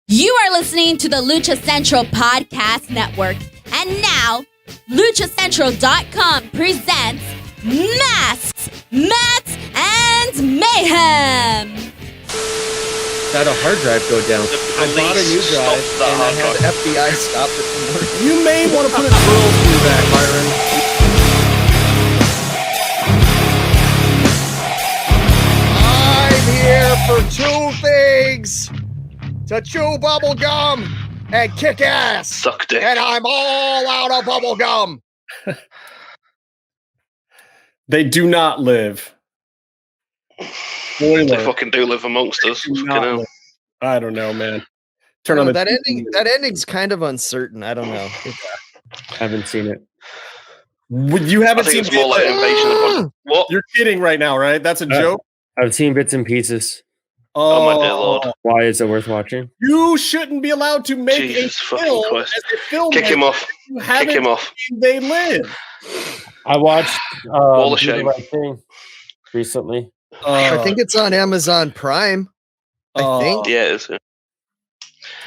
You are listening to the Lucha Central Podcast Network. And now, LuchaCentral.com presents Masks, Mats, and Mayhem. Had a hard drive go down. I bought a new drive and I had the FBI stop it from working. You may want to put a drill through that, I'm here for two things: to chew bubble gum and kick ass. Suck dick. And I'm all out of bubble gum. They do not live. They fucking do live amongst us. I don't know, man. Turn on that ending. That ending's kind of uncertain. I don't know. Haven't seen it. You haven't seen it's more like Invasion of What? You're kidding right now, right? That's a joke. I've seen bits and pieces. Oh my dear Lord. Why is it worth watching? You shouldn't be allowed to make Jesus a film as a film. Kick him off. Kick him off. They live. I watched Wall of Shame recently. I think it's on Amazon Prime. I think. Yeah, it is.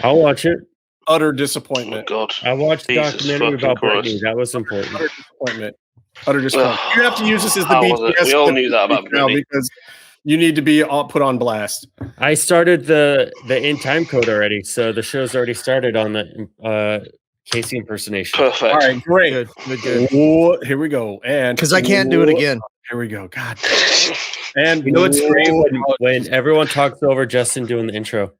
I'll watch it. Utter disappointment. Oh God. I watched the Jesus documentary about fucking Britney. That was important. Utter disappointment. Utter disappointment. You have to use this as the BTS. We all knew that about Britney. Because you need to be put on blast. I started the in time code already, so the show's already started on the Casey impersonation. Perfect. All right, great. Good. Ooh, here we go. And because I can't do it again. Here we go. God. And You know what's great when everyone talks over Justin doing the intro.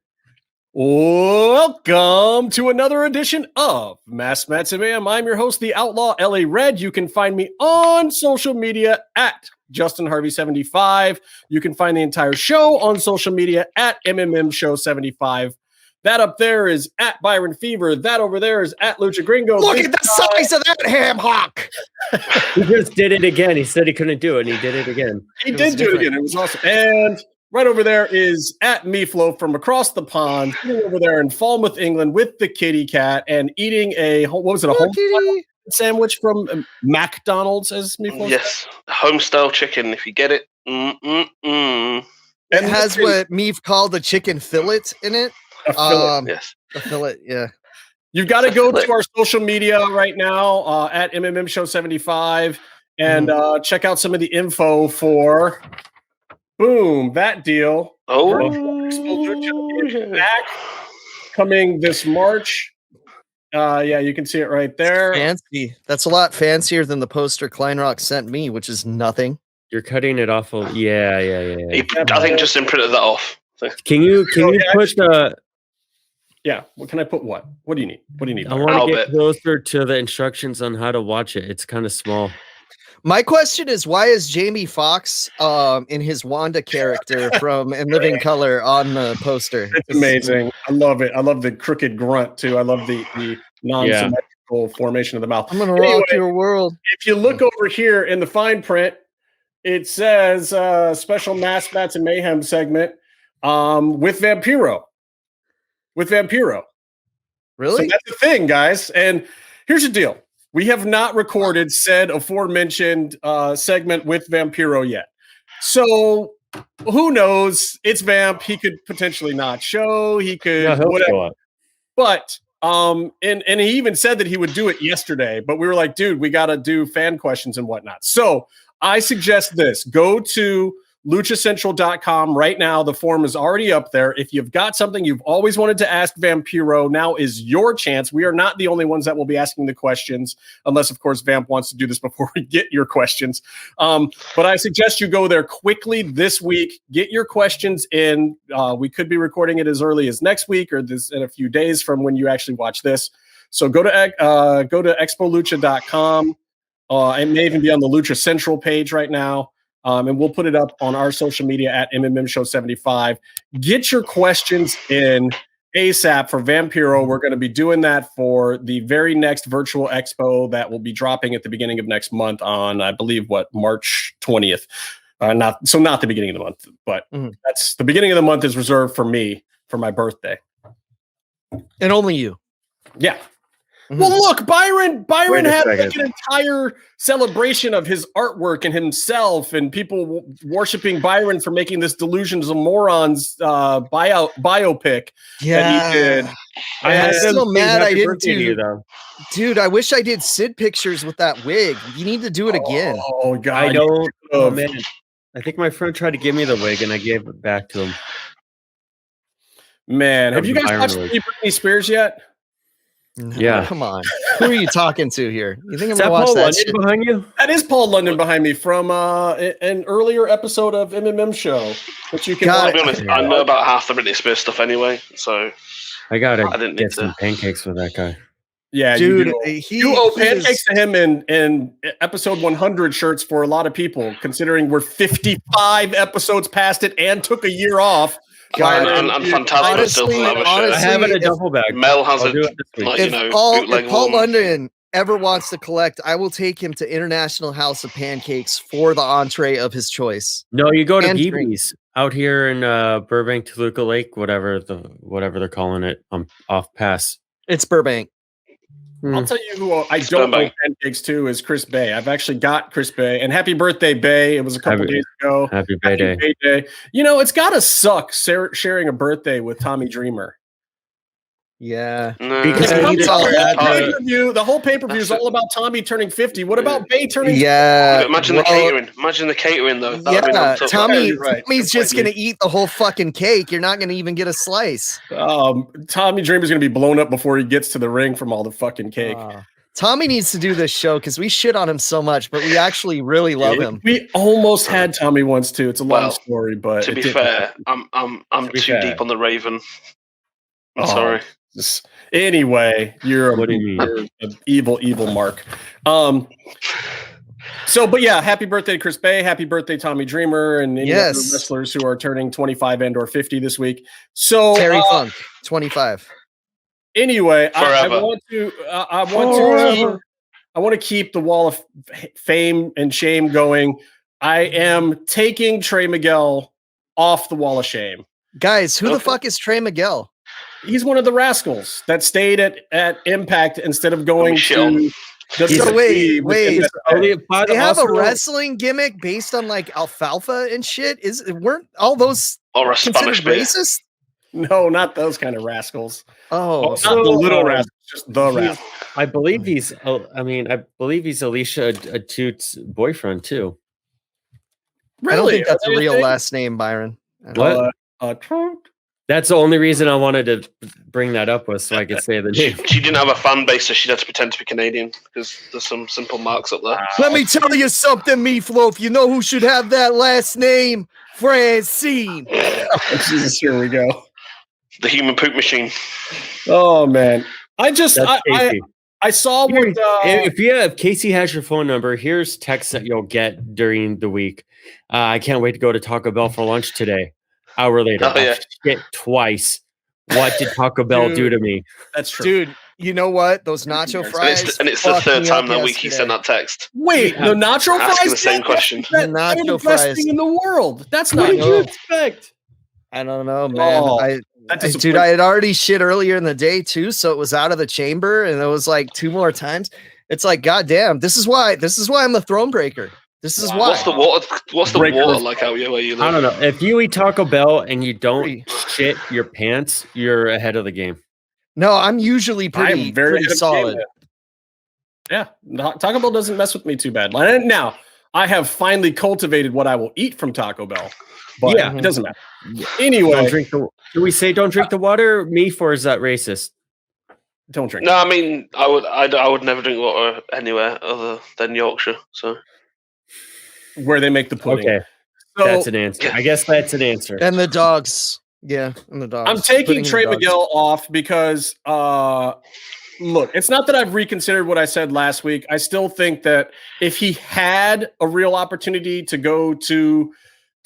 Welcome to another edition of Mass Mats and Mayhem. I'm your host, the Outlaw LA Red. You can find me on social media at Justin Harvey 75. You can find the entire show on social media at MMMshow 75. That up there is at Byron Fever. That over there is at Lucha Gringo. Look at the size of that ham hock. He just did it again. He said he couldn't do it, and he did it again. He did do it again. It was awesome. And right over there is at Meeflo from across the pond, sitting over there in Falmouth, England, with the kitty cat and eating a home sandwich from McDonald's, as Meeflo said. Yes, home-style chicken. If you get it, It has what Meef called a chicken fillet in it. A fillet. yes. A fillet, yeah. You've got to go to our social media right now at MMMshow 75 and check out some of the info for that deal. Back coming this March. Yeah, you can see it right there. Fancy. That's a lot fancier than the poster Kleinrock sent me, which is nothing. You're cutting it off. Yeah. I think Justin printed that off. Can you put the? Yeah. What can I put? What do you need? What do you need? I want to get closer to the instructions on how to watch it. It's kind of small. My question is, why is Jamie Foxx in his Wanda character from In Living Color on the poster? It's amazing. I love it. I love the crooked grunt too. I love the non-symmetrical formation of the mouth. I'm gonna rock your world. If you look over here in the fine print, it says special Mass Mats and Mayhem segment with Vampiro. Really? So that's the thing, guys. And here's the deal. We have not recorded said aforementioned segment with Vampiro yet. So who knows? It's Vamp. He could potentially not show. He could whatever. But and he even said that he would do it yesterday, but we were like, dude, we got to do fan questions and whatnot. So I suggest this. Go to LuchaCentral.com right now. The form is already up there. If you've got something you've always wanted to ask Vampiro, now is your chance. We are not the only ones that will be asking the questions, unless, of course, Vamp wants to do this before we get your questions. But I suggest you go there quickly this week. Get your questions in. We could be recording it as early as next week or this in a few days from when you actually watch this. So go to expolucha.com. It may even be on the Lucha Central page right now. And we'll put it up on our social media at MMMshow75. Get your questions in ASAP for Vampiro. We're going to be doing that for the very next virtual expo that will be dropping at the beginning of next month on, I believe, March 20th. Not the beginning of the month, but that's the beginning of the month is reserved for me for my birthday. And only you. Yeah. Well, look, Byron Wait a had like second. an entire celebration of his artwork and himself, and people worshiping Byron for making this Delusions of Morons biopic that he did. I'm still mad I didn't do do. though. Dude, I wish I did Sid pictures with that wig. You need to do it again. Oh God, I don't. Oh man, I think my friend tried to give me the wig and I gave it back to him. Man, have you guys Byron watched wig. Britney Spears yet? No, Yeah. come on. Who are you talking to here? You think I'm Is gonna that watch Paul that London shit? behind you? That is Paul London behind me from an earlier episode of MMMshow, which you can God, I'll watch. be honest, I know about half the Britney Spears stuff anyway, so I gotta I didn't get need some to. pancakes with that guy. Yeah, Dude, you owe pancakes to him in episode 100 shirts for a lot of people, considering we're 55 episodes past it and took a year off. God, And Phantasma still doesn't have a honestly, I shirt. have it in a if- duffel bag. Mel has I'll a do it this week. like, If Paul one. London ever wants to collect, I will take him to International House of Pancakes for the entree of his choice. No, you go to And drink. Beebe's out here in Burbank, Toluca Lake, whatever they're calling it. Off pass. It's Burbank. I'll tell you who I It's don't know Burbank. pancakes to is Chris Bey. I've actually got Chris Bey, and happy birthday, Bay. It was a couple Happy- days ago. Happy Bay Day. Bay Day. You know, it's gotta suck sharing a birthday with Tommy Dreamer. Yeah. No. Because Yeah, he he's did all that, The whole pay-per-view is all about Tommy turning 50. What about Bay turning Yeah. Imagine the catering. Imagine the catering though. That would've been Yeah, on top. Tommy. you're right. Tommy's just Completely. gonna eat the whole fucking cake. You're not gonna even get a slice. Tommy Dreamer's gonna be blown up before he gets to the ring from all the fucking cake. Tommy needs to do this show because we shit on him so much, but we actually really love him. We almost had Tommy once too. It's a long Well, story, but To it be didn't fair, I'm be too fair. deep on the Raven. I'm Oh. sorry. Anyway, you're What do you mean? you're an evil Mark. But yeah, happy birthday, Chris Bey. Happy birthday, Tommy Dreamer, and any other Yes. wrestlers who are turning 25 and or 50 this week. So Terry Funk, 25. anyway, I Forever. want to keep the wall of fame and shame going. I am taking Trey Miguel off the wall of shame. Guys, who the Okay. fuck is Trey Miguel? He's one of the rascals that stayed at Impact instead of going shit to on. So wait. By They have a also- wrestling gimmick based on like alfalfa and shit. Weren't all those Or a considered Spanish beer. racist? No, not those kind of rascals. Oh, Not the little rascals, just the he's- rascals. I believe he's Alicia Atute's boyfriend too. I don't think that's a Are they real thing? last name, Byron. I don't- What? Trump. That's the only reason I wanted to bring that up was so I could say the name. She didn't have a fan base, so she'd have to pretend to be Canadian because there's some simple marks up there. Let me tell you something, Meatloaf. You know who should have that last name? Francine. Jesus, here we go. The human poop machine. Oh man, I That's Casey. saw Here, what if Casey has your phone number, here's texts that you'll get during the week. I can't wait to go to Taco Bell for lunch today. Hour later, Oh, yeah. shit twice. What did Taco Bell do to me? that's true. Dude, you know what? Those nacho And fries. And it's the fucked third me time up that week he yesterday. sent that text. Wait, the nacho Asking fries? the same That- question. They're The the nacho best fries. thing in the world. That's What not did you expect? I don't know, man. Oh, Dude, disappoints- I had already shit earlier in the day too, so it was out of the chamber, and it was like 2 more times. It's like, goddamn, this is why I'm the throne breaker. This is why. What's the water? What's the Breaker. water like out here where you live? I don't know. If you eat Taco Bell and you don't Free. shit your pants, you're ahead of the game. No, I'm usually pretty, I'm very pretty ahead of the solid. game. Yeah, Taco Bell doesn't mess with me too bad. And now I have finally cultivated what I will eat from Taco Bell, but Yeah. it doesn't matter. Don't Anyway, drink the. Do we say don't drink the water? Me, or is that racist? don't drink. No, I mean, I would never drink water anywhere other than Yorkshire. So Where they make the pudding. Okay, So that's an answer. I guess that's an answer. And the dogs. Yeah, and the dogs. I'm taking Putting the Trey dogs. Miguel off because look, it's not that I've reconsidered what I said last week. I still think that if he had a real opportunity to go to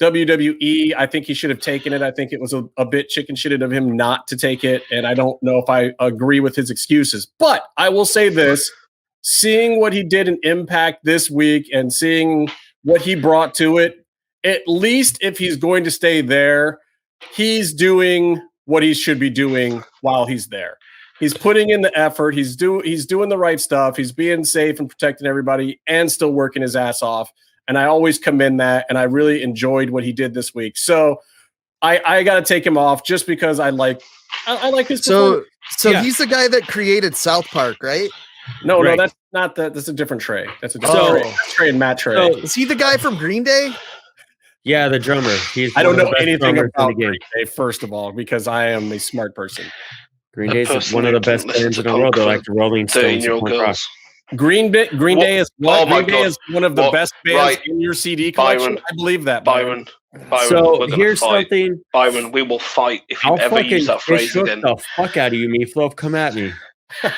WWE, I think he should have taken it. I think it was a bit chicken shitted of him not to take it. And I don't know if I agree with his excuses. But I will say this, seeing what he did in Impact this week and seeing what he brought to it, at least if he's going to stay there, he's doing what he should be doing while he's there. He's putting in the effort. He's doing the right stuff. He's being safe and protecting everybody and still working his ass off. And I always commend that. And I really enjoyed what he did this week. So I got to take him off just because I like his performance. So he's the guy that created South Park, right? No, Right. that's not that. That's a different Trey. That's a different Trey. That's Trey and Matt Trey. So, Is he the guy from Green Day? yeah, the drummer. I don't one of know the best anything drummers in about the game. Green Day, first of all, because I am a smart person. Green Day is one of the best bands in the world. They're like the Rolling Stones. 13-year-old of punk rock. girls. Green Day is Oh my Green Day God. is one of the What? best bands Right. in your CD collection. Byron. I believe that, Byron. So we're gonna here's fight. something. Byron, we will fight if you I'll ever fucking use that phrase shook again. the fuck out of you, Meatloaf. Come at me.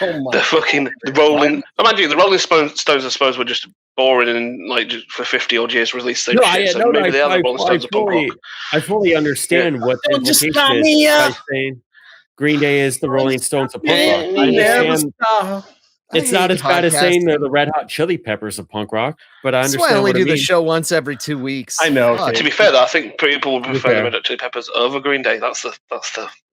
Oh my. The Rolling. Mind you, the Rolling Stones, I suppose, were just boring and like just for 50 odd years released the same shit. So maybe they are the Rolling Stones of punk rock. I fully understand what the Don't just implication stop me is by up. saying Green Day is the Rolling Stones of punk rock. I Never understand stop. it's not as bad as saying they're the Red Hot Chili Peppers of punk rock, but I That's understand why I only what do it the means. show once every 2 weeks. I know. Fuck. To be fair, though, I think people would prefer fair. the Red Hot Chili Peppers over Green Day. That's the.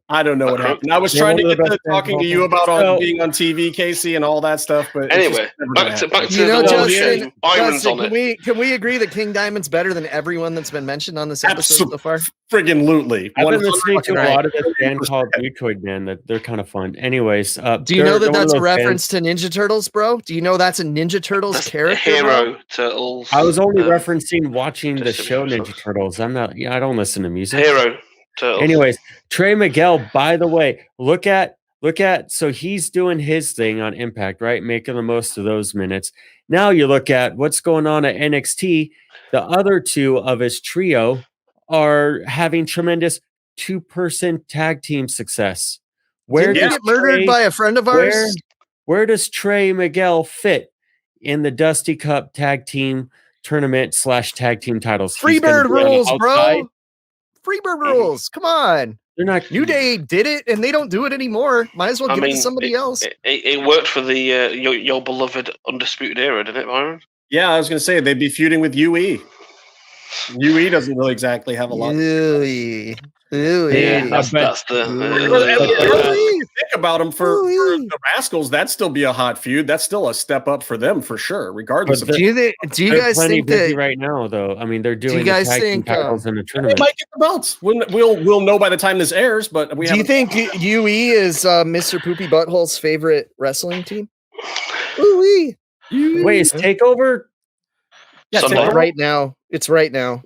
I don't know what Okay. happened. I was They're trying to one of get the to best bands talking of to you all about time. being on TV, Casey, and all that stuff. But it's Anyway, just never gonna back to happen. You know, the Justin, Byron's on it. can we agree that King Diamond's better than everyone that's been mentioned on this episode so far? Friggin' lootly. I've been listening to a 100%. lot of this band called Mutoid Band. That they're kind of fun. Anyways, Do you know that that's a reference to Ninja Turtles, bro? Do you know that's a Ninja Turtles That's character? Hero Bro? Turtles. I was only referencing watching the just a show minute, Ninja Turtles. I'm not. Yeah, I don't listen to music. Hero Turtles. Anyways, Trey Miguel, by the way, look at so he's doing his thing on Impact, right? Making the most of those minutes. Now you look at what's going on at NXT. The other two of his trio are having tremendous 2-person tag team success. Where Didn't he does get murdered Trey- by a friend of ours? where does Trey Miguel fit in the Dusty Cup tag team tournament / tag team titles? He's gonna Freebird be on the rules, outside. bro. Freebird rules. Come on. They're not New Day did it, and they don't do it anymore. Might as well give it to somebody else. It worked for the your beloved Undisputed Era, didn't it, Byron? Yeah, I was going to say they'd be feuding with UE. UE doesn't really exactly have a lot. Ooh-wee. Yeah, That's the. Think about them for the Rascals. That'd still be a hot feud. That's still a step up for them for sure, regardless But of. Do you They're guys plenty think busy that? right now, though? I mean, they're doing you the guys tag team think, titles in the They tournament. might get the belts. We'll know by the time this airs. But we Do you haven't- think UE is Mr. Poopy Butthole's favorite wrestling team? Ooh-wee. Wait, is Takeover? Yeah, Sunday. tomorrow? Right now. It's right now.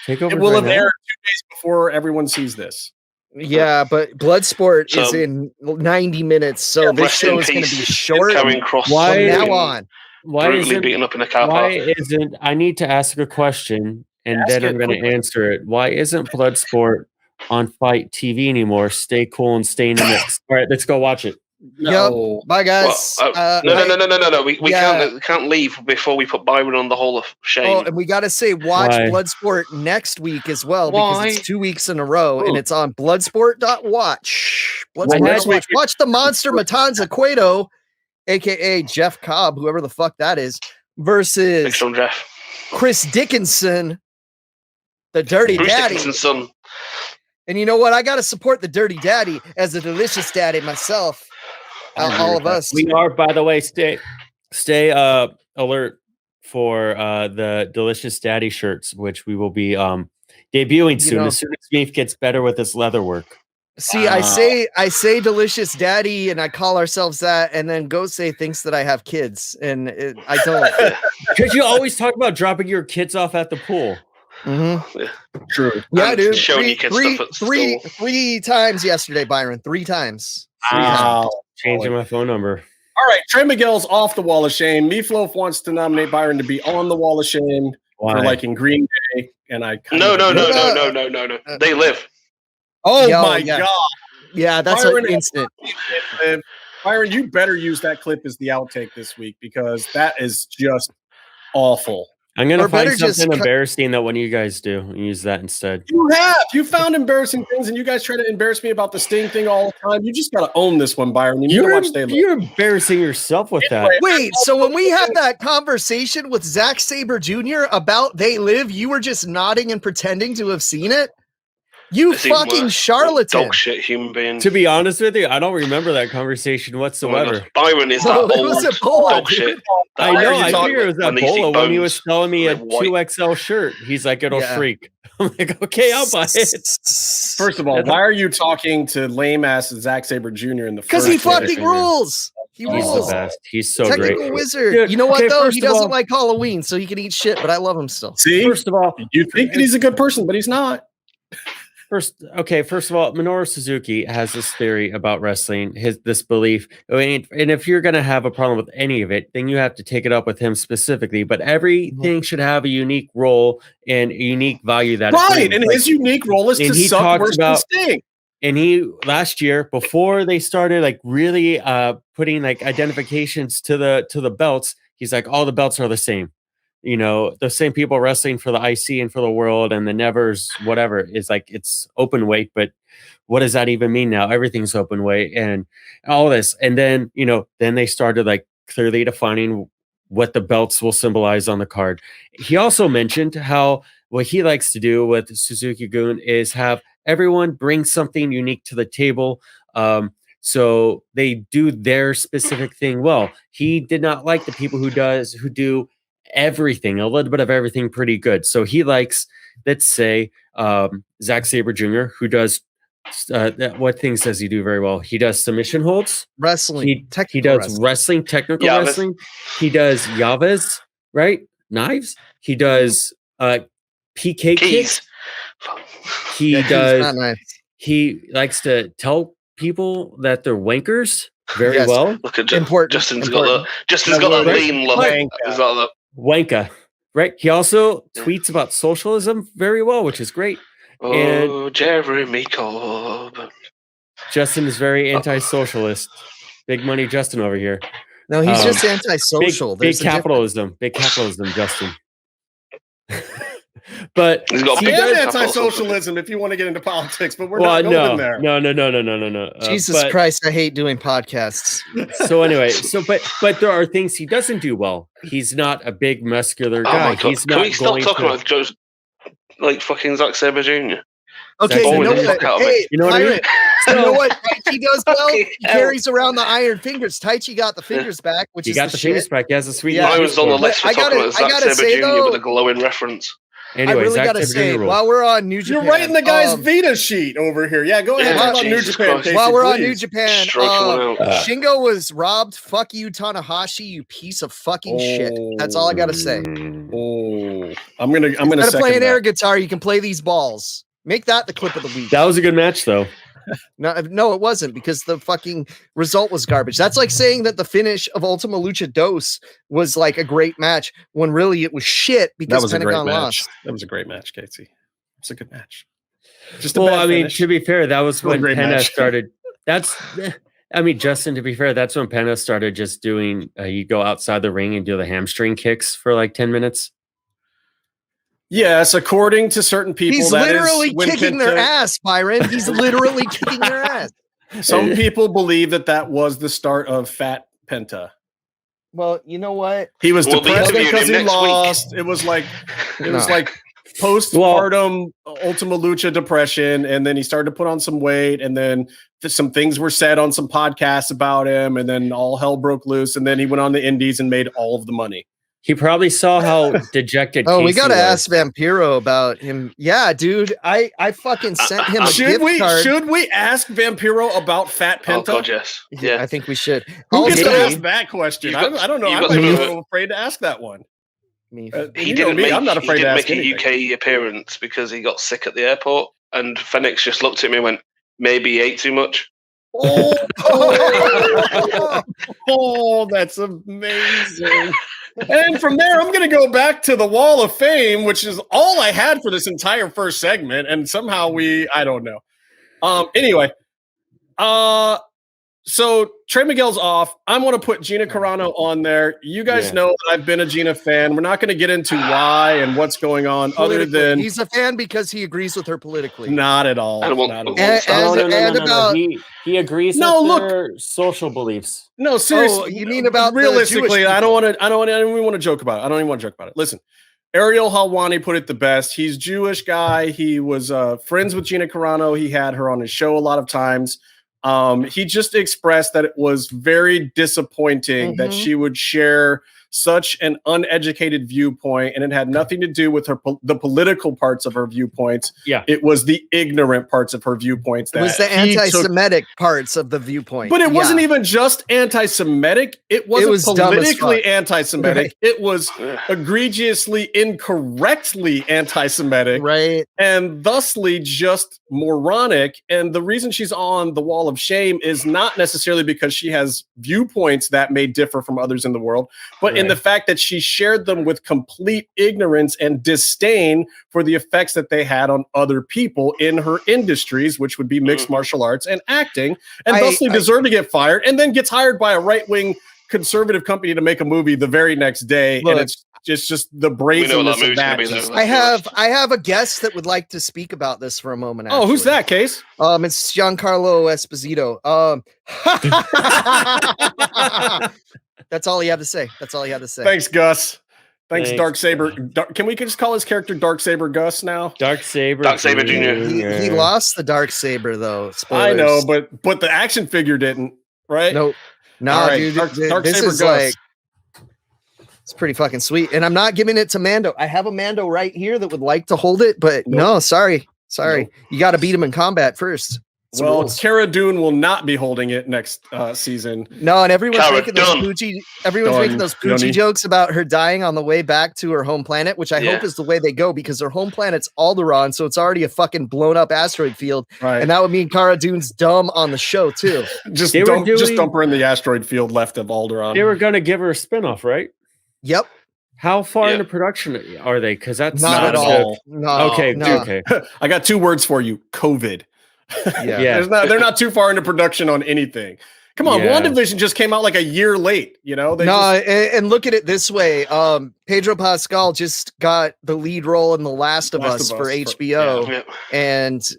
Takeover It will have right now? aired 2 days before everyone sees this. Yeah, but Bloodsport is So- in 90 minutes, so this Rest in show is going to peace, be short Carrying from Cross. Why- now on. Why Brutally isn't beaten up in a car why park. isn't I need to ask a question and Ask then it I'm going to quickly. answer it. Why isn't Bloodsport on Fight TV anymore? Stay cool and stay in the mix. All right, let's go watch it. No. Bye, guys. No. We yeah. can't leave before we put Byron on the Hall of Shame. Oh, and we got to say, watch Why? Bloodsport next week as well Why? because it's 2 weeks in a row, and it's on Bloodsport.watch. Well, Bloodsport. next Watch. Watch the monster Matanza Cueto, aka Jeff Cobb, whoever the fuck that is, Big versus Sean Jeff. Chris Dickinson, the Dirty Bruce Daddy. Dickinson's son. And you know what? I got to support the Dirty Daddy as a delicious daddy myself. All of us. We are, by the way, stay alert for the Delicious Daddy shirts, which we will be debuting soon. know- As soon as Meef gets better with his leather work. See, I say delicious daddy, and I call ourselves that, and then Go Say thinks that I have kids, and I don't. Because you always talk about dropping your kids off at the pool. Mhm. True. Yeah, And dude. showing your kids stuff at school. Three times yesterday, Byron. 3 times. Wow. Changing my phone number. All right, Trey Miguel's off the wall of shame. Meatloaf wants to nominate Byron to be on the wall of shame Why? for liking Green Day, and I No. No. They live. Oh Yo, my yeah. god, Yeah, that's Byron an instant. Byron, you better use that clip as the outtake this week because that is just awful. I'm gonna Or find better just something cut- embarrassing that one of you guys do and use that instead. You found embarrassing things, and you guys try to embarrass me about the Sting thing all the time. You just got to own this one, Byron. You need to watch They Live. You're embarrassing yourself with that. Anyway, Wait, so when we had that conversation with Zack Sabre Jr. about They Live, you were just nodding and pretending to have seen it? You fucking charlatan. Dog shit human being. To be honest with you, I don't remember that conversation whatsoever. Byron is that old dog shit. I know. I figure it was that Bola when he was selling me a 2XL shirt. He's like, it'll shriek. I'm like, okay, I'll buy it. First of all, why are you talking to lame ass Zack Sabre Jr. in the first? Because he fucking rules. He's the best. He's so Technical great. wizard. Dude, you know what though? He doesn't like Halloween, so he can eat shit. But I love him still. See, first of all, you think that he's a good person, but he's not. First of all, Minoru Suzuki has this theory about wrestling, this belief. And if you're going to have a problem with any of it, then you have to take it up with him specifically. But everything should have a unique role and a unique value. That right, and his unique role is to suck worse than Sting. And he last year, before they started like really putting like identifications to the belts, he's like, all the belts are the same. You know, the same people wrestling for the IC and for the world and the Nevers, whatever, is like it's open weight. But what does that even mean now? Everything's open weight and all this. And then, then they started like clearly defining what the belts will symbolize on the card. He also mentioned how what he likes to do with Suzuki-gun is have everyone bring something unique to the table. So they do their specific thing well. He did not like the people who do everything, a little bit of everything pretty good. So he likes, let's say, Zack Sabre Jr., who does what things does he do very well? He does submission holds, wrestling. He does wrestling, technical wrestling. He does yaves, right? Knives. He does PK kicks. He does. Nice. He likes to tell people that they're wankers very well. Look at Justin's got that lean look. Wanka, right? He also tweets about socialism very well, which is great. And Jeremy Corbyn. Justin is very anti-socialist. Big money Justin over here. No, he's just anti-social. Big capitalism. Big capitalism, Justin. But I am anti-socialism if you want to get into politics, but we're not going there. No. Jesus Christ, I hate doing podcasts. So anyway, but there are things he doesn't do well. He's not a big muscular guy. He's not. Can we stop talking about Joe's like fucking Zack Sabre Jr.? Okay, you know what? Hey, you know what I mean? You know what Taichi does well? He carries around the iron fingers. Taichi got the fingers back, which is got the fingers back. He has a sweet. I was on the list for talking about Zack Sabre Jr. with a glowing reference. Anyway, I really gotta say, while we're on New Japan, you're writing the guy's Vita sheet over here. Yeah, go ahead. Talk about New Japan. Casey, while we're on New Japan, Shingo was robbed. Fuck you, Tanahashi, you piece of fucking shit. That's all I gotta say. I'm gonna. Instead of playing air guitar, you can play these balls. Make that the clip of the week. That was a good match, though. No, it wasn't, because the fucking result was garbage. That's like saying that the finish of Ultima Lucha Dos was like a great match when really it was shit because Pentagon lost. That was a great match, Casey. It's a good match. To be fair, that was when Penta started. Justin, to be fair, that's when Penta started just doing, you go outside the ring and do the hamstring kicks for like 10 minutes. Yes, according to certain people, he's literally kicking their ass, Byron. He's literally kicking their ass. Some people believe that was the start of Fat Penta. Well, you know what? He was depressed because he lost. It was like postpartum Ultima Lucha depression, and then he started to put on some weight, and then some things were said on some podcasts about him, and then all hell broke loose, and then he went on the indies and made all of the money. He probably saw how dejected. We got to ask Vampiro about him. Yeah, dude, I fucking sent him a gift card. Should we ask Vampiro about Fat Penta? Oh God, yes. Yeah, I think we should. Who gets to ask that question? I don't know. I'm a little afraid to ask that one. I'm not afraid to ask. He didn't make a UK appearance because he got sick at the airport, and Phoenix just looked at me and went, "Maybe he ate too much." Oh, that's amazing. And from there, I'm going to go back to the Wall of Fame, which is all I had for this entire first segment. And somehow I don't know. Anyway, so Trey Miguel's off. I'm going to put Gina Carano on there. You guys know that I've been a Gina fan. We're not going to get into why and what's going on other than he's a fan because he agrees with her politically. Not at all. He agrees with their social beliefs. No, seriously. You mean about realistically? I don't even want to joke about it. Listen, Ariel Helwani put it the best. He's Jewish guy. He was friends with Gina Carano. He had her on his show a lot of times. He just expressed that it was very disappointing that she would share such an uneducated viewpoint, and it had nothing to do with the political parts of her viewpoints. Yeah, it was the ignorant parts of her viewpoints. It was the anti-Semitic parts of the viewpoint. But it wasn't even just anti-Semitic. It was politically anti-Semitic. Right. It was egregiously, incorrectly anti-Semitic. Right. And thusly just moronic. And the reason she's on the wall of shame is not necessarily because she has viewpoints that may differ from others in the world, but in the fact that she shared them with complete ignorance and disdain for the effects that they had on other people in her industries, which would be mixed martial arts and acting, and thusly deserved to get fired, and then gets hired by a right-wing conservative company to make a movie the very next day. Look, and it's just the brazenness of that. I have a guest that would like to speak about this for a moment. Actually. Oh, who's that, Case? It's Giancarlo Esposito. That's all he had to say. Thanks, Gus. Thanks. Dark Saber. Can we just call his character Dark Saber Gus now? Dark Saber Jr. He lost the Dark Saber though. Spoilers. I know, but the action figure didn't, right? Nope. No, right. Dude. Dark Saber Gus. Like, it's pretty fucking sweet. And I'm not giving it to Mando. I have a Mando right here that would like to hold it, but no, sorry. Nope. You got to beat him in combat first. Well, Cara Dune will not be holding it next season. No, and everyone's making those Poochie jokes about her dying on the way back to her home planet, which I hope is the way they go, because her home planet's Alderaan, so it's already a fucking blown up asteroid field. Right. And that would mean Cara Dune's dumb on the show too. just dump her in the asteroid field left of Alderaan. They were going to give her a spinoff, right? Yep. How far into production are they? Because that's not at all. No. Okay. I got 2 words for you: COVID. Yeah. They're not too far into production on anything. Come on, WandaVision just came out like a year late, you know? And look at it this way. Pedro Pascal just got the lead role in The Last of Us for HBO. And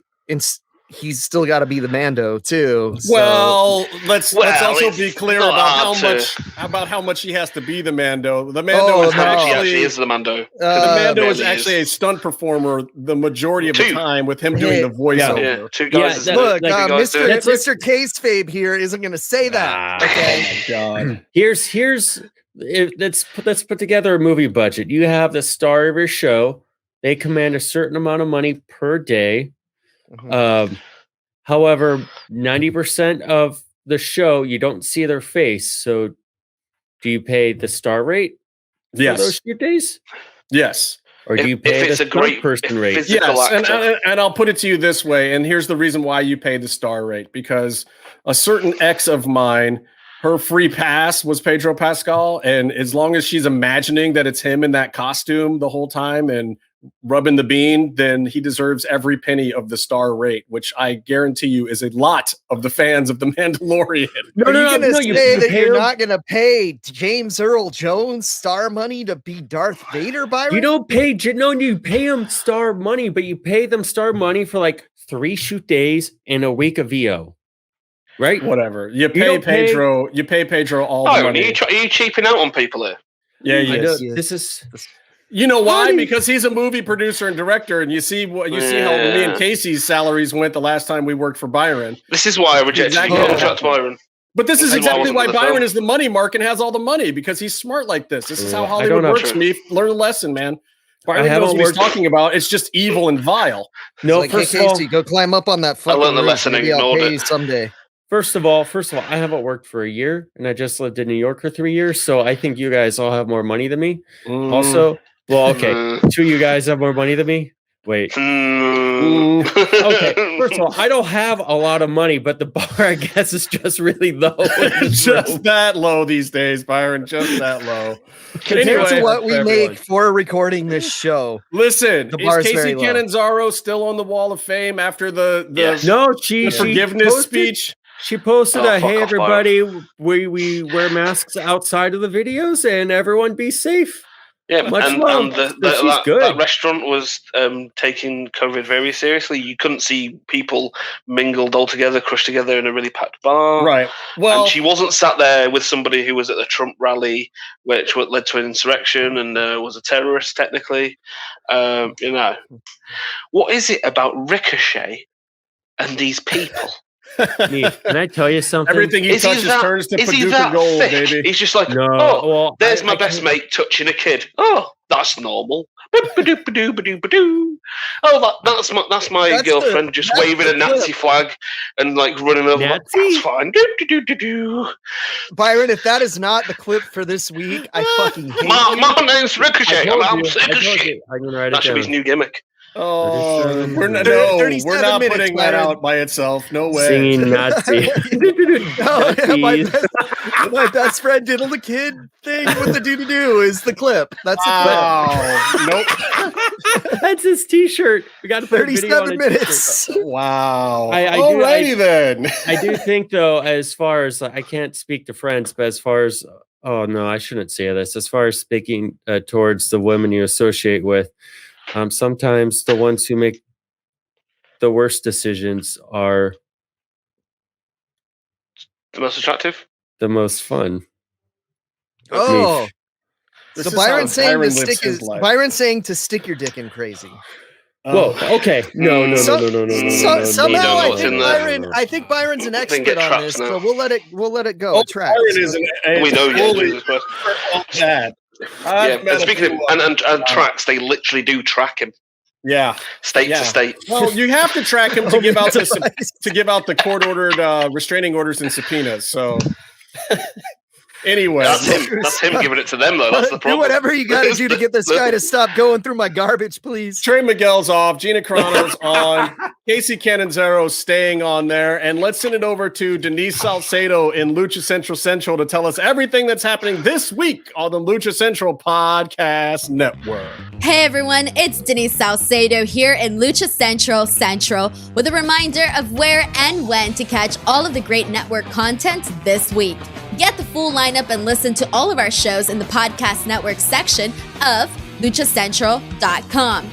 he's still got to be the Mando too. So. Well, let's also be clear about how much he has to be the Mando. The Mando actually is the Mando. The Mando is actually a stunt performer the majority of the time, with him doing the voiceover. Yeah, 2 guys. Look, Mr. Case-Fabe here isn't going to say that. Okay. Oh my God. Let's put together a movie budget. You have the star of your show. They command a certain amount of money per day. However, 90% of the show you don't see their face. So, do you pay the star rate for those few days? Yes. Or do you pay the stunt person rate? Yes. And I'll put it to you this way. And here's the reason why you pay the star rate: because a certain ex of mine, her free pass was Pedro Pascal, and as long as she's imagining that it's him in that costume the whole time and rubbing the bean, then he deserves every penny of the star rate, which I guarantee you is a lot of the fans of The Mandalorian. You're not going to pay James Earl Jones star money to be Darth Vader, Byron? You don't pay, you pay him star money, but you pay them star money for like 3 shoot days and a week of VO. Right? Whatever. You pay Pedro all the money. Are you cheaping out on people here? Yeah, yes. This is... You know why? Because he's a movie producer and director, and you see how me and Casey's salaries went the last time we worked for Byron. This is why I rejected Byron. But this is exactly why Byron is the money mark and has all the money, because he's smart like this. This is how Hollywood works. Me, learn a lesson, man. Byron knows what he's talking about. It's just evil and vile. No, like, hey, Casey, go climb up on that fucking I learned the lesson and ignored it someday. First of all, I haven't worked for a year, and I just lived in New York for 3 years, so I think you guys all have more money than me. Also, well, okay, 2 of you guys have more money than me. Wait. Okay, first of all, I don't have a lot of money, but the bar, I guess, is just really low. Just that low these days, Byron. Just that low. Compared to what we make for recording this show. Listen, is Casey Cannizzaro still on the Wall of Fame after the forgiveness speech? She posted hey, everybody, we wear masks outside of the videos and everyone be safe. Yeah, and that restaurant was taking COVID very seriously. You couldn't see people mingled all together, crushed together in a really packed bar. Right. Well, and she wasn't sat there with somebody who was at the Trump rally, which led to an insurrection and was a terrorist technically. What is it about Ricochet and these people? Can I tell you something? Everything he touches turns to Paducah gold, baby. He's just like, there's my best mate touching a kid. Oh, that's normal. Oh, that's my girlfriend just waving a Nazi flag and like running over. That's fine. Byron, if that is not the clip for this week, I fucking hate you. My name's Ricochet. I'm sick of shit. That should be his new gimmick. Oh, we're not putting that out by itself. No way. Singing Nazi. My best friend diddle the kid thing with the doo-doo-doo is the clip. That's the clip. Nope. That's his t-shirt. We got 37 minutes. Wow. Alrighty then. I do think though, as far as I can't speak to friends, but as far as I shouldn't say this. As far as speaking towards the women you associate with, sometimes the ones who make the worst decisions are the most attractive, the most fun. Oh, so Byron's saying to stick your dick in crazy. Whoa. Okay. No. Somehow I think Byron's an expert on this, so we'll let it go. Oh, Byron is we know you. That. And speaking of tracks, they literally do track him. Yeah, state to state. Well, you have to track him to give out the court-ordered restraining orders and subpoenas. So, anyway, that's him giving it to them, though. That's the problem. Do whatever you got to do to get this guy to stop going through my garbage, please. Trey Miguel's off. Gina Carano's on. Casey Canonzero's staying on there. And let's send it over to Denise Salcedo in Lucha Central to tell us everything that's happening this week on the Lucha Central Podcast Network. Hey everyone, it's Denise Salcedo here in Lucha Central with a reminder of where and when to catch all of the great network content this week. Get the full lineup and listen to all of our shows in the Podcast Network section of luchacentral.com.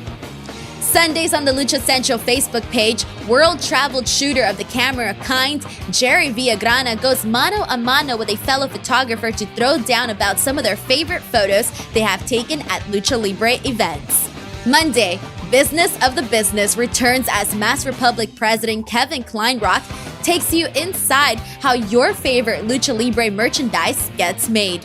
Sundays on the Lucha Central Facebook page, world-traveled shooter of the camera kind, Jerry Villagrana goes mano a mano with a fellow photographer to throw down about some of their favorite photos they have taken at Lucha Libre events. Monday, Business of the Business returns as Mass Republic President Kevin Kleinrock takes you inside how your favorite Lucha Libre merchandise gets made.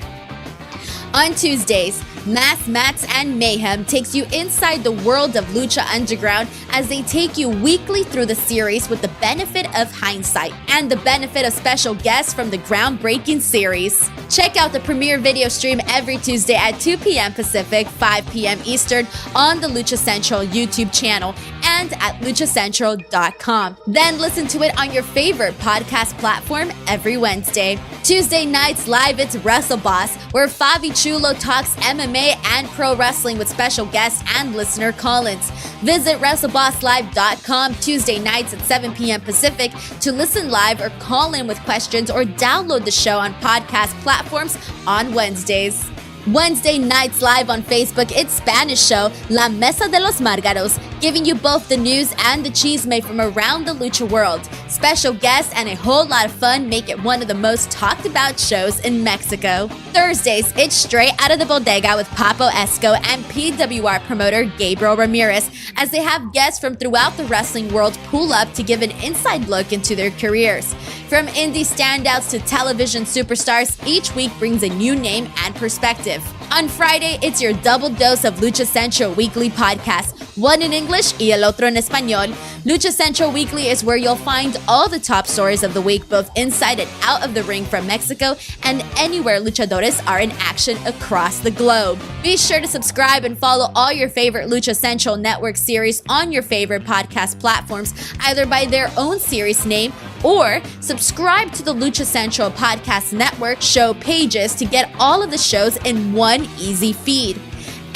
On Tuesdays, Mass Max and Mayhem takes you inside the world of Lucha Underground as they take you weekly through the series with the benefit of hindsight and the benefit of special guests from the groundbreaking series. Check out the premiere video stream every Tuesday at 2 p.m. Pacific, 5 p.m. Eastern on the Lucha Central YouTube channel and at luchacentral.com. Then listen to it on your favorite podcast platform every Wednesday. Tuesday nights live, it's Wrestle Boss, where Favi Chulo talks MMA and pro wrestling with special guests and listener call-ins. Visit WrestleBossLive.com Tuesday nights at 7 p.m. Pacific to listen live or call in with questions or download the show on podcast platforms on Wednesdays. Wednesday nights live on Facebook, it's Spanish show La Mesa de los Márgaros, giving you both the news and the chisme from around the lucha world. Special guests and a whole lot of fun make it one of the most talked about shows in Mexico. Thursdays, it's Straight Out of the Bodega with Papo Esco and PWR promoter Gabriel Ramirez as they have guests from throughout the wrestling world pull up to give an inside look into their careers. From indie standouts to television superstars, each week brings a new name and perspective. On Friday, it's your double dose of Lucha Central Weekly podcast, one in English y el otro en español. Lucha Central Weekly is where you'll find all the top stories of the week, both inside and out of the ring from Mexico and anywhere luchadores are in action across the globe. Be sure to subscribe and follow all your favorite Lucha Central Network series on your favorite podcast platforms, either by their own series name or subscribe to the Lucha Central Podcast Network show pages to get all of the shows in one easy feed.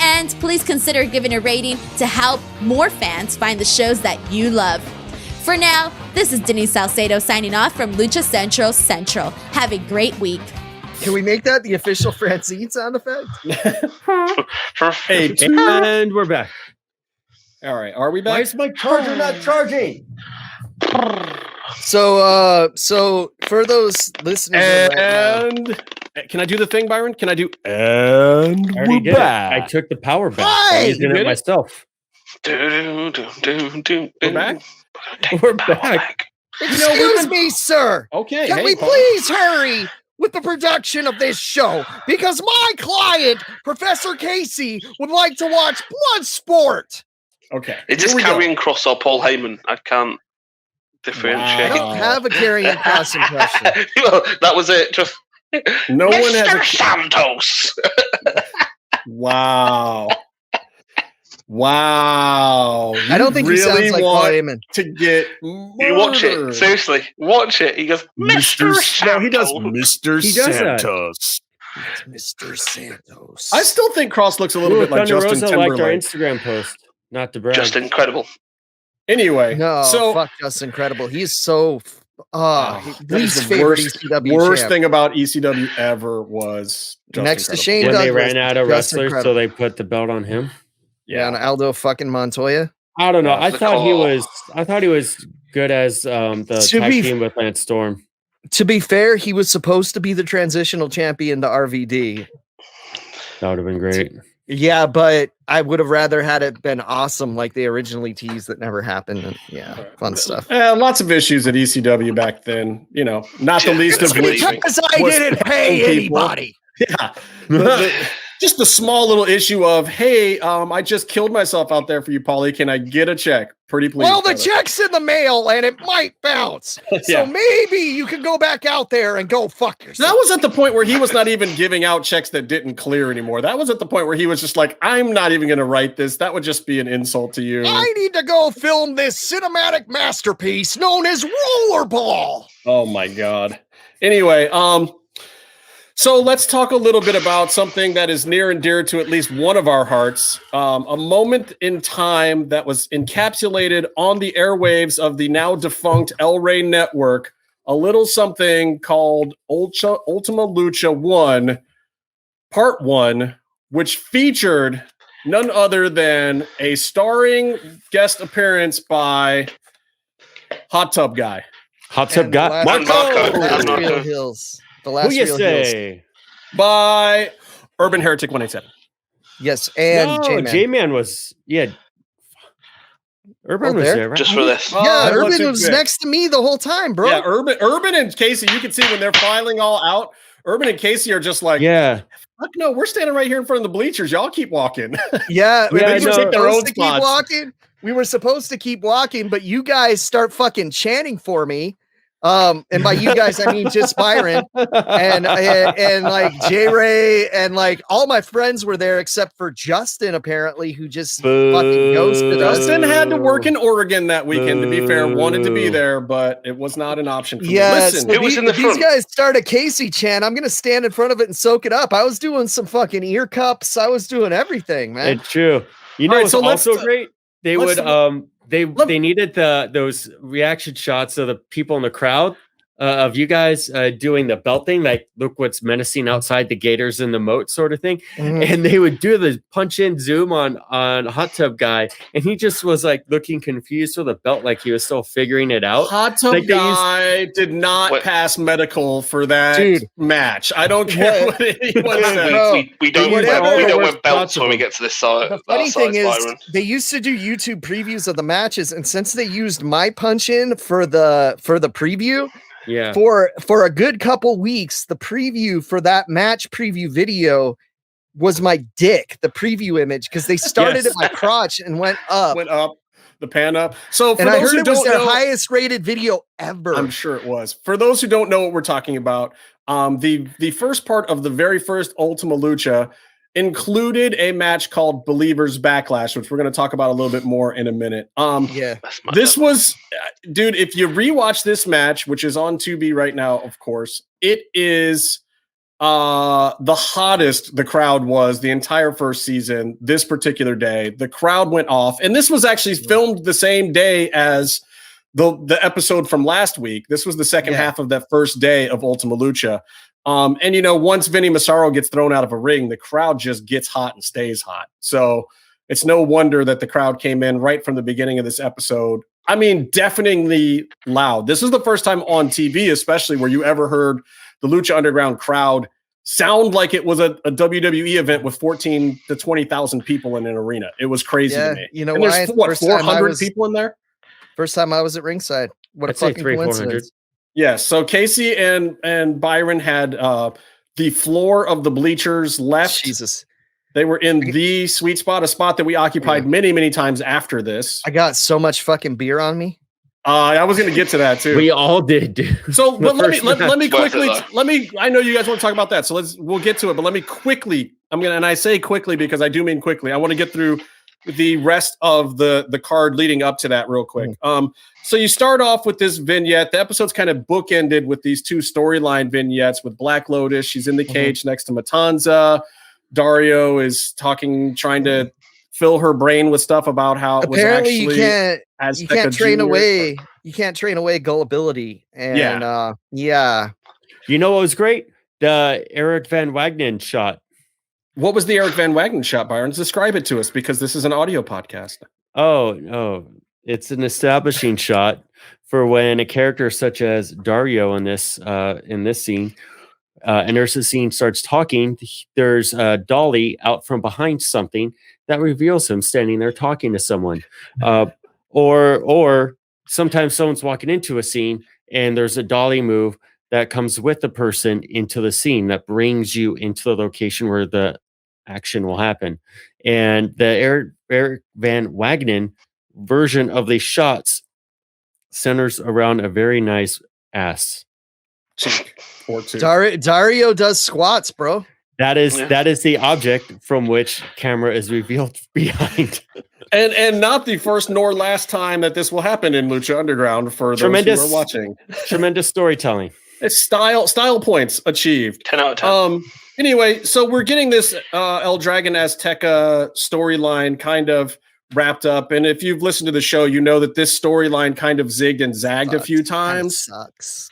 And please consider giving a rating to help more fans find the shows that you love. For now, this is Denise Salcedo signing off from Lucha Central. Have a great week. Can we make that the official Francine sound effect? Hey, and we're back. All right, are we back? Why is my charger not charging? So for those listeners, and can I do the thing, Byron? Can I do? And we're back. I took the power back. Hi! I'm using it myself. We're back. We're back. Excuse me, sir. Okay. Can we please hurry with the production of this show? Because my client, Professor Casey, would like to watch Bloodsport. Okay. Is this Karrion Kross or Paul Heyman? I can't differentiate. I don't have a Karrion Kross impression. Well, that was it. Just no Mr. one has Santos. Wow. Wow. I don't think really he sounds like Paul Heyman. To get murdered. You watch it. Seriously. Watch it. He goes, Mr. Santos. No, he does Mr. Santos. Mr. Santos. I still think Kross looks a little bit like Justin Timberlake. Liked our Instagram post. Not to brag. Just incredible. Anyway. No, so fuck Justin Incredible. He's so... least favorite ECW worst thing about ECW ever was Justin Next Incredible. To Shane when Douglas, they ran out of wrestlers, so they put the belt on him. Yeah, on Aldo fucking Montoya. I don't know. I thought he was good as the tag team with Lance Storm. To be fair, he was supposed to be the transitional champion to RVD. That would have been great. Yeah, but I would have rather had it been awesome like they originally teased that never happened. And fun stuff. Lots of issues at ECW back then, not the least of which because I didn't pay anybody. Yeah. Just the small little issue of, hey, I just killed myself out there for you, Paulie. Can I get a check? Pretty please. Well, the check's in the mail and it might bounce. So maybe you can go back out there and go fuck yourself. That was at the point where he was not even giving out checks that didn't clear anymore. That was at the point where he was just like, I'm not even going to write this. That would just be an insult to you. I need to go film this cinematic masterpiece known as Rollerball. Oh my God. Anyway, so let's talk a little bit about something that is near and dear to at least one of our hearts. A moment in time that was encapsulated on the airwaves of the now defunct El Rey Network. A little something called Ultima Lucha 1, Part 1, which featured none other than a starring guest appearance by Hot Tub Guy. Hot Tub Guy. Marco Hills. The last Who you say? By Urban Heretic 187. Yes, and J-Man was Urban was there, right? Just for this. Yeah, Urban was next to me the whole time, bro. Yeah, Urban and Casey, you can see when they're filing all out, Urban and Casey are just like, fuck no, we're standing right here in front of the bleachers. Y'all keep walking. Yeah, they just take their own spots. Keep walking. We were supposed to keep walking, but you guys start fucking chanting for me. And by you guys, I mean just Byron and like J Ray and like all my friends were there except for Justin, apparently, who just fucking ghosted us. Justin had to work in Oregon that weekend, to be fair, wanted to be there, but it was not an option for me. Listen, it was in the front. These guys start a Casey chant. I'm gonna stand in front of it and soak it up. I was doing some fucking ear cups. I was doing everything, man. It's true. You know, it's also great. They would They needed those reaction shots of the people in the crowd of you guys doing the belt thing, like look what's menacing outside the gators in the moat sort of thing. Mm-hmm. And they would do the punch in zoom on Hot Tub Guy, and he just was like looking confused with the belt, like he was still figuring it out. Hot Tub Guy did not pass medical for that match. I don't care what anyone says. We don't wear belts when we get to this side. The funny thing is, they used to do YouTube previews of the matches, and since they used my punch in for the preview. Yeah. For a good couple weeks, the preview for that match preview video was my dick, the preview image, because they started at my crotch and went up. The pan up. So for and those I heard who it was don't their know, highest rated video ever. I'm sure it was. For those who don't know what we're talking about, the first part of the very first Ultima Lucha included a match called Believers Backlash, which we're going to talk about a little bit more in a minute. This was, dude, if you rewatch this match, which is on Tubi right now, of course, it is the hottest the crowd was the entire first season. This particular day, the crowd went off, and this was actually filmed the same day as the episode from last week. This was the second half of that first day of Ultima Lucha. And once Vinny Massaro gets thrown out of a ring, the crowd just gets hot and stays hot. So it's no wonder that the crowd came in right from the beginning of this episode. I mean, deafeningly loud. This is the first time on TV, especially, where you ever heard the Lucha Underground crowd sound like it was a WWE event with 14 to 20,000 people in an arena. It was crazy to me. You know, and there's what, 400 people in there? First time I was at ringside. What a fucking coincidence. Yes. So Casey and Byron had the floor of the bleachers left. Jesus. They were in the sweet spot, a spot that we occupied many, many times after this. I got so much fucking beer on me. I was going to get to that too. We all did, dude. So let me quickly, I know you guys want to talk about that. So we'll get to it, but let me quickly, and I say quickly because I do mean quickly. I want to get through the rest of the card leading up to that real quick. So you start off with this vignette. The episode's kind of bookended with these two storyline vignettes with Black Lotus. She's in the cage next to Matanza. Dario is trying to fill her brain with stuff about how it was actually you can't train away. You can't train away gullibility. And you know what was great? The Eric Van Wagenen shot. What was the Eric Van Wagenen shot, Byron? Describe it to us, because this is an audio podcast. Oh, it's an establishing shot for when a character such as Dario in this scene enters the scene, starts talking. There's a dolly out from behind something that reveals him standing there talking to someone. Or sometimes someone's walking into a scene and there's a dolly move that comes with the person into the scene that brings you into the location where the action will happen. And the Eric Van Wagenen version of the shots centers around a very nice ass. Or two. Dario does squats, bro. That is the object from which camera is revealed behind. And not the first nor last time that this will happen in Lucha Underground for those who are watching. Tremendous storytelling. It's style points achieved. 10 out of 10. Anyway, so we're getting this El Dragon Azteca storyline kind of wrapped up. And if you've listened to the show, you know that this storyline kind of zigged and zagged a few times. Sucks.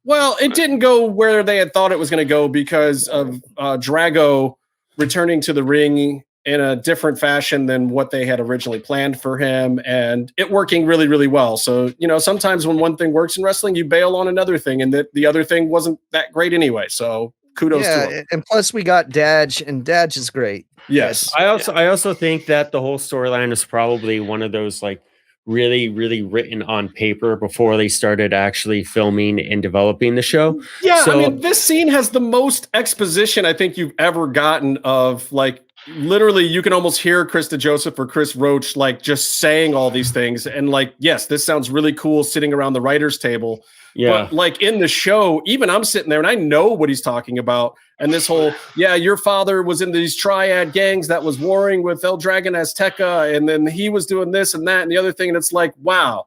Well, it didn't go where they had thought it was going to go because of Drago returning to the ring in a different fashion than what they had originally planned for him, and it working really, really well. So, sometimes when one thing works in wrestling, you bail on another thing, and the other thing wasn't that great anyway. So kudos to him. And plus we got Daj, and Daj is great. Yes. I also think that the whole storyline is probably one of those like really, really written on paper before they started actually filming and developing the show. Yeah, so, this scene has the most exposition I think you've ever gotten of, like, literally you can almost hear Chris DeJoseph or Chris Roach like just saying all these things. And like, yes, this sounds really cool sitting around the writer's table. Yeah. But like in the show, even I'm sitting there and I know what he's talking about. And this whole, your father was in these triad gangs that was warring with El Dragon Azteca. And then he was doing this and that and the other thing. And it's like, wow,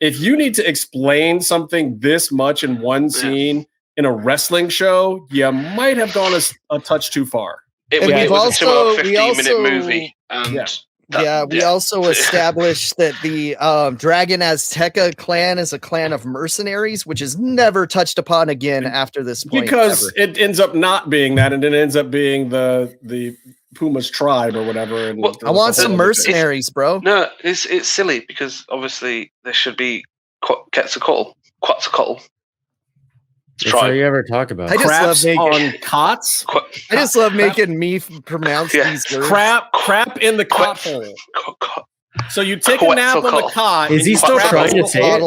if you need to explain something this much in one scene in a wrestling show, you might have gone a touch too far. It was a 15-minute movie. And we also established that the Dragon Azteca clan is a clan of mercenaries, which is never touched upon again after this point. Because it ends up not being that, and it ends up being the Puma's tribe or whatever. And I want some mercenaries, bro. No, it's silly because obviously there should be Quetzalcoatl. That's all you ever talk about. I just love on cots. I just love making me pronounce these words. Crap in the cot hole. So you take a nap on the cot. Is he still trying to say it?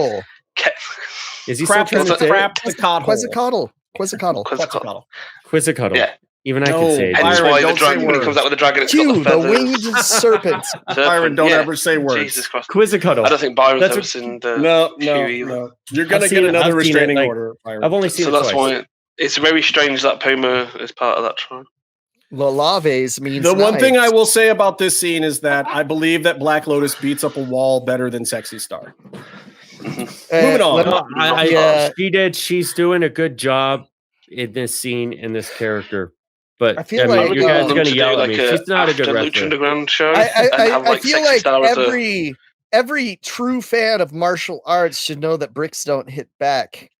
Is he still trying to say crap the cot hole? Quetzalcoatl. Yeah. Even I can say it. And that's why the dragon, when he comes out with the dragon, it's got the feathers. The winged serpent. Byron, don't ever say words. Jesus Christ. Quetzalcoatl. I don't think Byron's ever seen the No. You're going to get another restraining order, Byron. I've only seen it twice. Why it's very strange that Puma is part of that tribe. Lalaves means the one thing I will say about this scene is that I believe that Black Lotus beats up a wall better than Sexy Star. Moving on. She did. She's doing a good job in this scene, in this character. But I feel like you guys are going to yell at me. She's not a good wrestler. Lucha Underground show. I feel like every true fan of martial arts should know that bricks don't hit back.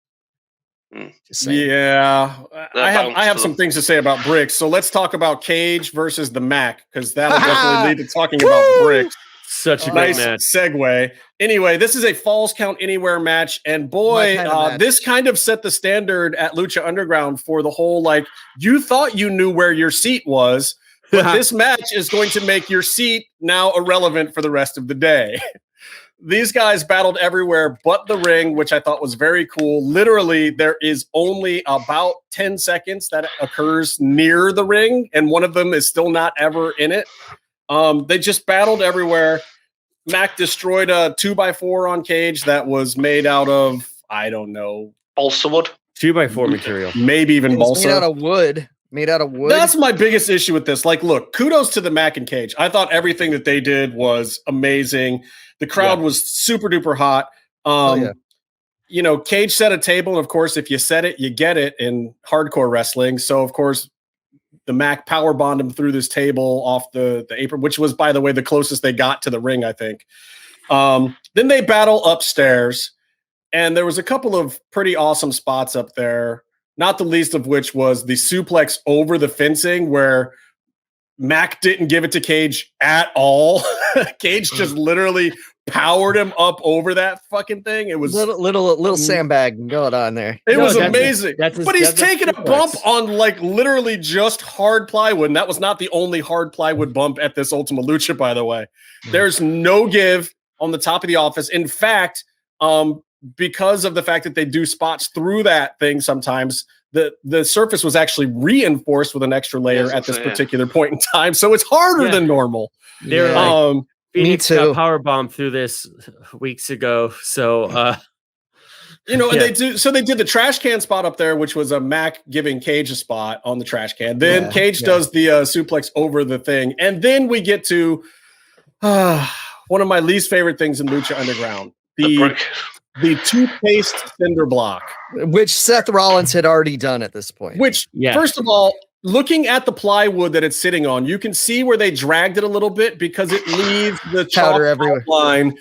Yeah, I have some things to say about bricks. So let's talk about Cage versus the Mac, because that'll definitely lead to talking about bricks. Such a nice great match. Segue. Anyway, this is a Falls Count Anywhere match, and boy, this kind of set the standard at Lucha Underground for the whole, like, you thought you knew where your seat was, but this match is going to make your seat now irrelevant for the rest of the day. These guys battled everywhere but the ring, which I thought was very cool. Literally, there is only about 10 seconds that occurs near the ring, and one of them is still not ever in it. They just battled everywhere. Mac destroyed a 2x4 on Cage that was made out of, I don't know, balsa wood. 2x4 material. Maybe even balsa. Made out of wood. That's my biggest issue with this. Like, look, kudos to the Mac and Cage. I thought everything that they did was amazing. The crowd was super duper hot. You know, Cage set a table, and of course, if you set it, you get it in hardcore wrestling. So, of course, the Mac power bombed him through this table off the apron, which was, by the way, the closest they got to the ring, I think. Then they battle upstairs, and there was a couple of pretty awesome spots up there, not the least of which was the suplex over the fencing, where Mac didn't give it to Cage at all. Cage just literally powered him up over that fucking thing. It was little sandbag going on there. It was amazing. But he's taking a bump on, like, literally just hard plywood. And that was not the only hard plywood bump at this Ultima Lucha, by the way. There's no give on the top of the office. In fact, because of the fact that they do spots through that thing sometimes, the surface was actually reinforced with an extra layer at this particular point in time. So it's harder than normal. Phoenix got power bomb through this weeks ago. So and they did the trash can spot up there, which was a Mac giving Cage a spot on the trash can. Then Cage does the suplex over the thing. And then we get to one of my least favorite things in Lucha Underground. The toothpaste cinder block. Which Seth Rollins had already done at this point. Which, first of all, looking at the plywood that it's sitting on, you can see where they dragged it a little bit because it leaves the powder everywhere. Line.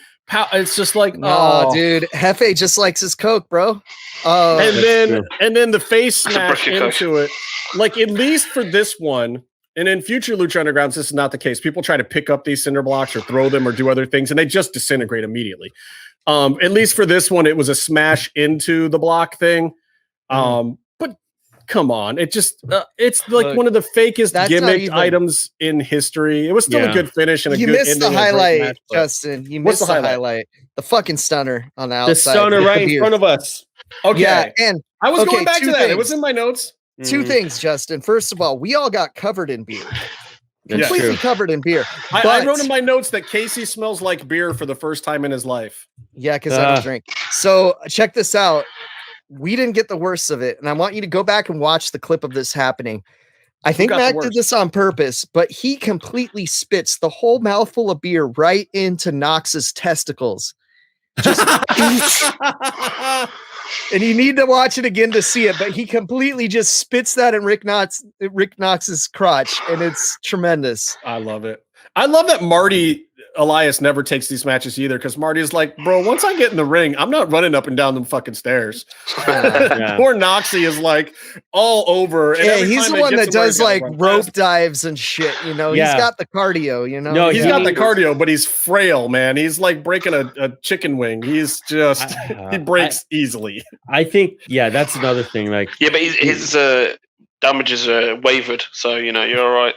It's just like, dude, Hefe just likes his Coke, bro. And then the face smash into it. Like, at least for this one, and in future Lucha Undergrounds, this is not the case. People try to pick up these cinder blocks or throw them or do other things, and they just disintegrate immediately. At least for this one, it was a smash into the block thing. But come on, it just it's like one of the fakest gimmick items in history. It was still a good finish and a good ending. You missed the highlight, Justin. You missed the highlight. The fucking stunner on the outside. The stunner right in front of us. Okay. Yeah, and I was going back to that. It was in my notes. Two things, Justin. First of all, we all got covered in beer. Completely covered in beer. I wrote in my notes that Casey smells like beer for the first time in his life. Yeah, because I don't drink. So check this out. We didn't get the worst of it, and I want you to go back and watch the clip of this happening. I think Mac did this on purpose, but he completely spits the whole mouthful of beer right into Knox's testicles. Just and you need to watch it again to see it, but he completely just spits that in Rick Knox's crotch, and it's tremendous. I love it. I love that Marty Elias never takes these matches either, because Marty is like, bro, once I get in the ring, I'm not running up and down them fucking stairs. Poor Noxie is like all over. And he's the one that does like rope dives and shit, you know. He's got the cardio, you know. No, he's got the cardio, but he's frail, man. He's like breaking a chicken wing. He's just he breaks easily. I think, that's another thing. Like, but his damages are wavered, so you know you're all right.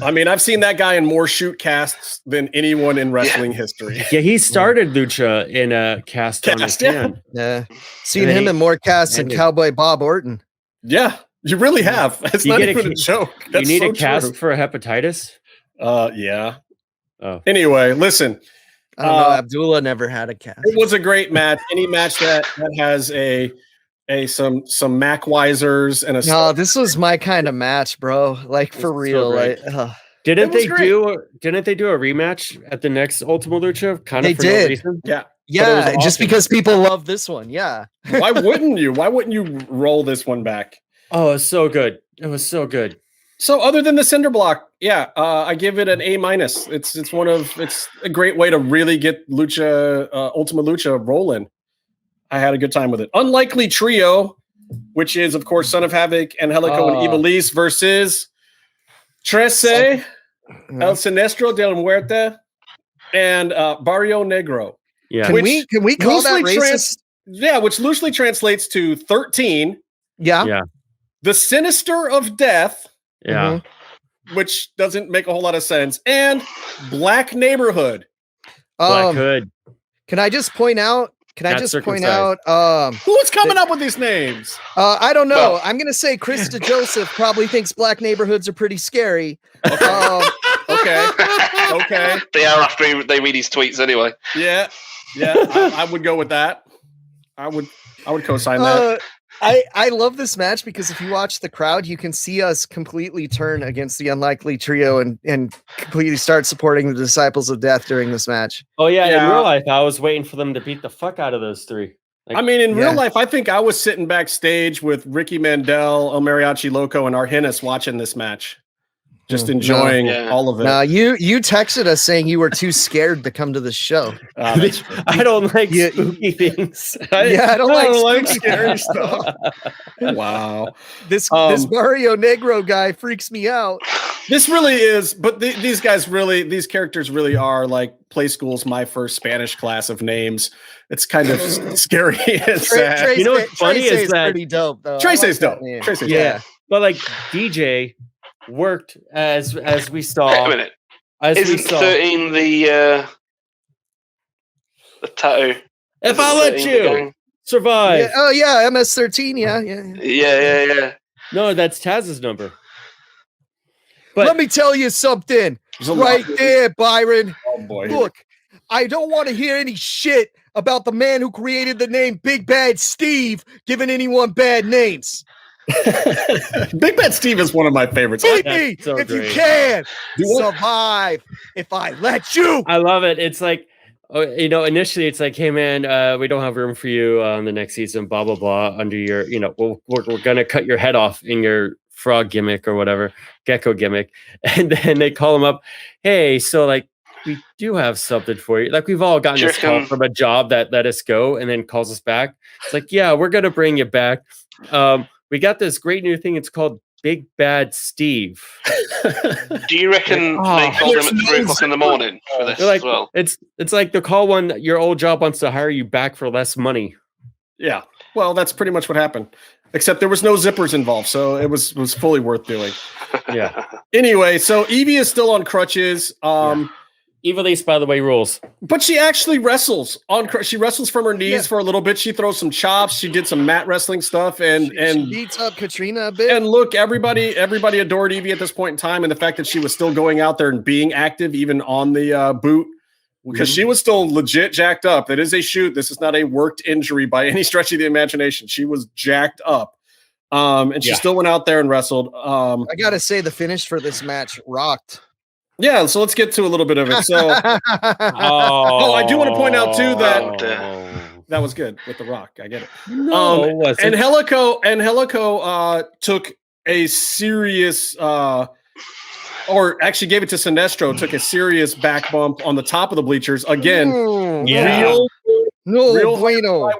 I mean, I've seen that guy in more shoot casts than anyone in wrestling history. Yeah, he started Lucha in a cast on his hand. Yeah. Seen him in more casts than Cowboy Bob Orton. Yeah, you really have. It's not even a joke. That's you need a cast for a hepatitis? Yeah. Oh. Anyway, listen. I don't know. Abdullah never had a cast. It was a great match. Any match that has some Mac Wisers and no, this was my kind of match, bro. Like for real. Didn't they do a rematch at the next Ultima Lucha? They did. No reason? Yeah. Yeah, just because people love this one. Yeah. Why wouldn't you? Why wouldn't you roll this one back? Oh, it's so good. It was so good. So other than the cinder block, I give it an A-. It's a great way to really get Lucha Ultima Lucha rolling. I had a good time with it. Unlikely Trio, which is, of course, Son of Havoc, Angelico, and Ivelisse versus Trece, El Sinestro de la Muerte, and Barrio Negro. Yeah. Can we call that racist? Which loosely translates to 13. Yeah. The Sinister of Death. Yeah. Which doesn't make a whole lot of sense. And Black Neighborhood. Black Hood. Can I just point out? Who's coming up with these names? I don't know. Well, I'm gonna say Chris DeJoseph probably thinks black neighborhoods are pretty scary. Okay. They are after they read his tweets anyway. Yeah. I would go with that. I would co-sign that. I love this match because if you watch the crowd, you can see us completely turn against the Unlikely Trio and completely start supporting the Disciples of Death during this match. Oh, yeah. In real life, I was waiting for them to beat the fuck out of those three. In real life, I think I was sitting backstage with Ricky Mandel, El Mariachi Loco, and Argenis watching this match. Just enjoying all of it. No, you texted us saying you were too scared to come to the show. I don't like spooky things. I don't like scary stuff. Wow. This Mario Negro guy freaks me out. This really is, but these characters really are like Play School's my first Spanish class of names. It's kind of scary and sad. You know what's funny is that pretty dope, though. Trece's dope. Trece's dope. But like DJ worked as we saw. Wait a minute. Isn't 13 the tattoo? If I let you survive. MS-13. Yeah. No, that's Taz's number. But let me tell you something right there, Byron. Oh boy. Look, I don't want to hear any shit about the man who created the name Big Bad Steve giving anyone bad names. Big Bad Steve is one of my favorites. Beat me if you can. Survive if I let you. I love it. It's like, initially it's like, hey man, we don't have room for you on the next season. Blah blah blah. Under your, we're gonna cut your head off in your frog gimmick or whatever, gecko gimmick, and then they call him up. Hey, so like we do have something for you. Like we've all gotten this call from a job that let us go, and then calls us back. It's like, yeah, we're gonna bring you back. We got this great new thing. It's called Big Bad Steve. Do you reckon they call them at 3 o'clock in the morning for this as well? It's like the call when your old job wants to hire you back for less money. Yeah. Well, that's pretty much what happened. Except there was no zippers involved, so it was fully worth doing. Yeah. Anyway, so Evie is still on crutches. Ivelisse, by the way, rules. But she actually wrestles she wrestles from her knees for a little bit. She throws some chops. She did some mat wrestling stuff and she beats up Katrina a bit. And look, everybody adored Evie at this point in time, and the fact that she was still going out there and being active even on the boot, because she was still legit jacked up. That is a shoot. This is not a worked injury by any stretch of the imagination. She was jacked up. And she still went out there and wrestled. I gotta say the finish for this match rocked. Yeah, so let's get to a little bit of it. So, I do want to point out too that was good with The Rock. I get it. No, it wasn't. Angelico took a serious, or actually gave it to Sinestro. Took a serious back bump on the top of the bleachers again. Real bueno.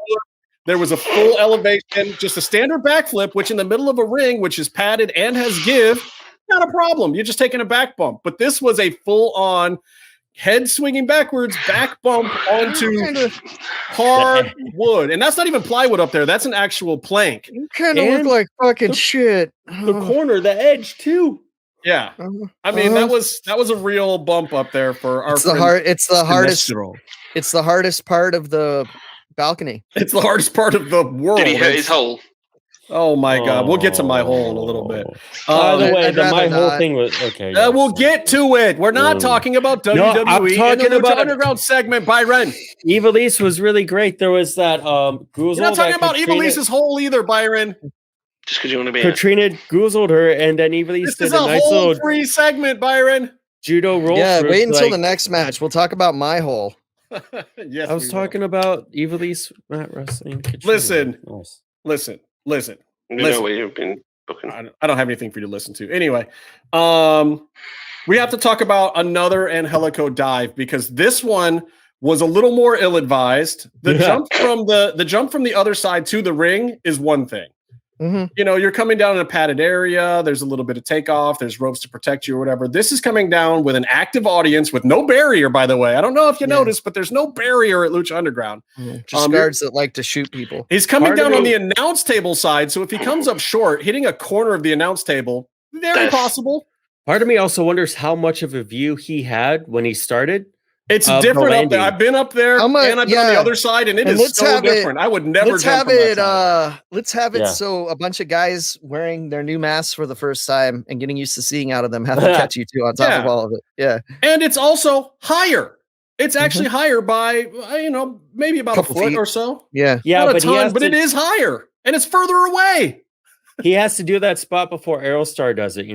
There was a full elevation, just a standard backflip, which in the middle of a ring, which is padded and has give. Not a problem. You're just taking a back bump. But this was a full-on head swinging backwards, back bump onto hard wood. And that's not even plywood up there. That's an actual plank. You kind of look like fucking shit. The corner, the edge, too. Yeah. I mean, that was a real bump up there for our It's the hardest part of the balcony. It's the hardest part of the world. Did he hit his hole? Oh my God! We'll get to my hole in a little bit. By the way, my whole thing was okay. We'll get to it. We're not talking about WWE. No, I'm talking about Underground segment by Byron. Ivelisse was really great. There was that You're not talking about Ivelisse's hole either, Byron. Just because you want to be. Katrina goozled her, and then Ivelisse did a nice little free segment, Byron. Judo roll. Yeah, wait until the next match. We'll talk about my hole. Yes, I was talking about Ivelisse mat wrestling. Listen. You know what you've been booking. I don't have anything for you to listen to. Anyway, we have to talk about another Angelico dive because this one was a little more ill-advised. The jump from the other side to the ring is one thing. Mm-hmm. You know, you're coming down in a padded area. There's a little bit of takeoff. There's ropes to protect you or whatever. This is coming down with an active audience with no barrier, by the way. I don't know if you noticed, but there's no barrier at Lucha Underground. Just guards that like to shoot people. He's coming down on the announce table side. So if he comes up short, hitting a corner of the announce table, very possible. Part of me also wonders how much of a view he had when he started. It's different up there. I've been up there and I've been on the other side, and it is so different. I would never jump from that side. Let's have it so a bunch of guys wearing their new masks for the first time and getting used to seeing out of them have to catch you too on top of all of it. Yeah. And it's also higher. It's actually higher by, maybe about a foot or so. Yeah. Yeah. Not a ton, but it is higher and it's further away. He has to do that spot before Aerostar does it,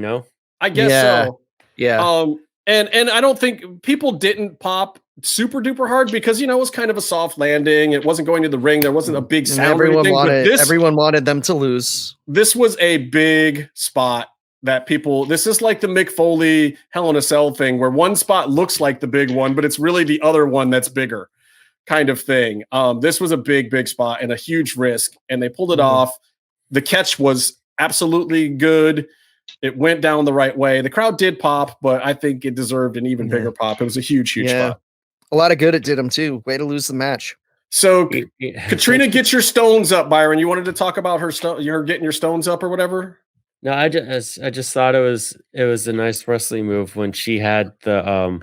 I guess so. Yeah. And I don't think people didn't pop super duper hard because, it was kind of a soft landing. It wasn't going to the ring. There wasn't a big sound. Everyone wanted them to lose. This was a big spot that this is like the Mick Foley Hell in a Cell thing where one spot looks like the big one, but it's really the other one that's bigger kind of thing. This was a big spot and a huge risk, and they pulled it off. The catch was absolutely good. It went down the right way. The crowd did pop, but I think it deserved an even bigger pop. It was a huge spot. A lot of good it did him too. Way to lose the match. So Katrina, get your stones up, Byron. You wanted to talk about you're getting your stones up or whatever? No, I just thought it was a nice wrestling move when she had the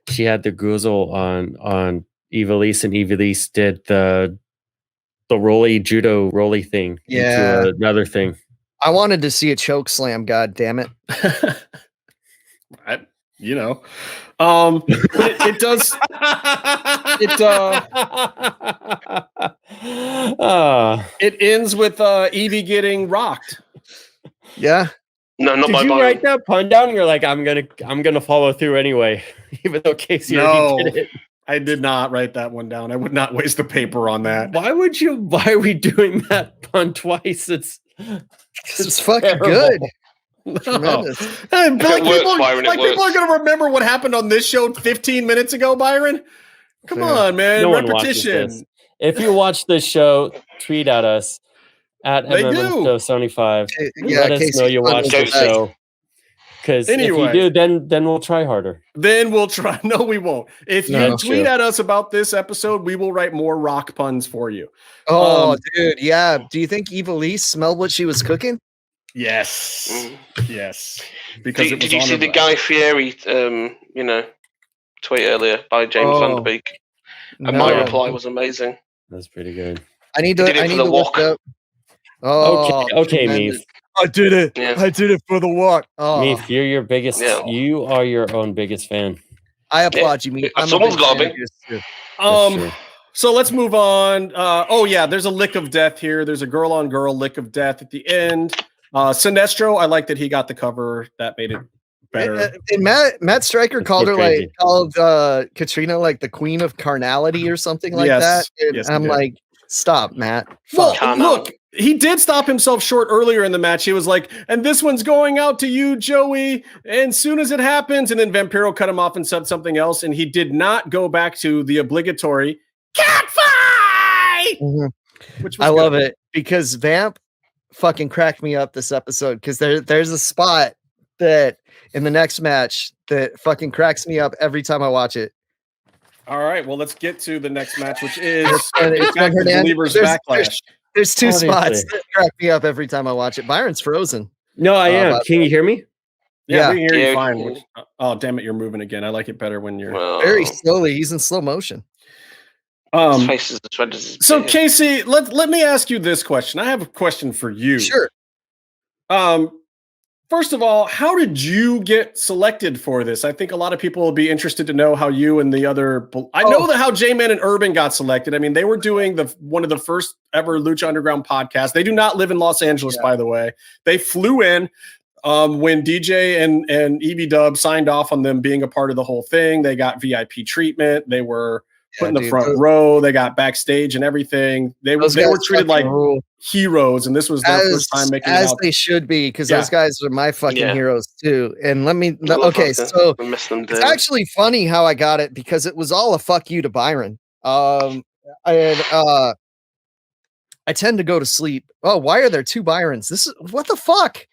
Guzel on Ivelisse, and Ivelisse did the judo rolly thing into another thing. I wanted to see a choke slam. God damn it! It does. It ends with Evie getting rocked. Yeah. No, not Did you write that pun down? And you're like, I'm gonna follow through anyway, even though Casey already did it. I did not write that one down. I would not waste the paper on that. Why are we doing that pun twice? It's fucking good. Tremendous. Hey, people are going to remember what happened on this show 15 minutes ago, Byron. Come on, man. No repetition. If you watch this show, tweet at us at MMMshow75. Let us know you watched the show. Because if you do, then we'll try harder. Then we'll try. No, we won't. If you tweet at us about this episode, we will write more rock puns for you. Oh, dude, yeah. Do you think Ivelisse smelled what she was cooking? Yes. Yes. Because did you see the Guy Fieri, tweet earlier by James Van Der Beek? And my reply was amazing. That's pretty good. I need to look up. Oh, okay, Meath. I did it. Yeah. I did it for the walk. Oh. Meath, you're your biggest. Yeah. You are your own biggest fan. I applaud you, Meath. Someone's got to be. So let's move on. There's a lick of death here. There's a girl-on-girl lick of death at the end. Sinestro, I like that he got the cover. That made it better. And Matt Stryker called Katrina like the queen of carnality or something like that. And yes, I'm like, stop, Matt. Well, look, he did stop himself short earlier in the match. He was like, and this one's going out to you, Joey. And soon as it happens, and then Vampiro cut him off and said something else. And he did not go back to the obligatory cat fight. Mm-hmm. Which was I love it because Vamp fucking cracked me up this episode because there's a spot that in the next match that fucking cracks me up every time I watch it. All right, well, let's get to the next match, which is Believers Backlash. There's two spots that crack me up every time I watch it. Byron's frozen. No, I am. Can you hear me? Yeah, we can hear you fine. Oh, damn it, you're moving again. I like it better when you're very slowly. He's in slow motion. His face is as red as his beard. Casey, let me ask you this question. I have a question for you. Sure. First of all, how did you get selected for this? I think a lot of people will be interested to know how you and the other. I know that how J-Man and Urban got selected. I mean, they were doing one of the first ever Lucha Underground podcasts. They do not live in Los Angeles, by the way. They flew in when DJ and EB Dub signed off on them being a part of the whole thing. They got VIP treatment. They were put in the front row. They got backstage and everything. They were treated like heroes, and this was their first time making it out. They should be, because those guys are my fucking heroes too. And so it's actually funny how I got it, because it was all a fuck you to Byron. I tend to go to sleep. Oh, why are there two Byrons? This is what the fuck?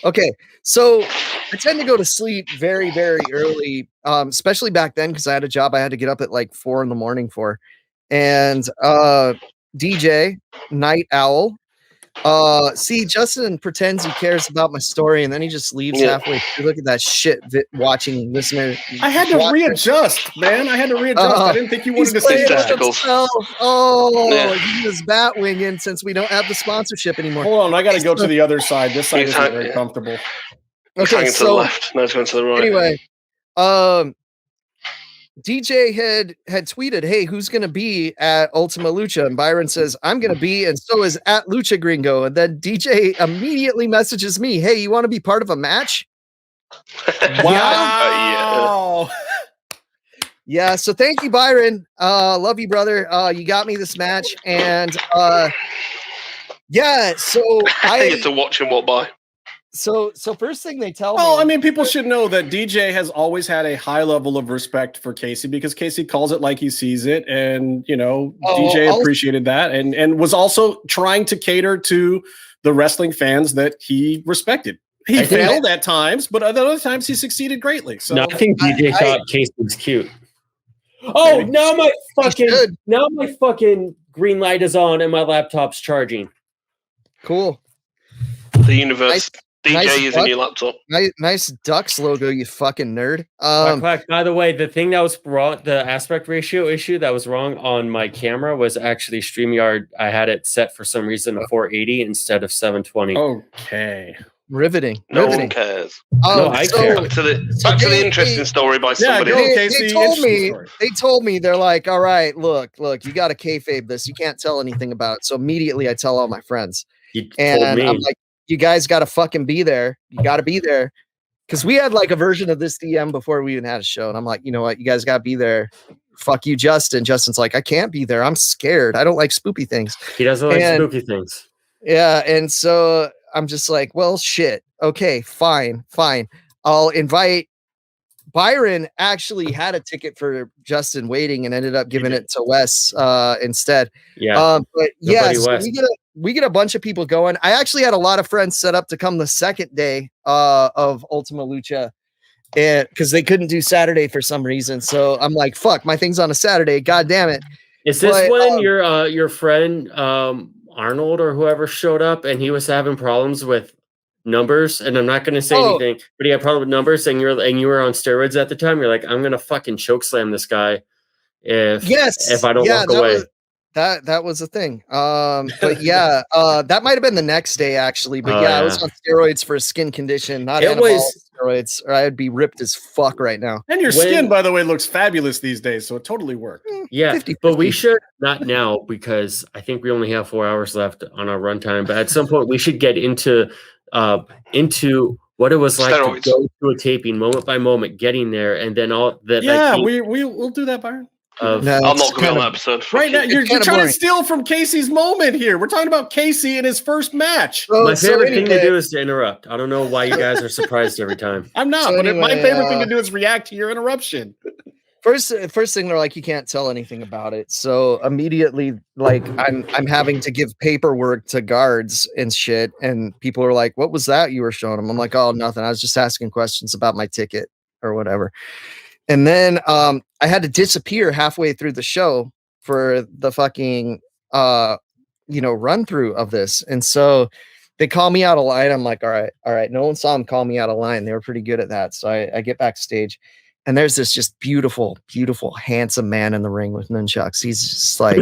Okay, so I tend to go to sleep very, very early, especially back then, because I had a job I had to get up at like 4 a.m. for. And DJ, Night Owl. See, Justin pretends he cares about my story, and then he just leaves halfway through. Look at that shit watching, listener. I had to readjust, man. I didn't think you wanted to say that. He was bat-winging since we don't have the sponsorship anymore. Hold on, I got to go to the other side. This side isn't very comfortable. Okay, to the left. No, it's going to the right. Anyway, DJ had tweeted, "Hey, who's going to be at Ultima Lucha?" And Byron says, "I'm going to be," and so is at Lucha Gringo. And then DJ immediately messages me, "Hey, you want to be part of a match?" Wow. Yeah. So thank you, Byron. Love you, brother. You got me this match, and yeah. So I get to watch him walk by. So first thing they tell me. I mean, people should know that DJ has always had a high level of respect for Casey, because Casey calls it like he sees it, and DJ appreciated that, and was also trying to cater to the wrestling fans that he respected. He failed at times, but at other times he succeeded greatly. So no, I think DJ thought Casey was cute. Oh, maybe. Now my fucking green light is on and my laptop's charging. Cool. The universe. DJ using your laptop. Nice Ducks logo, you fucking nerd. By the way, the thing that was wrong, the aspect ratio issue that was wrong on my camera was actually StreamYard. I had it set for some reason to 480 instead of 720. Okay. Riveting. No one cares. No, I care. Back to the interesting story by somebody. They told me, they're like, all right, look, you got to kayfabe this. You can't tell anything about it. So immediately I tell all my friends. I'm like, you guys got to fucking be there. You got to be there. Because we had like a version of this DM before we even had a show. And I'm like, you know what? You guys got to be there. Fuck you, Justin. Justin's like, I can't be there. I'm scared. I don't like spoopy things. He doesn't like spooky things. Yeah. And so I'm just like, well, shit. Okay, fine. I'll invite. Byron actually had a ticket for Justin waiting and ended up giving it to Wes instead. Yeah. But yeah, so we get a bunch of people going. I actually had a lot of friends set up to come the second day of Ultima Lucha, and because they couldn't do Saturday for some reason. So I'm like, fuck, my thing's on a Saturday. God damn it. Is this when your friend Arnold or whoever showed up and he was having problems with numbers? And I'm not going to say anything, but he had problem with numbers, and you were on steroids at the time. You're like, I'm going to fucking choke slam this guy if I don't walk away. That was a thing. But yeah, that might have been the next day actually. But I was on steroids for a skin condition, not anabolic steroids, or I'd be ripped as fuck right now. And your skin, by the way, looks fabulous these days, so it totally worked. Yeah, 50-50. But we should not now, because I think we only have 4 hours left on our runtime. But at some point, we should get into what it was like to go through a taping moment by moment, getting there, and then all that. Yeah, we'll do that, Byron. I'm not going to be on that episode. Right now, you're trying to steal from Casey's moment here. We're talking about Casey in his first match. My favorite thing to do is to interrupt. I don't know why you guys are surprised every time. I'm not, but my favorite thing to do is react to your interruption. First thing, they're like, you can't tell anything about it. So immediately, like, I'm having to give paperwork to guards and shit. And people are like, what was that you were showing them? I'm like, oh, nothing. I was just asking questions about my ticket or whatever. And then I had to disappear halfway through the show for the fucking, run through of this. And so they call me out of line. I'm like, all right. No one saw them call me out of line. They were pretty good at that. So I get backstage. And there's this just beautiful, beautiful, handsome man in the ring with nunchucks. He's just like,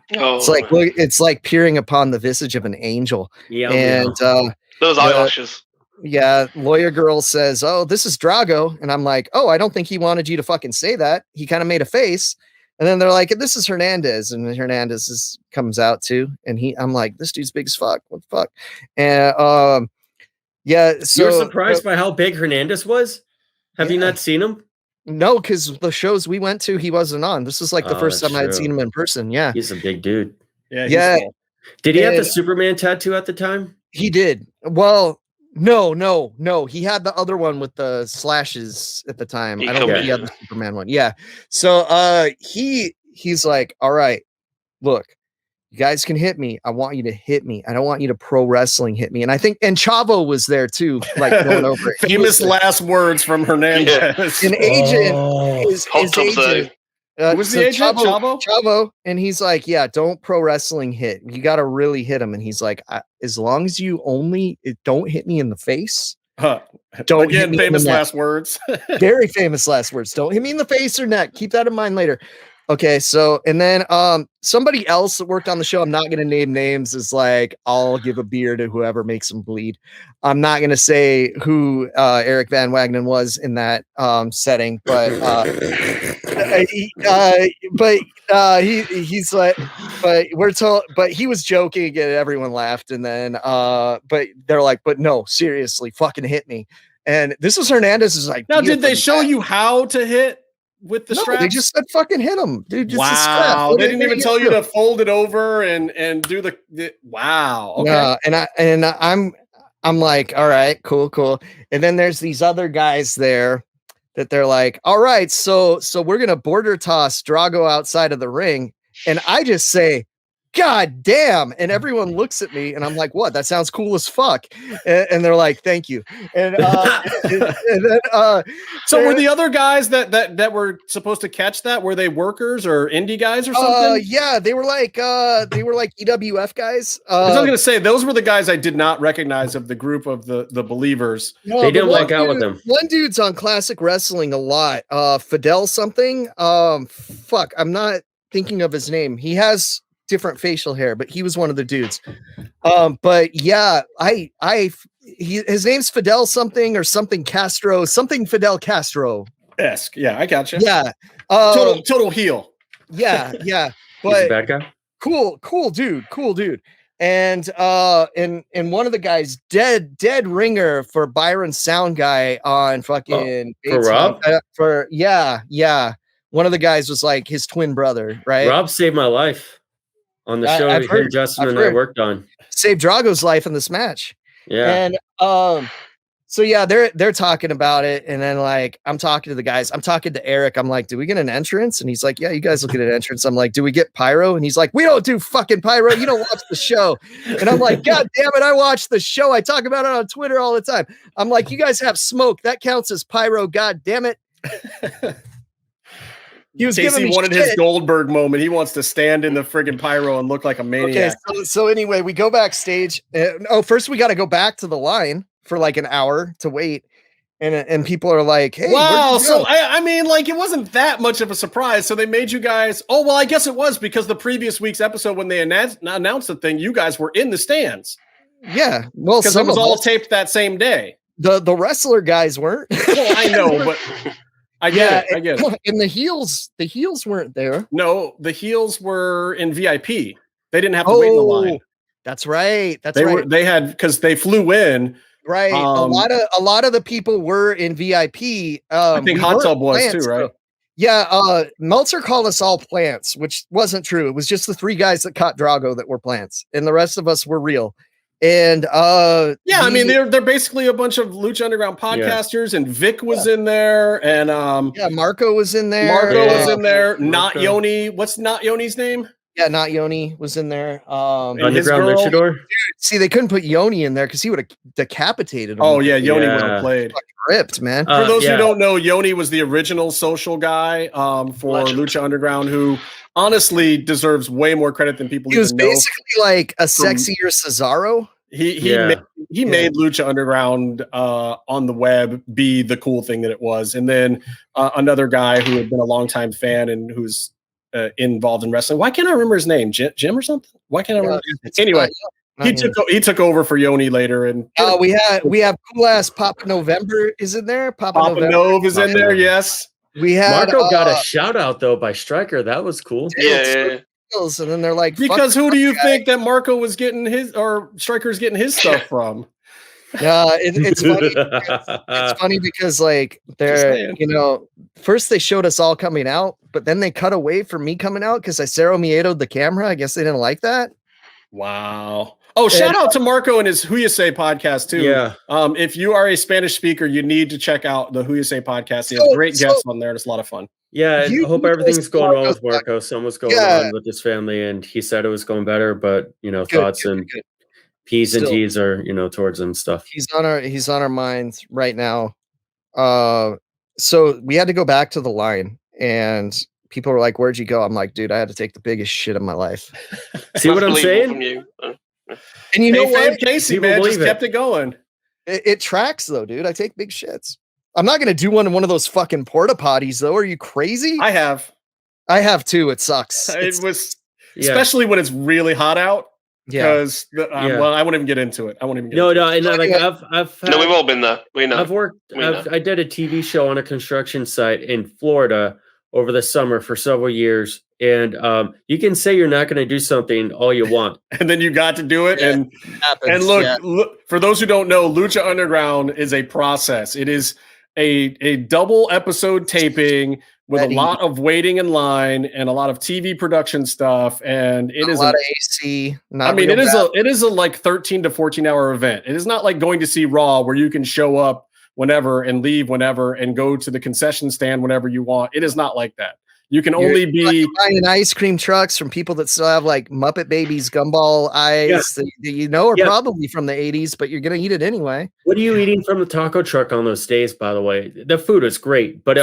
it's like peering upon the visage of an angel. Yeah, and those eyelashes. Yeah, lawyer girl says, "Oh, this is Drago," and I'm like, "Oh, I don't think he wanted you to fucking say that." He kind of made a face, and then they're like, "This is Hernandez," and Hernandez comes out too, and I'm like, "This dude's big as fuck. What the fuck?" And yeah, so you're surprised by how big Hernandez was. Have you not seen him? No, because the shows we went to, he wasn't on. This is like the first time I'd seen him in person. Yeah. He's a big dude. Yeah. Cool. Did he have the Superman tattoo at the time? He did. Well, no. He had the other one with the slashes at the time. I don't think he had the Superman one. Yeah. So he's like, all right, look, you guys can hit me. I want you to hit me. I don't want you to pro wrestling hit me. And I think, and Chavo was there too, like going over it. Famous last words from Hernandez. An agent, his agent. Was the agent Chavo? And he's like, yeah, don't pro wrestling hit. You got to really hit him. And he's like, as long as you don't hit me in the face. Don't hit me famous last words. Very famous last words. Don't hit me in the face or neck. Keep that in mind later. Okay, so and then somebody else that worked on the show, I'm not going to name names, is like, I'll give a beer to whoever makes them bleed. I'm not going to say who Eric Van Wagenen was in that setting, but he's like, but we're told, but he was joking and everyone laughed, and then but they're like, but no, seriously, fucking hit me. And this was Hernandez's like, now did they show you how to hit? With the straps? They just said fucking hit him, dude. Just wow, they didn't even tell you to fold it over and do the wow. Okay. Yeah, and I'm like, all right, cool. And then there's these other guys there that they're like, all right, so we're gonna border toss Drago outside of the ring, and I just say, God damn. And everyone looks at me and I'm like, what? That sounds cool as fuck. And they're like, thank you. And, so were the other guys that were supposed to catch that? Were they workers or indie guys or something? Yeah, they were like EWF guys. I was going to say, those were the guys I did not recognize of the group of the Believers. No, they didn't walk out with them. One dude's on Classic Wrestling a lot. Fidel something. Fuck, I'm not thinking of his name. He has different facial hair, but he was one of the dudes. But yeah, his name's Fidel something or something Castro, something Fidel Castro-esque. Yeah, I got you. Yeah. Total heel. Yeah. But he's a bad guy. Cool dude. And one of the guys, dead ringer for Byron Sound Guy on fucking for Rob? Yeah. One of the guys was like his twin brother, right? Rob saved my life. On the show that Justin and I worked on. Saved Drago's life in this match. Yeah. And so yeah, they're talking about it. And then like I'm talking to the guys. I'm talking to Eric. I'm like, do we get an entrance? And he's like, yeah, you guys will get an entrance. I'm like, do we get pyro? And he's like, we don't do fucking pyro. You don't watch the show. And I'm like, God damn it, I watch the show. I talk about it on Twitter all the time. I'm like, you guys have smoke. That counts as pyro. God damn it. He wanted his Goldberg moment. He wants to stand in the friggin' pyro and look like a maniac. Okay, so anyway, we go backstage. First we got to go back to the line for like an hour to wait. And people are like, hey, wow. So I mean, like, it wasn't that much of a surprise. So they made you guys. Oh, well, I guess it was because the previous week's episode, when they announced the thing, you guys were in the stands. Yeah. Well, because it was all taped that same day. The wrestler guys weren't. Well, I know, but I get it. And the heels weren't there. No, the heels were in VIP. They didn't have to wait in the line. That's right. They had, because they flew in. Right. A lot of the people were in VIP. I think Hot Tub was too, right? Yeah. Meltzer called us all plants, which wasn't true. It was just the 3 guys that caught Drago that were plants, and the rest of us were real. And I mean, they're basically a bunch of Lucha Underground podcasters, and Vic was in there, and Marco was in there. Not Yoni. What's Not Yoni's name? Yeah, Not Yoni was in there. Underground Luchador. See, they couldn't put Yoni in there because he would have decapitated him. Oh yeah, Yoni would have played. Ripped, man. For those who don't know, Yoni was the original social guy for Lucha Underground, who honestly deserves way more credit than people. He was basically like a sexier Cesaro. He made Lucha Underground on the web be the cool thing that it was. And then another guy who had been a longtime fan and who's involved in wrestling. Why can't I remember his name? Jim or something? Why can't I remember? Anyway, he took over for Yoni later. And we have cool ass Papa November is in there. Papa Nov is in there. Yes. We had Marco got a shout out though by Stryker. That was cool. Yeah. And then they're like, because who do you think that Marco was getting his, or Stryker's getting his stuff from? It's funny. It's funny because like they're first they showed us all coming out, but then they cut away from me coming out because I Cero Miedo'd the camera. I guess they didn't like that. Wow. Oh, shout out to Marco and his Who You Say podcast too. Yeah. If you are a Spanish speaker, you need to check out the Who You Say podcast. He has great guests on there. It's a lot of fun. Yeah, I hope everything's going well with Marco. Something was going on with his family, and he said it was going better. But thoughts and P's and T's are towards him stuff. He's on our minds right now. So we had to go back to the line, and people were like, "Where'd you go?" I'm like, "Dude, I had to take the biggest shit of my life." See what I'm saying? And you know what, Casey, man, just kept it going. It tracks though, dude. I take big shits. I'm not gonna do one in one of those fucking porta potties though. Are you crazy? I have too. It sucks. Especially when it's really hot out. Because well, I won't even get into it. I won't even get into it. And like I've had, we've all been there. We know. I did a TV show on a construction site in Florida over the summer for several years, and you can say you're not going to do something all you want, and then you got to do it. And look, for those who don't know, Lucha Underground is a process. It is a double episode taping with a lot of waiting in line and a lot of TV production stuff, and it is a lot of AC. It is a like 13 to 14 hour event. It is not like going to see Raw where you can show up whenever and leave whenever and go to the concession stand whenever you want. It is not like that. You can only be buying ice cream trucks from people that still have like Muppet Babies gumball eyes that are probably from the 80s, but you're gonna eat it anyway. What are you eating from the taco truck on those days, by the way? The food is great, but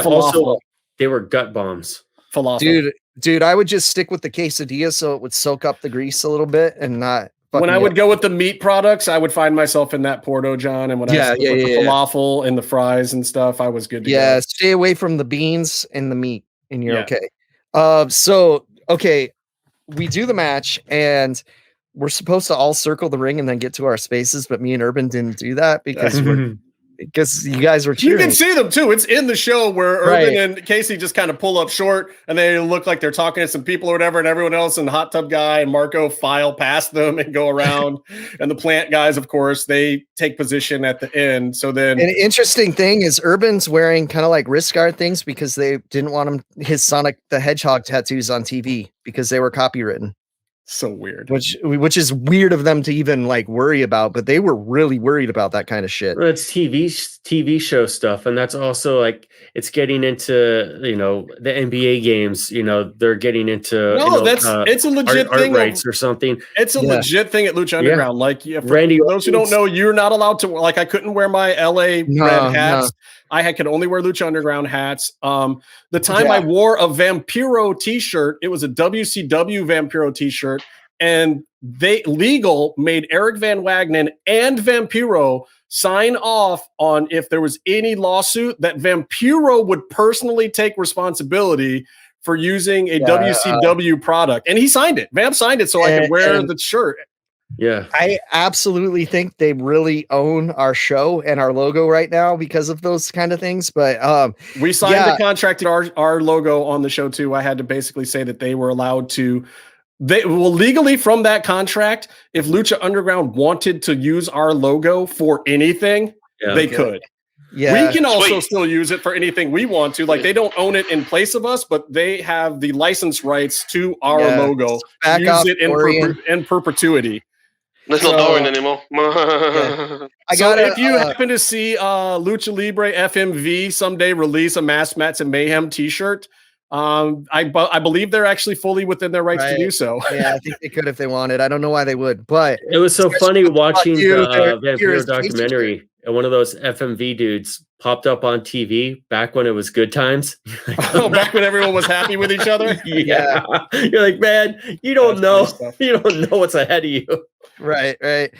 they were gut bombs. Falafel. Dude, I would just stick with the quesadilla so it would soak up the grease a little bit and not. When I would go with the meat products, I would find myself in that Porto John, and when I with the falafel and the fries and stuff, I was good to go. Stay away from the beans and the meat, and you're okay. We do the match, and we're supposed to all circle the ring and then get to our spaces, but me and Urban didn't do that because you guys were cheering. You can see them too. It's in the show where Urban and Casey just kind of pull up short and they look like they're talking to some people or whatever, and everyone else and Hot Tub Guy and Marco file past them and go around. And the plant guys, of course, they take position at the end. So then an interesting thing is Urban's wearing kind of like wrist guard things because they didn't want his Sonic the Hedgehog tattoos on TV because they were copywritten. So weird, which is weird of them to even like worry about, but they were really worried about that kind of shit. Well, it's TV show stuff, and that's also like it's getting into the NBA games. They're getting into it's a legit thing rights or something. It's a legit thing at Lucha Underground. Like Randy, for those who don't know, you're not allowed to. Like I couldn't wear my LA red hats. I could only wear Lucha Underground hats. The time I wore a Vampiro t-shirt, it was a WCW Vampiro t-shirt, and Legal made Eric Van Wagenen and Vampiro sign off on if there was any lawsuit that Vampiro would personally take responsibility for using a WCW product. And he signed it. Vamp signed it so I could wear the shirt. Yeah, I absolutely think they really own our show and our logo right now because of those kind of things. But we signed the contract, our logo on the show too. I had to basically say that they were allowed to. Legally from that contract, if Lucha Underground wanted to use our logo for anything, they could. Yeah, we can also still use it for anything we want to. Like they don't own it in place of us, but they have the license rights to our logo. Use it in perpetuity. There's no Doran anymore. If you happen to see Lucha Libre FMV someday release a Mass Mats and Mayhem t-shirt, I believe they're actually fully within their rights to do so. Yeah, I think they could if they wanted. I don't know why they would, but it was so funny watching the Vampiro documentary. And one of those FMV dudes popped up on TV back when it was good times. Back when everyone was happy with each other. Yeah. You're like, man, you don't know. You don't know what's ahead of you. Right.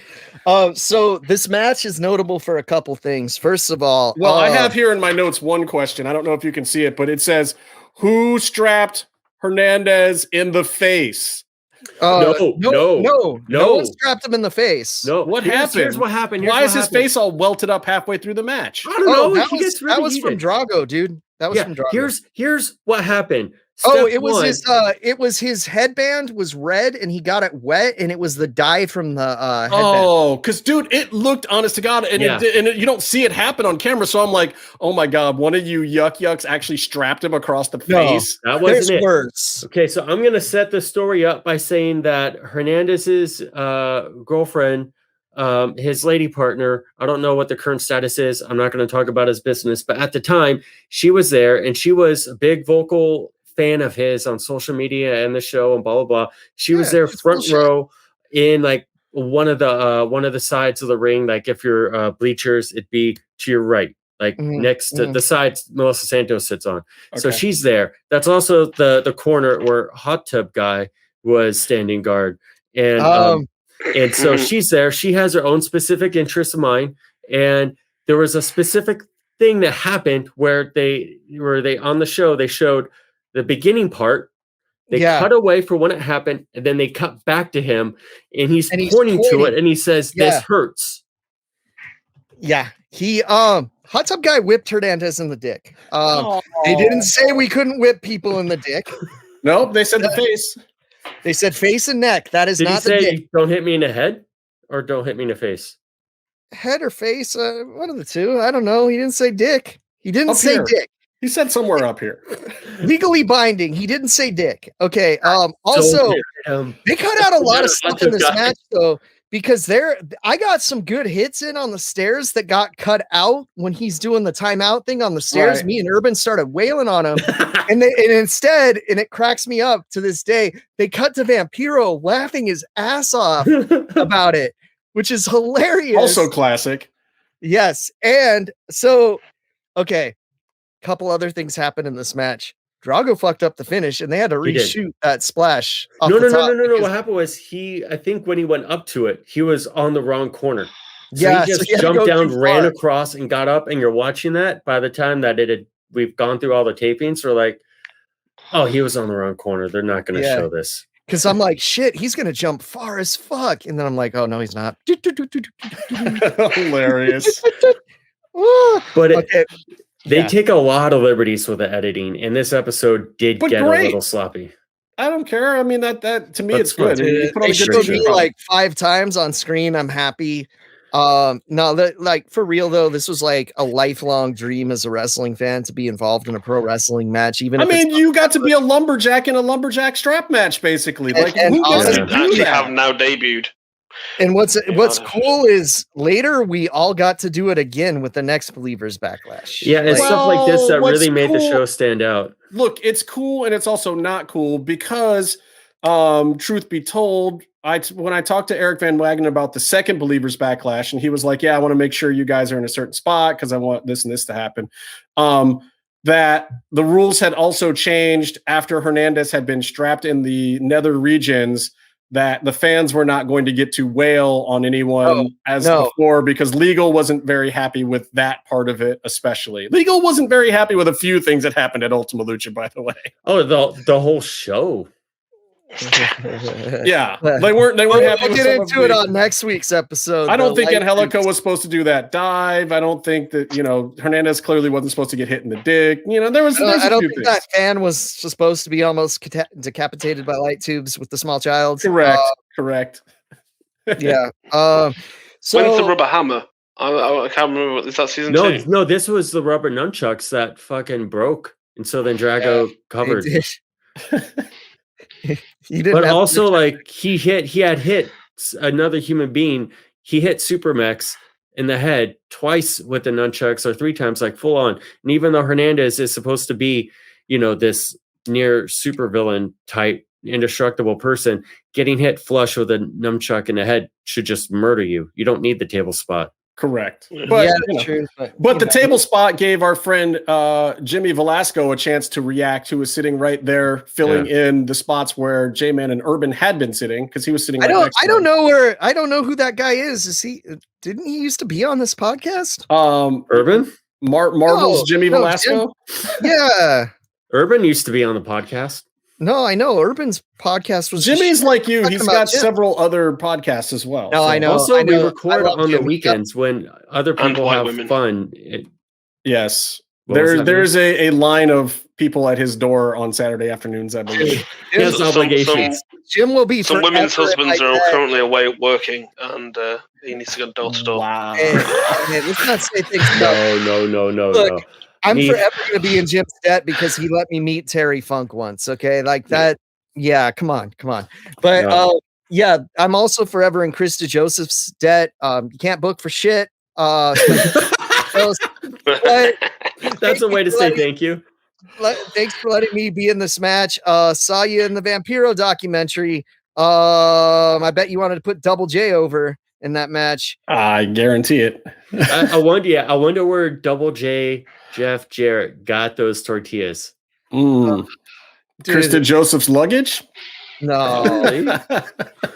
So this match is notable for a couple things. First of all, I have here in my notes one question. I don't know if you can see it, but it says, who strapped Hernandez in the face? No one strapped him in the face. No, what happened? Here's what happened. Why is his face all welted up halfway through the match? I don't know. That was from Drago, dude. That was from Drago. Here's what happened. It was his headband was red and he got it wet and it was the dye from the headband. Oh, because dude, it looked honest to God, and you don't see it happen on camera. So I'm like, oh my God, one of you yucks actually strapped him across the face. That wasn't it. Worse. Okay, so I'm gonna set the story up by saying that Hernandez's girlfriend, his lady partner, I don't know what the current status is. I'm not going to talk about his business, but at the time she was there and she was a big vocal fan of his on social media and the show and blah blah blah. She was there front row in like one of the sides of the ring. Like if you're bleachers, it'd be to your right, like next to the sides Melissa Santos sits on. Okay. So she's there. That's also the corner where Hot Tub Guy was standing guard. And so she's there. She has her own specific interest of mine. And there was a specific thing that happened where they on the show, they showed the beginning part. They cut away for when it happened, and then they cut back to him, and he's pointing to it, and he says, "This hurts." Yeah, he Hot Tub Guy whipped Hernandez in the dick. They didn't say we couldn't whip people in the dick. Nope, they said the face. They said face and neck. That is Did not he the say, dick. "Don't hit me in the head," or "Don't hit me in the face"? Head or face? One of the two. I don't know. He didn't say dick. He didn't say dick. He said somewhere up here. Legally binding. He didn't say dick. Okay. Also, they cut out a lot of stuff in this match though, because I got some good hits in on the stairs that got cut out when he's doing the timeout thing on the stairs. Right. Me and Urban started wailing on him, and instead, it cracks me up to this day. They cut to Vampiro laughing his ass off about it, which is hilarious. Also classic. Yes, and so okay. Couple other things happened in this match. Drago fucked up the finish, and they had to reshoot that splash. No. What happened was I think when he went up to it, he was on the wrong corner. So he just jumped down, ran across, and got up. And you're watching that. By the time that we've gone through all the tapings, we're like, oh, he was on the wrong corner. They're not going to show this. Because I'm like, shit, he's going to jump far as fuck. And then I'm like, oh, no, he's not. Hilarious. But they take a lot of liberties with the editing, and this episode did get a little sloppy. I don't care. I mean, that to me, it's good. They showed me like 5 times on screen. I'm happy. For real though, this was like a lifelong dream as a wrestling fan to be involved in a pro wrestling match. Even you got to be a lumberjack in a lumberjack strap match, basically. Like who actually have now debuted. And what's cool is later we all got to do it again with the next Believers Backlash. Yeah, and stuff like this that really made the show stand out. Look, it's cool and it's also not cool because, truth be told, when I talked to Eric Van Wagen about the second Believers Backlash, and he was like, "Yeah, I want to make sure you guys are in a certain spot because I want this and this to happen." That the rules had also changed after Hernandez had been strapped in the nether regions. That the fans were not going to get to wail on anyone before because Legal wasn't very happy with that part of it, especially. Legal wasn't very happy with a few things that happened at Ultima Lucha, by the way. Oh, the whole show. Yeah, they weren't happy. We'll get into it on next week's episode. I don't think Angelico was supposed to do that dive. I don't think that Hernandez clearly wasn't supposed to get hit in the dick. There was. I don't think that fan was supposed to be almost decapitated by light tubes with the small child. Correct. Yeah. When's the rubber hammer? I can't remember. Is that season 2? No. This was the rubber nunchucks that fucking broke, and so then Drago covered. But also, like he had hit another human being. He hit Supermex in the head twice with the nunchucks, or 3 times, like full on. And even though Hernandez is supposed to be, this near supervillain type, indestructible person, getting hit flush with a nunchuck in the head should just murder you. You don't need the table spot. Correct. But, true. But the table spot gave our friend Jimmy Velasco a chance to react, who was sitting right there, filling in the spots where J-Man and Urban had been sitting because he was sitting right next to him. I don't know who that guy is. Didn't he used to be on this podcast? Urban? Marvel's Jimmy Velasco? Yeah. Urban used to be on the podcast. No, I know. Urban's podcast was Jimmy's like you. He's got several other podcasts as well. No, I know. Also, we record on the weekends when other people have fun. Yes. There's a line of people at his door on Saturday afternoons, I believe. He has obligations. Jim will be. Some women's husbands are currently away working, and he needs to go door to door. Wow. Hey, let's not say things. No. Look, I'm forever going to be in Jim's debt because he let me meet Terry Funk once. Okay, like that. Yeah, come on. But yeah, I'm also forever in Krista Joseph's debt. You can't book for shit. But that's a way to say thank you. Thanks for letting me be in this match. Saw you in the Vampiro documentary. I bet you wanted to put Double J over in that match. I guarantee it. I wonder where Double J Jeff Jarrett got those tortillas. Krista Joseph's luggage? No.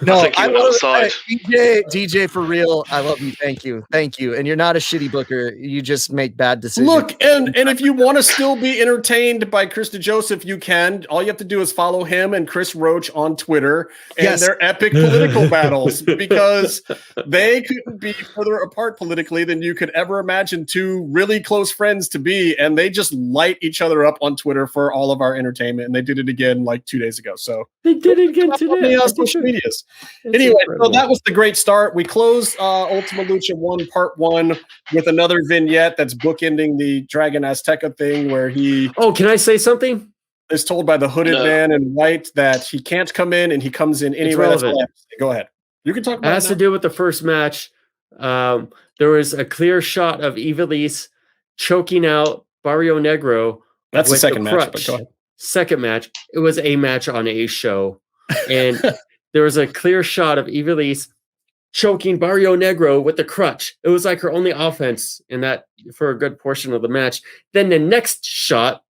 No, I outside. DJ, for real. I love you. Thank you. And you're not a shitty booker. You just make bad decisions. Look, and if you want to still be entertained by Krista Joseph, you can. All you have to do is follow him and Chris Roach on Twitter and their epic political battles, because they couldn't be further apart politically than you could ever imagine two really close friends to be. And they just light each other up on Twitter for all of our entertainment. And they did it again like 2 days ago. So they did it again today. Social medias. Anyway, so that was the great start. We closed Ultima Lucha 1 Part 1 with another vignette that's bookending the Dragon Azteca thing, where he can I say something? Is told by the hooded man in white that he can't come in, and he comes in anyway. Go ahead. You can talk about it. Has to do with the first match. There was a clear shot of Ivelisse choking out Barrio Negro. That's the second match, but go ahead. Second match. It was a match on a show. And there was a clear shot of Ivelisse choking Barrio Negro with the crutch. It was like her only offense in that for a good portion of the match. Then the next shot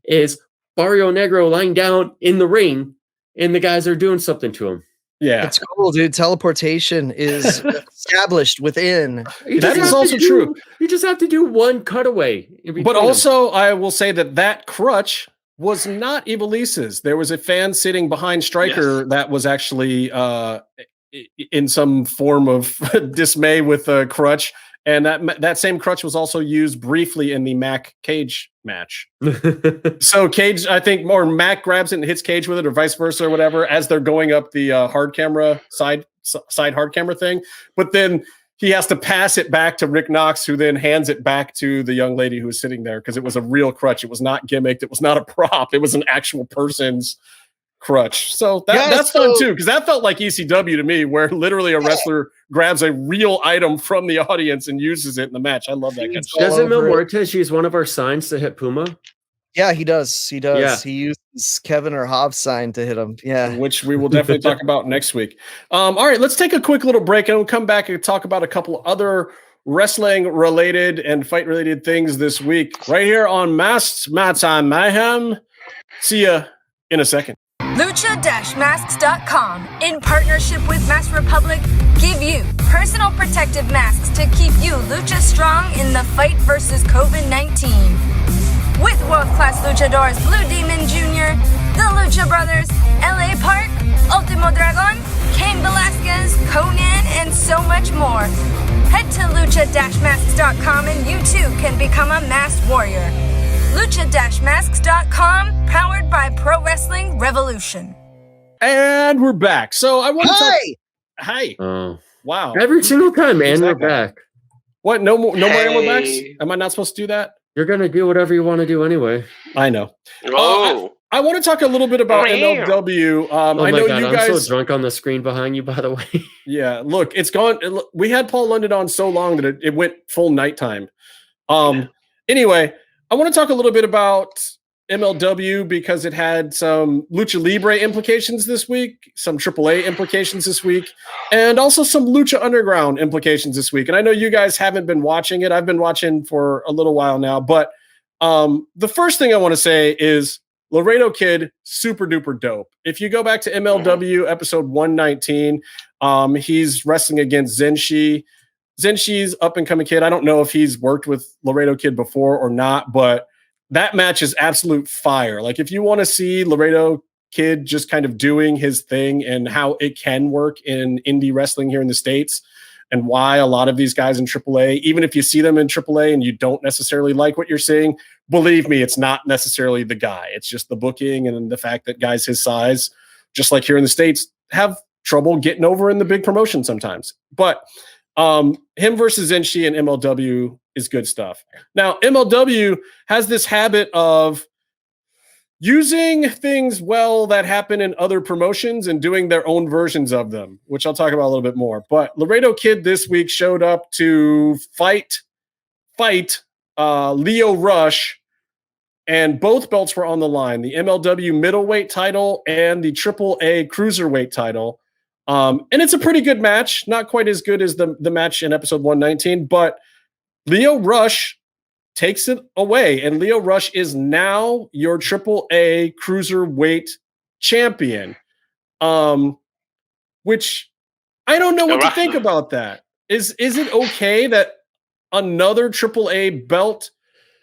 is Barrio Negro lying down in the ring, and the guys are doing something to him. Yeah, it's cool, dude. Teleportation is established within. That is also true. You just have to do one cutaway. But also, I will say that crutch was not Ivelisse's. There was a fan sitting behind Stryker that was actually in some form of dismay with a crutch, and that same crutch was also used briefly in the Mac Cage match. So Cage, I think, or Mac grabs it and hits Cage with it, or vice versa, or whatever, as they're going up the hard camera side hard camera thing. But then he has to pass it back to Rick Knox, who then hands it back to the young lady who was sitting there, because it was a real crutch. It was not gimmicked. It was not a prop. It was an actual person's crutch. So that's fun too, because that felt like ECW to me, where literally a wrestler grabs a real item from the audience and uses it in the match. I love that kind of stuff. Doesn't Mil Muertes use one of our signs to hit Puma? Yeah, he does. Yeah. He uses Kevin or Hobbs sign to hit him. Yeah. Which we will definitely talk about next week. All right, let's take a quick little break, and we'll come back and talk about a couple other wrestling related and fight related things this week, right here on Masks, Mats on Mayhem. See ya in a second. Lucha-masks.com, in partnership with Mask Republic, give you personal protective masks to keep you Lucha strong in the fight versus COVID-19. With world-class luchadors Blue Demon Jr., the Lucha Brothers, LA Park, Ultimo Dragon, Cain Velasquez, Conan, and so much more. Head to lucha-masks.com and you too can become a masked warrior. Lucha-masks.com, powered by Pro Wrestling Revolution. And we're back. So I want to Hi. Oh. Wow. Every single time, man, we're back. What? No more ammo backs? Am I not supposed to do that? You're going to do whatever you want to do anyway. I know. Oh. I want to talk a little bit about MLW. I know God, you guys. I'm so drunk on the screen behind you, by the way. Yeah, look, it's gone. We had Paul London on so long that it went full nighttime. Anyway, I want to talk a little bit about MLW because it had some Lucha Libre implications this week, some AAA implications this week, and also some Lucha Underground implications this week. And I know you guys haven't been watching it. I've been watching for a little while now, but the first thing I want to say is Laredo Kid, super duper dope. If you go back to MLW episode 119, he's wrestling against Zenshi. Zenshi's up and coming kid. I don't know if he's worked with Laredo Kid before or not, but that match is absolute fire. Like, if you want to see Laredo Kid just kind of doing his thing and how it can work in indie wrestling here in the States, and why a lot of these guys in AAA, even if you see them in AAA and you don't necessarily like what you're seeing, believe me, it's not necessarily the guy. It's just the booking and the fact that guys his size, just like here in the States, have trouble getting over in the big promotion sometimes. But him versus Enshi and MLW is good stuff. Now, MLW has this habit of using things that happen in other promotions and doing their own versions of them, which I'll talk about a little bit more. But Laredo Kid this week showed up to fight Leo Rush, and both belts were on the line, the MLW middleweight title and the AAA cruiserweight title. And it's a pretty good match, not quite as good as the match in episode 119, but Leo Rush takes it away, and Leo Rush is now your AAA cruiserweight champion. Which I don't know what to think about that. Is it okay that another AAA belt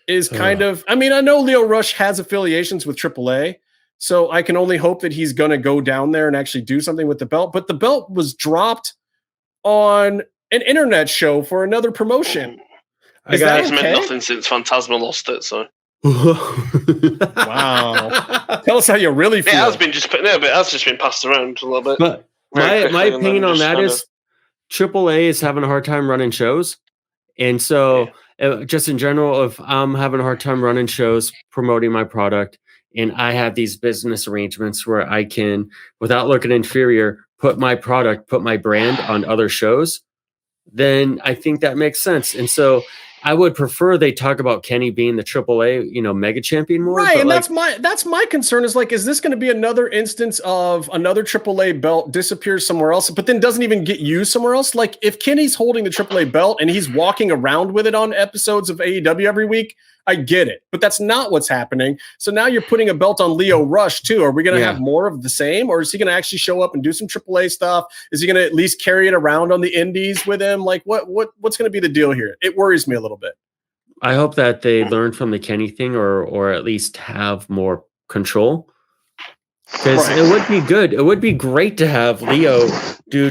is kind of? I mean, I know Leo Rush has affiliations with AAA, so I can only hope that he's going to go down there and actually do something with the belt. But the belt was dropped on an internet show for another promotion. It's meant nothing since Phantasma lost it. So, wow. Tell us how you really feel. It has just been passed around a little bit. But my opinion on that is AAA is having a hard time running shows, and so just in general, if I'm having a hard time running shows, promoting my product, and I have these business arrangements where I can, without looking inferior, put my brand on other shows, then I think that makes sense. And so I would prefer they talk about Kenny being the AAA, mega champion more. Right, and that's my concern is is this going to be another instance of another AAA belt disappears somewhere else, but then doesn't even get used somewhere else? Like if Kenny's holding the AAA belt and he's walking around with it on episodes of AEW every week, I get it, but that's not what's happening. So now you're putting a belt on Leo Rush too. Are we going to have more of the same, or is he going to actually show up and do some AAA stuff? Is he going to at least carry it around on the indies with him? Like what's going to be the deal here? It worries me a little bit. I hope that they learn from the Kenny thing, or at least have more control. Because it would be good. It would be great to have Leo do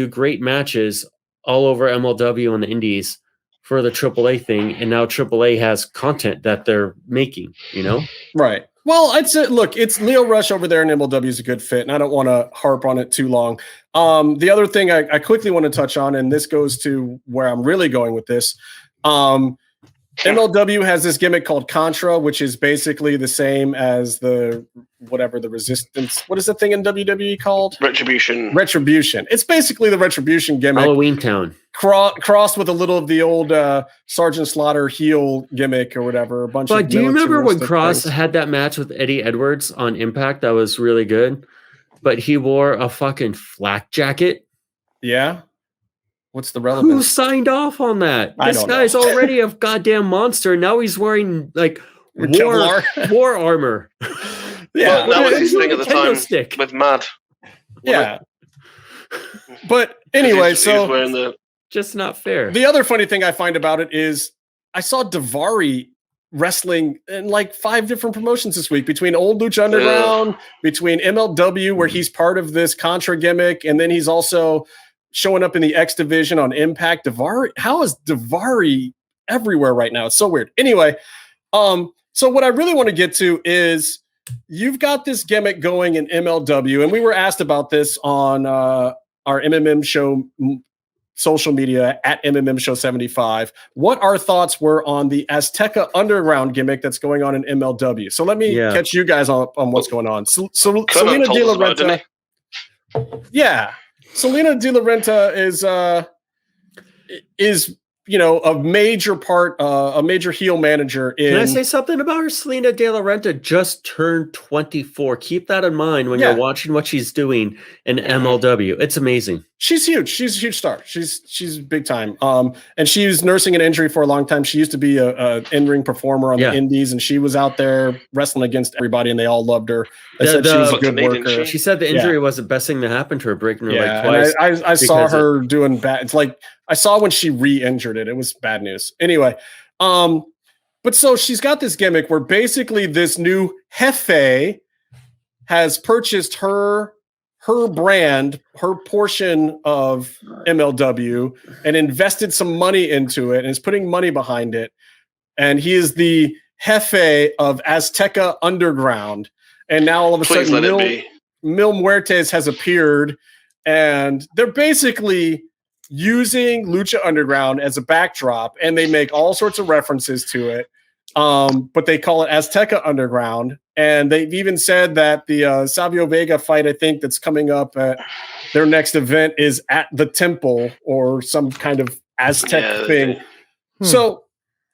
great matches all over MLW and the indies for the AAA thing, and now AAA has content that they're making, Right. Well, it's Leo Rush over there in MLW is a good fit, and I don't want to harp on it too long. The other thing I quickly want to touch on, and this goes to where I'm really going with this. MLW has this gimmick called Contra, which is basically the same as the Resistance. What is the thing in WWE called? Retribution. It's basically the Retribution gimmick. Halloween Town. Crossed with a little of the old Sergeant Slaughter heel gimmick or whatever. But do you remember when Cross had that match with Eddie Edwards on Impact? That was really good. But he wore a fucking flak jacket. Yeah. What's the relevance? Who signed off on that? This guy's already a goddamn monster. Now he's wearing war armor. Yeah, that was his thing at the time with Mad. Yeah. But anyway, so just not fair. The other funny thing I find about it is I saw Daivari wrestling in 5 different promotions this week, between old Lucha Underground, between MLW, where he's part of this Contra gimmick, and then he's also showing up in the X division on Impact. How is Daivari everywhere right now? It's so weird. Anyway, so what I really want to get to is you've got this gimmick going in MLW, and we were asked about this on our MMMshow social media at MMMshow75, what our thoughts were on the Azteca Underground gimmick that's going on in MLW. So let me catch you guys on what's going on. So Selena De La Renta. Yeah. Selena De La Renta is a major part, a major heel manager. Can I say something about her? Selena De La Renta just turned 24. Keep that in mind when you're watching what she's doing in MLW. It's amazing. She's huge. She's a huge star. She's big time. And she was nursing an injury for a long time. She used to be a in-ring performer on the indies, and she was out there wrestling against everybody, and they all loved her. They said she was a good worker. She said the injury was the best thing that happened to her, breaking her leg twice. I saw her doing bad. It's like I saw when she re-injured it. It was bad news. Anyway, but so she's got this gimmick where basically this new Jefe has purchased her her brand, her portion of MLW, and invested some money into it and is putting money behind it. And he is the jefe of Azteca Underground. And now all of a sudden, Mil Muertes has appeared, and they're basically using Lucha Underground as a backdrop, and they make all sorts of references to it. But they call it Azteca Underground. And they've even said that the Savio Vega fight, I think, that's coming up at their next event is at the temple or some kind of Aztec thing. So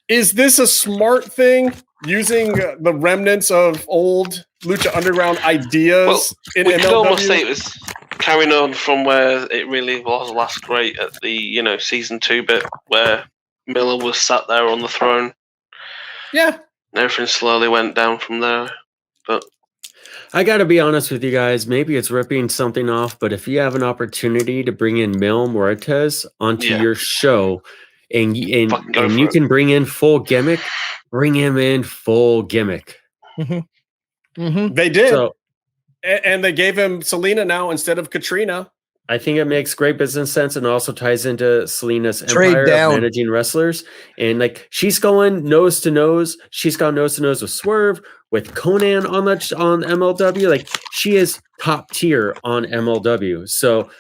is this a smart thing, using the remnants of old Lucha Underground ideas in MLW? Could almost say it was carrying on from where it really was last great at the, season 2 bit, where Miller was sat there on the throne. Yeah. Everything slowly went down from there. But I got to be honest with you guys. Maybe it's ripping something off, but if you have an opportunity to bring in Mil Muertes onto your show, and you can bring in full gimmick, bring him in full gimmick. They did, and they gave him Selena now instead of Katrina. I think it makes great business sense, and also ties into Selena's empire of managing wrestlers. And like, she's going nose to nose. She's gone nose to nose with Swerve, with Conan on MLW. Like, she is top tier on MLW. So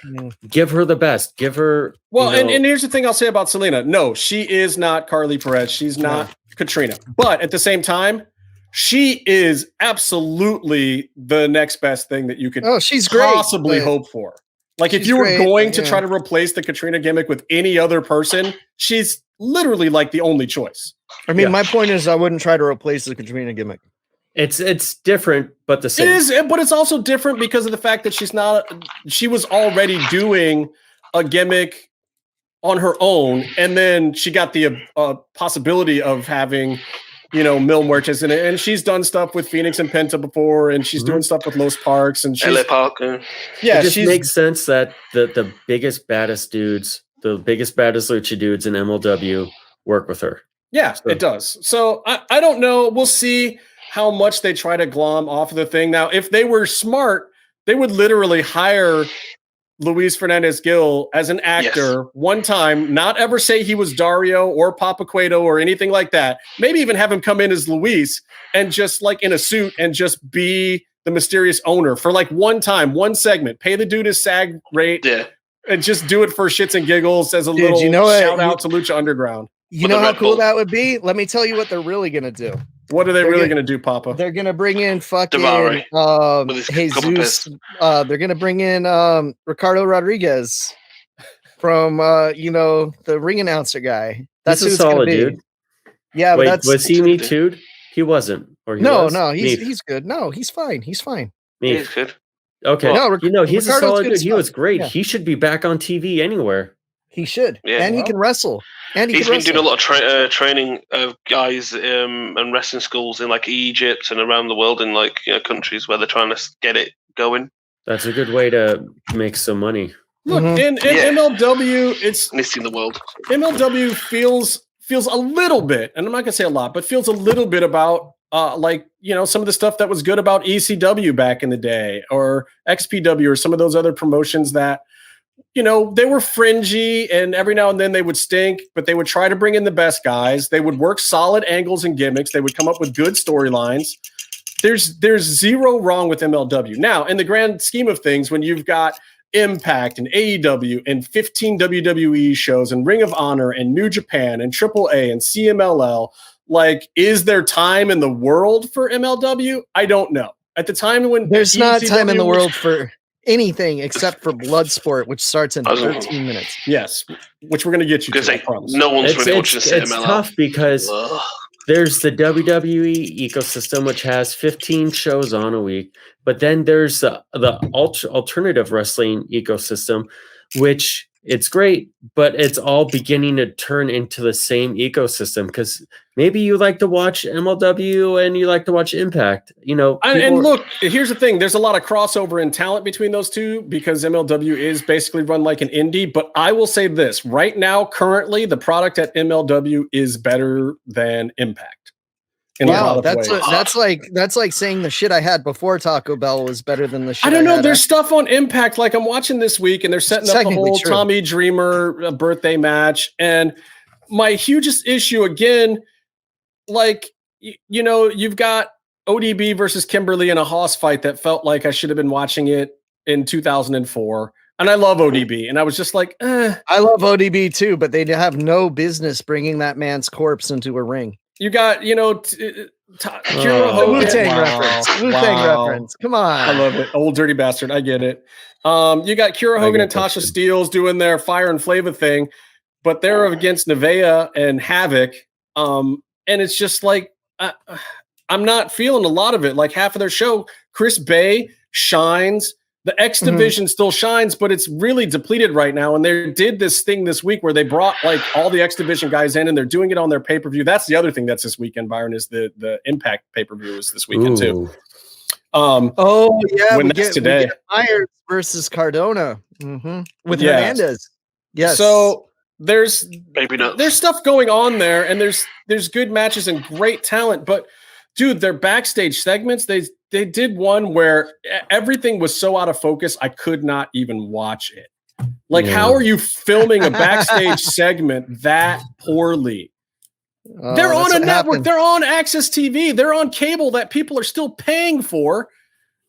give her the best. Give her. Well, and here's the thing I'll say about Selena. No, she is not Carly Perez. She's not Katrina. But at the same time, she is absolutely the next best thing that you could possibly hope for. Like, if you were going to try to replace the Katrina gimmick with any other person, she's literally like the only choice. I mean, my point is, I wouldn't try to replace the Katrina gimmick. It's different, but the same. It is, but it's also different because of the fact that she was already doing a gimmick on her own, and then she got the possibility of having, Mil Muertes in it, and she's done stuff with Phoenix and Penta before, and she's doing stuff with Los Parks, and she's LA Parker. Yeah, it just makes sense that the biggest, baddest dudes, the biggest, baddest lucha dudes in MLW work with her. Yeah, it does. So I don't know. We'll see how much they try to glom off of the thing. Now, if they were smart, they would literally hire Luis Fernandez Gil as an actor one time, not ever say he was Dario or Papa Cueto or anything like that. Maybe even have him come in as Luis and just like in a suit and just be the mysterious owner for like one time, one segment, pay the dude his SAG rate and just do it for shits and giggles as a little shout out to Lucha Underground. You know how cool that would be? Let me tell you what they're really going to do. What are they really going to do, Papa? They're going to bring in fucking Jesus. They're going to bring in Ricardo Rodriguez from the ring announcer guy. That's a solid dude. Yeah, wait, but was he Me Too'd? He wasn't. Or he was? No, he's good. No, he's fine. He's fine. He's good. Okay. No, he's a solid dude. He was great. Yeah. He should be back on TV anywhere. He should. Yeah. And he can wrestle. And he's been doing a lot of training of guys and wrestling schools in like Egypt and around the world in like countries where they're trying to get it going. That's a good way to make some money. Look, in MLW, it's in the world. MLW feels a little bit, and I'm not gonna say a lot, but feels a little bit about some of the stuff that was good about ECW back in the day, or XPW, or some of those other promotions that, they were fringy, and every now and then they would stink, but they would try to bring in the best guys. They would work solid angles and gimmicks. They would come up with good storylines. There's zero wrong with MLW. Now, in the grand scheme of things, when you've got Impact and AEW and 15 WWE shows and Ring of Honor and New Japan and AAA and CMLL, like, is there time in the world for MLW? I don't know. At the time when there's not time in the world for anything except for Bloodsport, which starts in 13 minutes. Yes, which we're going to get you to. No one's really watching CMLL. It's tough because there's the WWE ecosystem, which has 15 shows on a week, but then there's the alternative wrestling ecosystem, which it's great, but it's all beginning to turn into the same ecosystem, because maybe you like to watch MLW and you like to watch Impact, And look, here's the thing. There's a lot of crossover in talent between those two, because MLW is basically run like an indie. But I will say this right now, currently, the product at MLW is better than Impact. Wow, that's like saying the shit I had before Taco Bell was better than the shit I don't know. had There's stuff on Impact like I'm watching this week, and they're setting up the whole Tommy Dreamer birthday match. And my hugest issue again, like you've got ODB versus Kimberly in a Hoss fight that felt like I should have been watching it in 2004. And I love ODB, and I was just like, I love ODB too, but they have no business bringing that man's corpse into a ring. You got, Kira Hogan. Wu-Tang reference. Wu-Tang reference. Come on. I love it. Old dirty bastard. I get it. You got Kira Hogan and Tasha Steelz doing their Fire and Flava thing, but they're against Nevaeh and Havoc. And it's just like, I'm not feeling a lot of it. Like half of their show, Chris Bey shines. The X division still shines, but it's really depleted right now. And they did this thing this week where they brought like all the X division guys in, and they're doing it on their pay-per-view. That's the other thing that's this weekend, Byron, is the Impact pay-per-view is this weekend too. When that's today. We get Myers versus Cardona with Hernandez. Yes. So there's maybe not. There's stuff going on there, and there's good matches and great talent, but dude, their backstage segments, they did one where everything was so out of focus, I could not even watch it. Like, how are you filming a backstage segment that poorly? They're on a network. They're on Access TV. They're on cable that people are still paying for.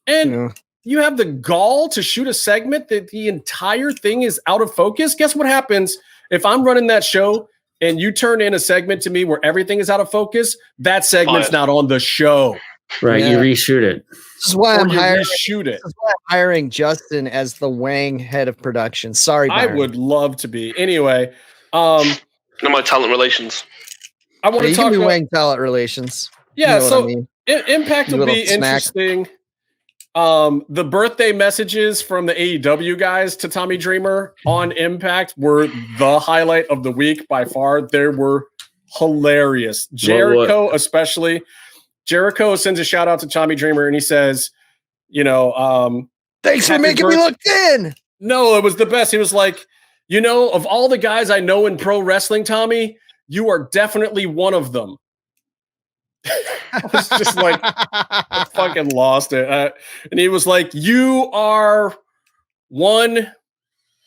And you have the gall to shoot a segment that the entire thing is out of focus. Guess what happens if I'm running that show and you turn in a segment to me where everything is out of focus? That segment's not on the show. Right, you reshoot it. This is why I'm hiring Justin as the Wang head of production. Sorry, Byron. I would love to be. Anyway, my talent relations. I want to talk about Wang talent relations. Yeah, so Impact will be interesting. The birthday messages from the AEW guys to Tommy Dreamer on Impact were the highlight of the week by far. They were hilarious. Jericho, especially. Jericho sends a shout out to Tommy Dreamer, and he says, thanks for making me look thin. No, it was the best. He was like, of all the guys I know in pro wrestling, Tommy, you are definitely one of them. I was just like, I fucking lost it. And he was like, you are one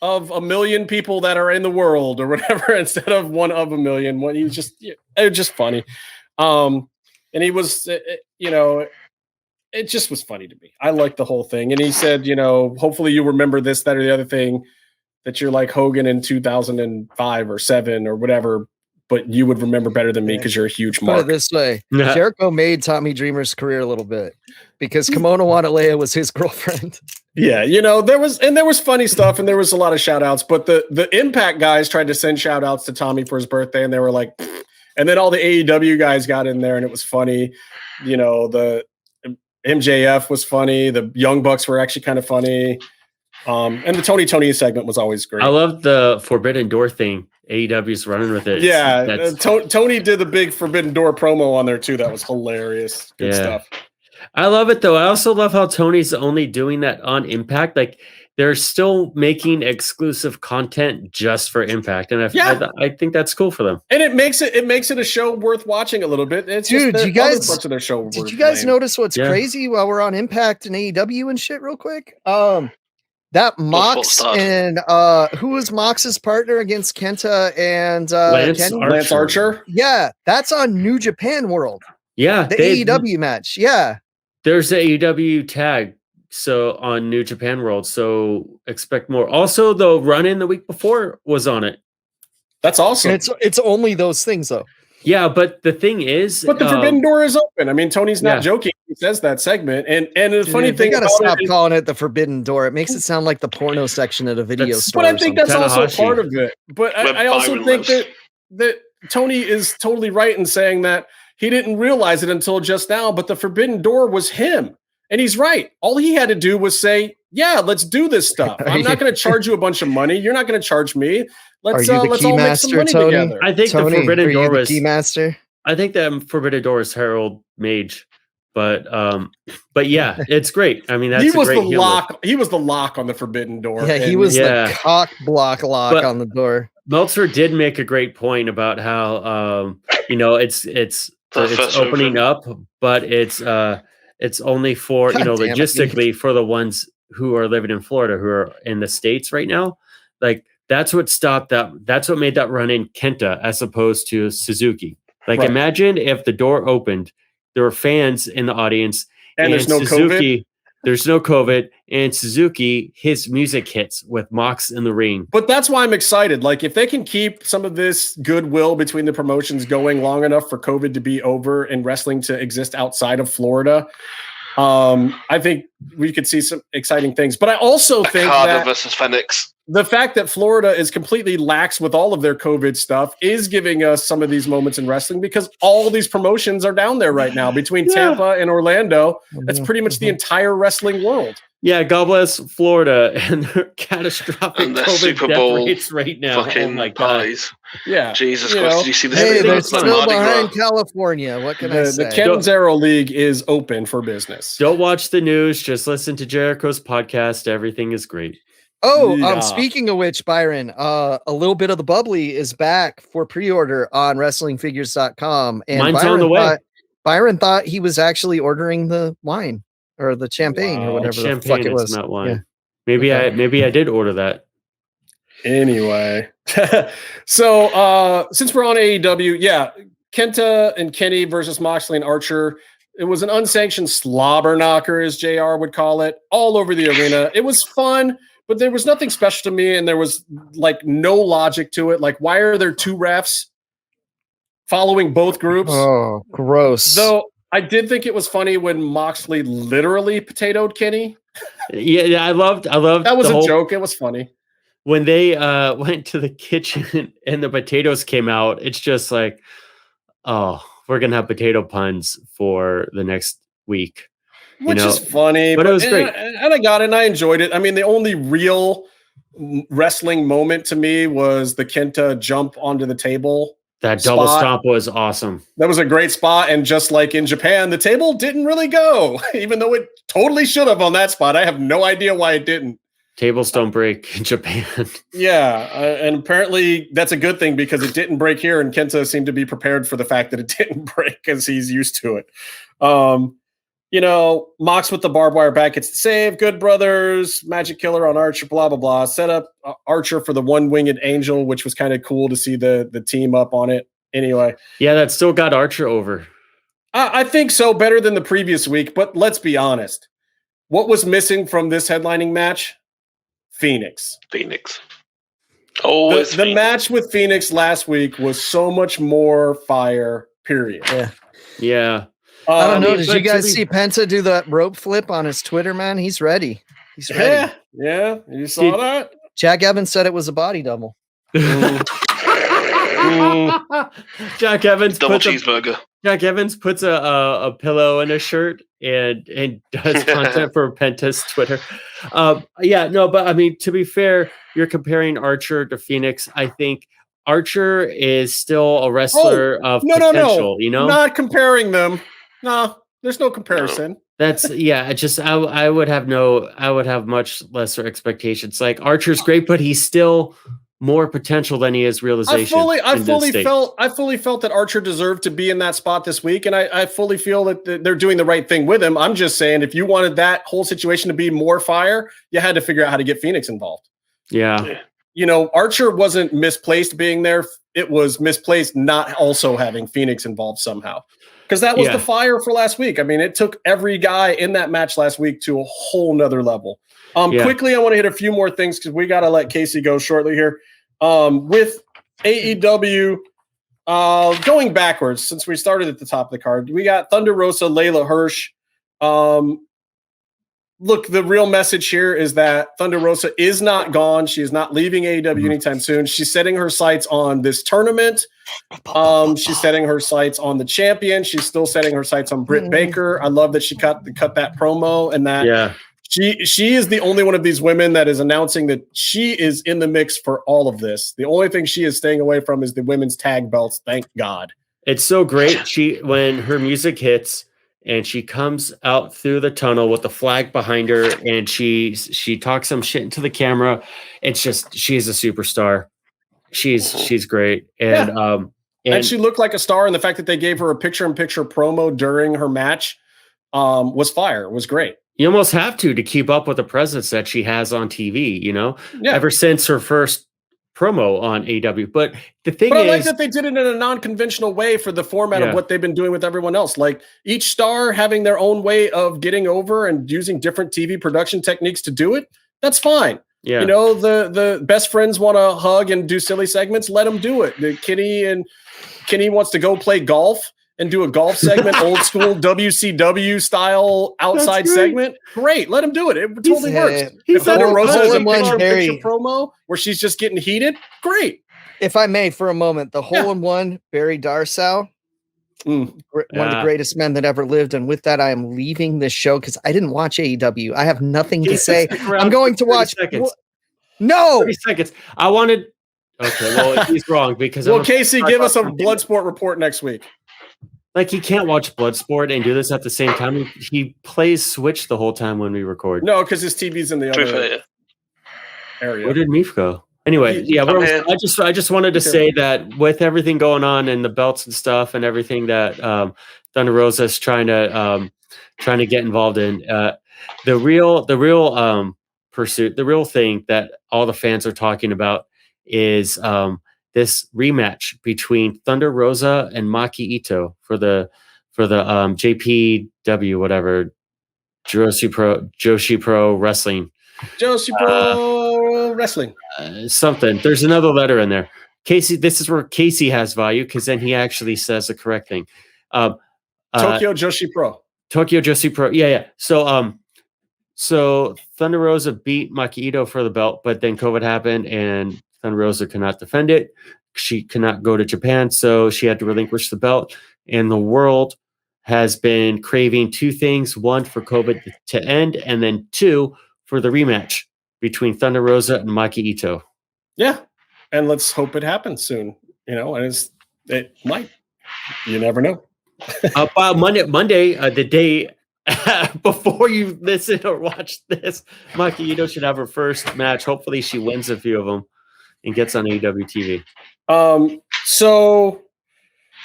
of a million people that are in the world or whatever, instead of one of a million. It was just funny. And he was, it just was funny to me. I liked the whole thing. And he said, hopefully you remember this, that, or the other thing, that you're like Hogan in 2005 or 7 or whatever, but you would remember better than me because you're a huge mark. Put it this way. Jericho made Tommy Dreamer's career a little bit because Kimono Wanalea was his girlfriend. Yeah, there was funny stuff and there was a lot of shout outs, but the Impact guys tried to send shout outs to Tommy for his birthday and they were like, and then all the AEW guys got in there and it was funny. The MJF was funny. The Young Bucks were actually kind of funny. And the Tony segment was always great. I love the Forbidden Door thing. AEW's running with it. Yeah, Tony did the big Forbidden Door promo on there too. That was hilarious. Good stuff. I love it though. I also love how Tony's only doing that on Impact. Like they're still making exclusive content just for Impact, and I think that's cool for them. And it makes it a show worth watching a little bit. It's dude, just you guys, parts of their show. Did you guys notice what's crazy while we're on Impact and AEW and shit? Real quick, that Mox and who was Mox's partner against Kenta and Lance Archer? Yeah, that's on New Japan World. Yeah, the AEW match. Yeah, there's the AEW tag. So on New Japan World, so expect more. Also, the run-in the week before was on it. That's awesome. And it's only those things though. Yeah, but the thing is, but the Forbidden Door is open. I mean, Tony's not joking. He says that segment, and the funny thing, they gotta stop calling it the Forbidden Door. It makes it sound like the porno section at a video store. But I think that's also part of it. But I also think that Tony is totally right in saying that he didn't realize it until just now. But the Forbidden Door was him. And he's right. All he had to do was say, yeah, let's do this stuff. I'm not going to charge you a bunch of money. You're not going to charge me. Let's all make some money together. I think the Forbidden Door was Keymaster. I think that Forbidden Door is Harold Mage. But yeah, it's great. I mean, he was the lock. He was the lock on the Forbidden Door. Yeah, he was the cock block lock on the door. Meltzer did make a great point about how it's it's opening up, but it's only for logistically for the ones who are living in Florida, who are in the States right now. Like that's what stopped that. That's what made that run in Kenta as opposed to Suzuki. Like imagine if the door opened, there were fans in the audience, and there's no Suzuki. COVID. There's no COVID, and Suzuki, his music hits with Mox in the ring. But that's why I'm excited. Like, if they can keep some of this goodwill between the promotions going long enough for COVID to be over and wrestling to exist outside of Florida, I think we could see some exciting things. But I also think that versus Phoenix. The fact that Florida is completely lax with all of their COVID stuff is giving us some of these moments in wrestling because all these promotions are down there right now between Tampa and Orlando. That's pretty much the entire wrestling world. Yeah, God bless Florida and their catastrophic and COVID Super death Bowl rates right now. Fucking parties. Yeah, Jesus Christ! Did you see this? Hey, they're still Mardi behind Gras. California. What can I say? The Catanzaro League is open for business. Don't watch the news. Just listen to Jericho's podcast. Everything is great. Oh, speaking of which, Byron, a little bit of the bubbly is back for pre-order on WrestlingFigures.com. And mine's on the way. Byron thought he was actually ordering the wine or the champagne or whatever the fuck it was. Not wine. Yeah. Maybe I did order that. Anyway, so since we're on AEW, Kenta and Kenny versus Moxley and Archer. It was an unsanctioned slobber knocker, as JR would call it, all over the arena. It was fun. But there was nothing special to me, and there was like no logic to it. Like, why are there two refs following both groups? Oh, gross. Though I did think it was funny when Moxley literally potatoed Kenny. Yeah, I loved that was a joke. It was funny. When they went to the kitchen and the potatoes came out, it's just like, oh, we're gonna have potato puns for the next week. Which is funny, but it was great. And I got it and I enjoyed it. I mean, the only real wrestling moment to me was the Kenta jump onto the table. That double stomp was awesome. That was a great spot. And just like in Japan, the table didn't really go, even though it totally should have on that spot. I have no idea why it didn't. Tables don't break in Japan. Yeah. And apparently that's a good thing because it didn't break here. And Kenta seemed to be prepared for the fact that it didn't break because he's used to it. Mox with the barbed wire back gets the save. Good Brothers, Magic Killer on Archer, blah, blah, blah. Set up Archer for the one-winged angel, which was kind of cool to see the team up on it. Anyway. Yeah, that still got Archer over. I think so. Better than the previous week. But let's be honest. What was missing from this headlining match? Phoenix. Always the match with Phoenix last week was so much more fire, period. Yeah. I don't know. Did you guys see Penta do that rope flip on his Twitter, man? He's ready. He's ready. Yeah. You saw that? Jack Evans said it was a body double. Jack Evans double cheeseburger. Jack Evans puts a pillow in a shirt and does content for Penta's Twitter. But I mean, to be fair, you're comparing Archer to Phoenix. I think Archer is still a wrestler of potential. No. Not comparing them. No, there's no comparison. That's I would have much lesser expectations. Like Archer's great, but he's still more potential than he is realization. I fully felt that Archer deserved to be in that spot this week, and I fully feel that they're doing the right thing with him. I'm just saying, if you wanted that whole situation to be more fire, you had to figure out how to get Phoenix involved. Yeah. Archer wasn't misplaced being there. It was misplaced not also having Phoenix involved somehow. Because that was the fire for last week. I mean, it took every guy in that match last week to a whole nother level. Quickly, I want to hit a few more things because we got to let Casey go shortly here. With AEW going backwards, since we started at the top of the card, we got Thunder Rosa, Layla Hirsch. Look, the real message here is that Thunder Rosa is not gone. She is not leaving AEW anytime soon. She's setting her sights on this tournament. She's setting her sights on the champion. She's still setting her sights on Britt Baker. I love that she cut that promo and that she is the only one of these women that is announcing that she is in the mix for all of this. The only thing she is staying away from is the women's tag belts. Thank God. It's so great. When her music hits, and she comes out through the tunnel with the flag behind her, and she talks some shit into the camera. It's just she's a superstar. She's great, and And she looked like a star, and the fact that they gave her a picture-in-picture promo during her match was fire. Was great. You almost have to keep up with the presence that she has on TV, ever since her first promo on AEW. But the thing is, I like that they did it in a non-conventional way for the format of what they've been doing with everyone else. Like each star having their own way of getting over and using different TV production techniques to do it. That's fine. Yeah. The best friends want to hug and do silly segments. Let them do it. Kenny wants to go play golf and do a golf segment, old school WCW style outside segment. Great. Let him do it. It totally works. If Thunder Rosa is a picture promo where she's just getting heated, great. If I may, for a moment, the hole-in-one, Barry Darsow, one of the greatest men that ever lived. And with that, I am leaving this show because I didn't watch AEW. I have nothing to say. I'm going to watch. No! 30 seconds. I wanted. Okay, well, he's wrong because. Well, Casey, give us a Bloodsport report next week. Like, he can't watch Bloodsport and do this at the same time. He plays Switch the whole time when we record. No, because his TV's in the other area. Where did Meef go? Anyway, I just wanted to say that with everything going on and the belts and stuff and everything that Thunder Rosa is trying to get involved in, the real pursuit, the real thing that all the fans are talking about is this rematch between Thunder Rosa and Maki Ito for the JPW whatever Joshi Pro Wrestling. Joshi Pro Wrestling. Something. There's another letter in there. Casey, this is where Casey has value because then he actually says the correct thing. Tokyo Joshi Pro. Tokyo Joshi Pro. Yeah. So Thunder Rosa beat Maki Ito for the belt, but then COVID happened and Thunder Rosa could not defend it. She could not go to Japan, so she had to relinquish the belt. And the world has been craving two things: one, for COVID to end, and then two, for the rematch between Thunder Rosa and Maki Ito. Yeah, and let's hope it happens soon. And it might. You never know. Monday, the day before you listen or watch this, Maki Ito should have her first match. Hopefully, she wins a few of them and gets on AEW TV. So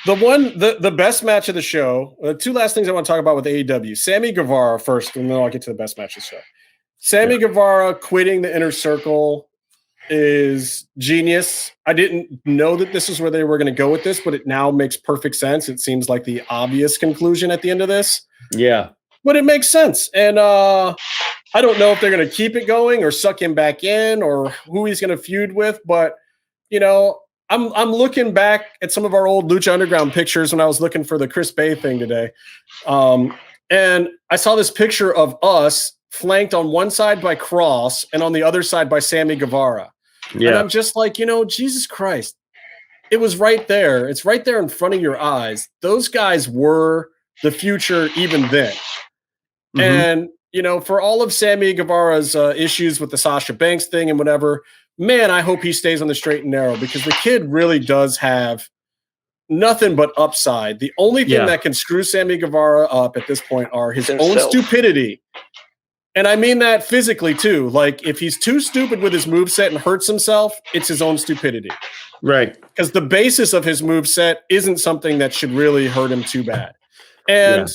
the best match of the show, two last things I want to talk about with AEW. Sammy Guevara first, and then I'll get to the best match of the show. Sammy Guevara quitting the Inner Circle is genius. I didn't know that this is where they were going to go with this, but it now makes perfect sense. It seems like the obvious conclusion at the end of this. Yeah. But it makes sense. And I don't know if they're going to keep it going or suck him back in or who he's going to feud with, but I'm looking back at some of our old Lucha Underground pictures when I was looking for the Chris Bey thing today. And I saw this picture of us flanked on one side by Cross and on the other side by Sammy Guevara. Yeah. And I'm just like, Jesus Christ, it was right there. It's right there in front of your eyes. Those guys were the future even then. Mm-hmm. And, for all of Sammy Guevara's issues with the Sasha Banks thing and whatever, man, I hope he stays on the straight and narrow because the kid really does have nothing but upside. The only thing that can screw Sammy Guevara up at this point are his own stupidity. And I mean that physically too. Like if he's too stupid with his moveset and hurts himself, it's his own stupidity. Right. Because the basis of his moveset isn't something that should really hurt him too bad. And,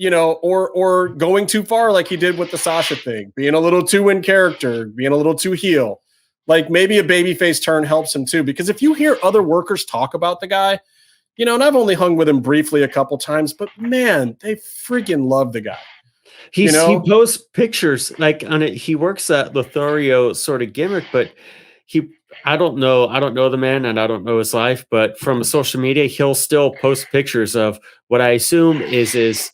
or going too far like he did with the Sasha thing, being a little too in character, being a little too heel. Like maybe a babyface turn helps him too. Because if you hear other workers talk about the guy, and I've only hung with him briefly a couple times, but man, they freaking love the guy. He posts pictures like on it. He works that Lothario sort of gimmick, but I don't know the man and I don't know his life, but from social media, he'll still post pictures of what I assume is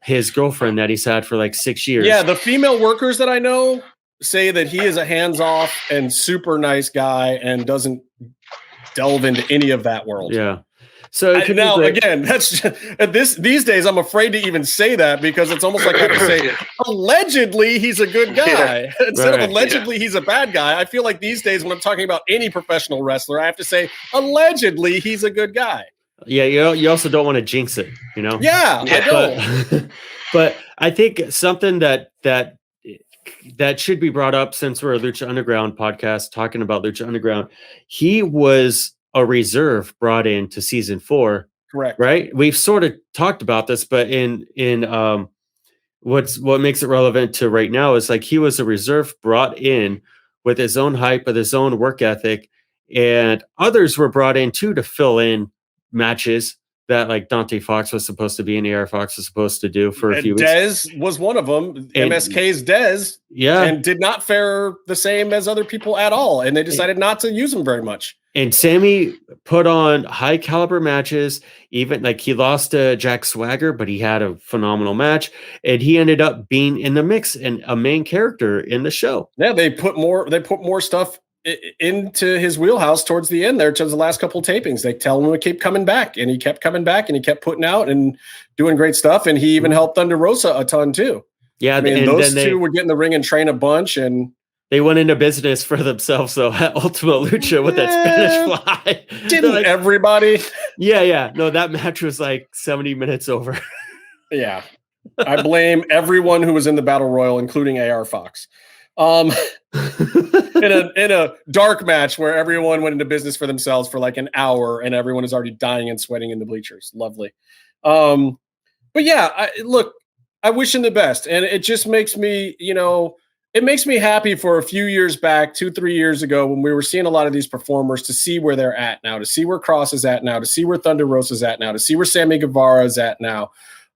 his girlfriend that he's had for like 6 years. Yeah. The female workers that I know say that he is a hands-off and super nice guy and doesn't delve into any of that world. Yeah. So again, that's just, these days I'm afraid to even say that because it's almost like I have to say allegedly he's a good guy instead of allegedly he's a bad guy. I feel like these days when I'm talking about any professional wrestler, I have to say allegedly he's a good guy. Yeah, you also don't want to jinx it, Yeah, I don't. But I think something that should be brought up since we're a Lucha Underground podcast talking about Lucha Underground. He was a reserve brought in to season 4. Correct. Right. We've sort of talked about this, but in what makes it relevant to right now is like he was a reserve brought in with his own hype, with his own work ethic, and others were brought in too to fill in matches that like Dante Fox was supposed to be and AR Fox was supposed to do for a few weeks. Dez was one of them. MSK's Dez, and did not fare the same as other people at all, and they decided not to use him very much. And Sammy put on high caliber matches, even like he lost to Jack Swagger, but he had a phenomenal match, and he ended up being in the mix and a main character in the show. Yeah, they put more stuff into his wheelhouse towards the end there, towards the last couple of tapings. They tell him to keep coming back, and he kept coming back, and he kept putting out and doing great stuff, and he even helped Thunder Rosa a ton too. Yeah, I mean, those two would get in the ring and train a bunch, and they went into business for themselves, though, at Ultima Lucha with that Spanish Fly. Didn't like, everybody? Yeah. No, that match was like 70 minutes over. Yeah. I blame everyone who was in the Battle Royal, including AR Fox. In a dark match where everyone went into business for themselves for like an hour and everyone is already dying and sweating in the bleachers. Lovely. But yeah, I wish him the best. And it just makes me, it makes me happy for a few years back, 2-3 years ago, when we were seeing a lot of these performers, to see where they're at now, to see where Cross is at now, to see where Thunder Rosa's at now, to see where Sammy Guevara is at now.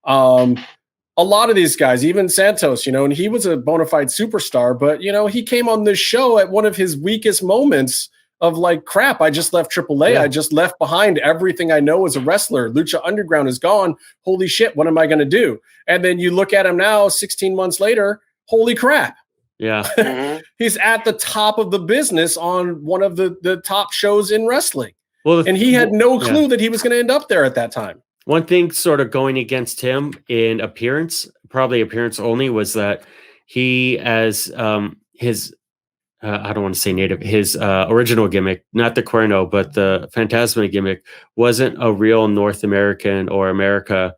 A lot of these guys, even Santos, and he was a bona fide superstar, but, he came on this show at one of his weakest moments of like, crap, I just left AAA. Yeah. I just left behind everything I know as a wrestler. Lucha Underground is gone. Holy shit, what am I going to do? And then you look at him now, 16 months later, holy crap. Yeah. He's at the top of the business on one of the top shows in wrestling. Well, and he had no clue that he was going to end up there at that time. One thing sort of going against him in appearance, probably appearance only, was that he, as his, I don't want to say native, his original gimmick, not the Cuerno, but the Phantasma gimmick, wasn't a real North American or America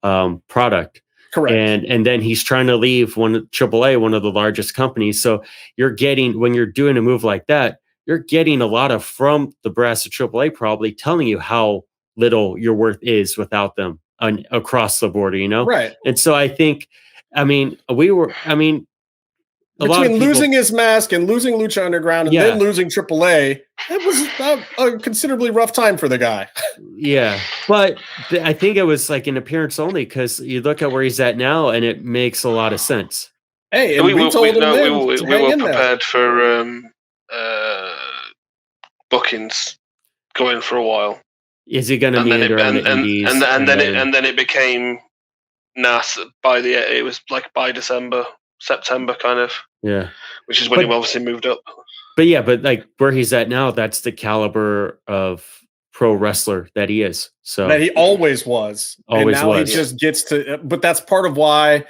product. Correct. And then he's trying to leave AAA, one of the largest companies. So you're getting, when you're doing a move like that, you're getting a lot of from the brass of AAA probably telling you how little your worth is without them across the border, Right. And so I think, between losing his mask and losing Lucha Underground and then losing AAA, it was a considerably rough time for the guy. Yeah, but I think it was like an appearance only, because you look at where he's at now and it makes a lot of sense. Hey, and we told him we were prepared for bookings going for a while. Is he going to meander on the indies? And then it became NAS it was like by December, September kind of. Yeah. Which is when he obviously moved up. But like where he's at now, that's the caliber of pro wrestler that he is. So that he always was. Always and now was. He just gets to, but that's part of why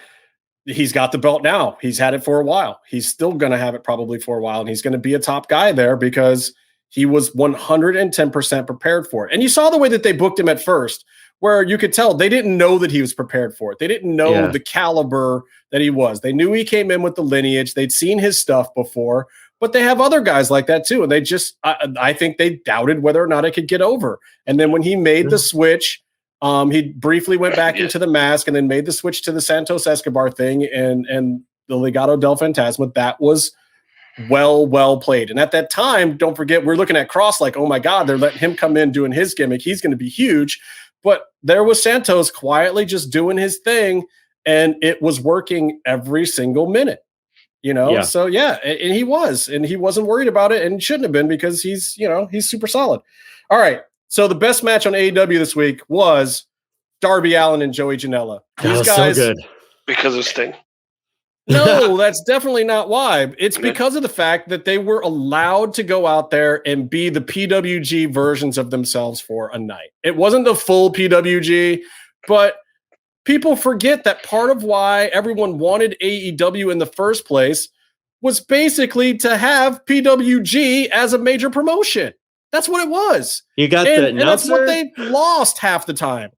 he's got the belt now. He's had it for a while. He's still going to have it probably for a while. And he's going to be a top guy there because he was 110% prepared for it. And you saw the way that they booked him at first, where you could tell they didn't know that he was prepared for it. They didn't know the caliber that he was. They knew he came in with the lineage. They'd seen his stuff before, but they have other guys like that too. And they just, I think they doubted whether or not it could get over. And then when he made the switch, he briefly went back into the mask and then made the switch to the Santos Escobar thing and the Legado del Fantasma. That was well played. And at that time, don't forget, we're looking at Cross like, oh my God, they're letting him come in doing his gimmick. He's going to be huge. But there was Santos quietly just doing his thing, and it was working every single minute, So and he wasn't worried about it, and shouldn't have been, because he's super solid. All right. So the best match on AEW this week was Darby Allin and Joey Janela. These guys, so good. Because of Sting. No, that's definitely not why. It's because of the fact that they were allowed to go out there and be the PWG versions of themselves for a night. It wasn't the full PWG, but people forget that part of why everyone wanted AEW in the first place was basically to have PWG as a major promotion. That's what it was. You got the and that's what they lost half the time.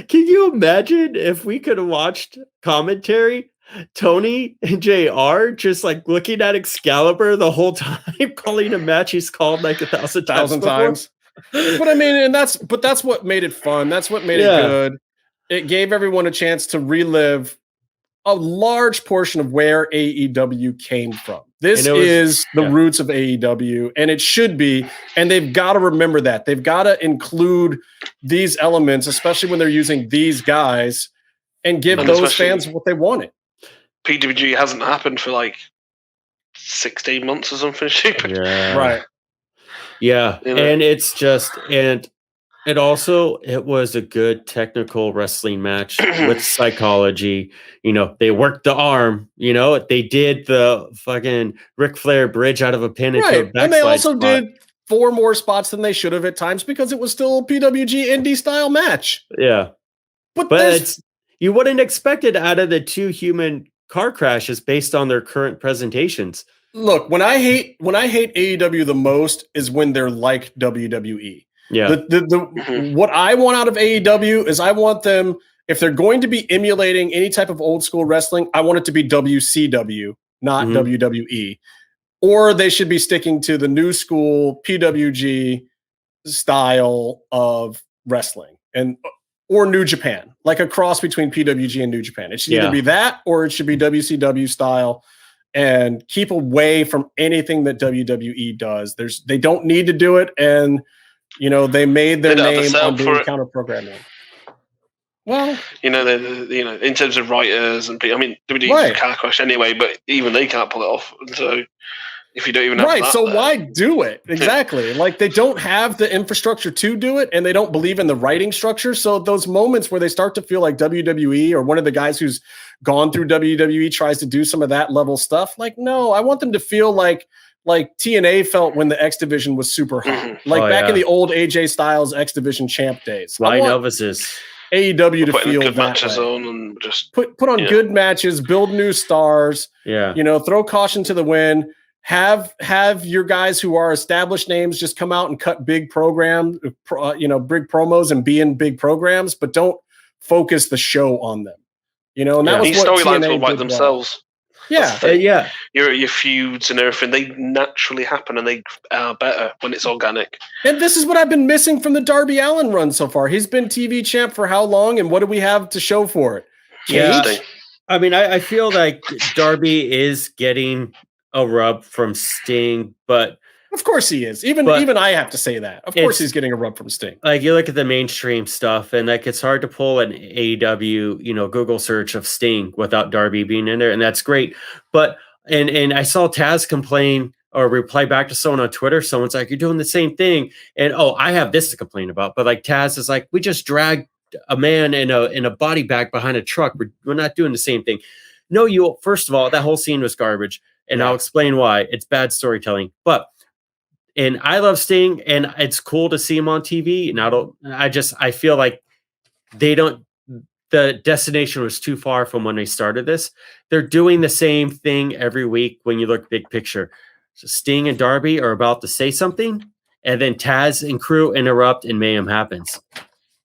Can you imagine if we could have watched commentary? Tony and JR just like looking at Excalibur the whole time, calling a match he's called like 1,000 times. But I mean, that's what made it fun. That's what made it good. It gave everyone a chance to relive a large portion of where AEW came from. This is the roots of AEW, and it should be. And they've got to remember that. They've got to include these elements, especially when they're using these guys, and give those fans what they wanted. PWG hasn't happened for like 16 months or something stupid. Yeah. Right. Yeah. And it's just, and it was a good technical wrestling match with psychology. They worked the arm, they did the fucking Ric Flair bridge out of a pin into a backslide and they also spot. did 4 more spots than they should have at times because it was still a PWG indie style match. Yeah. But you wouldn't expect it out of the 2 human car crashes based on their current presentations. Look, when I hate AEW the most is when they're like WWE. Yeah. What I want out of AEW is I want them, if they're going to be emulating any type of old school wrestling, I want it to be WCW, not WWE. Or they should be sticking to the new school PWG style of wrestling or New Japan, like a cross between PWG and New Japan. It should either be that or it should be WCW style and keep away from anything that WWE does. They don't need to do it, and they made their name on doing counter programming. Well, in terms of writers and people, I mean, WWE can't crash anyway, but even they can't pull it off. So if you don't even have that, so why do it? Exactly. Like they don't have the infrastructure to do it, and they don't believe in the writing structure. So those moments where they start to feel like WWE or one of the guys who's gone through WWE tries to do some of that level stuff, like, no, I want them to feel like TNA felt when the X Division was super hot. Back in the old AJ Styles X Division champ days. Ryan Elvis's AEW to feel good that matches way. on and just put on good matches, build new stars. Yeah. Throw caution to the wind. Have your guys who are established names just come out and cut big big promos and be in big programs, but don't focus the show on them. And that was these what storylines TNA will write did themselves. Well. Yeah. Your feuds and everything, they naturally happen and they are better when it's organic. And this is what I've been missing from the Darby Allin run so far. He's been TV champ for how long, and what do we have to show for it? Yeah. I mean, I feel like Darby is getting a rub from Sting, but of course he is. Even I have to say that. Of course he's getting a rub from Sting. Like you look at the mainstream stuff, and like it's hard to pull an AEW, Google search of Sting without Darby being in there, and that's great. But and I saw Taz complain or reply back to someone on Twitter. Someone's like, "You're doing the same thing," and I have this to complain about. But like Taz is like, "We just dragged a man in a body bag behind a truck. We're not doing the same thing." No, first of all, that whole scene was garbage. And I'll explain why. It's bad storytelling. And I love Sting, and it's cool to see him on TV. And I feel like the destination was too far from when they started this. They're doing the same thing every week when you look big picture. So Sting and Darby are about to say something, and then Taz and crew interrupt, and mayhem happens.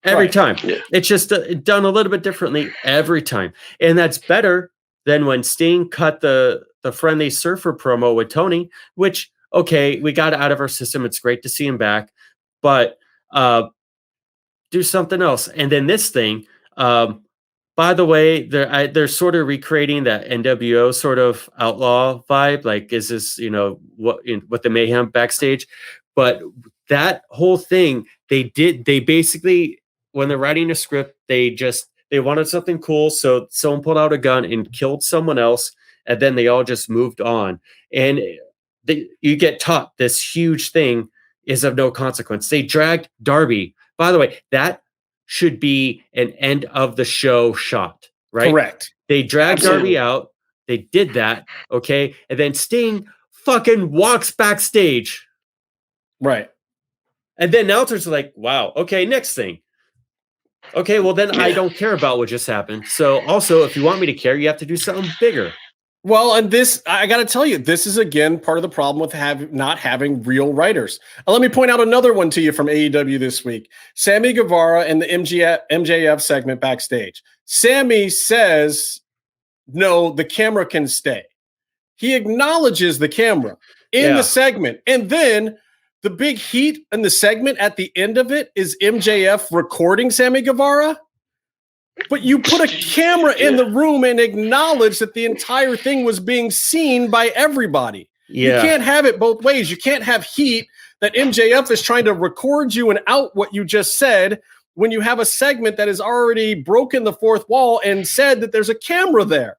Every time. Yeah. It's just done a little bit differently every time. And that's better than when Sting cut the Friendly Surfer promo with Tony, which, okay, we got it out of our system. It's great to see him back, but do something else. And then this thing, by the way, they're sort of recreating that NWO sort of outlaw vibe. Like, is this, what the Mayhem backstage? But that whole thing, they basically, when they're writing a script, they wanted something cool. So someone pulled out a gun and killed someone else. And then they all just moved on. And you get taught this huge thing is of no consequence. They dragged Darby. By the way, that should be an end of the show shot, right? Correct. They dragged Darby out. They did that, okay? And then Sting fucking walks backstage. Right. And then announcers are like, wow, okay, next thing. Okay, well then I don't care about what just happened. So also, if you want me to care, you have to do something bigger. Well, and this, I got to tell you, this is, again, part of the problem with not having real writers. Let me point out another one to you from AEW this week. Sammy Guevara and the MJF segment backstage. Sammy says, no, the camera can stay. He acknowledges the camera in the segment. And then the big heat in the segment at the end of it is MJF recording Sammy Guevara. But you put a camera in the room and acknowledge that the entire thing was being seen by everybody. Yeah. You can't have it both ways. You can't have heat that MJF is trying to record you and out what you just said when you have a segment that has already broken the fourth wall and said that there's a camera there.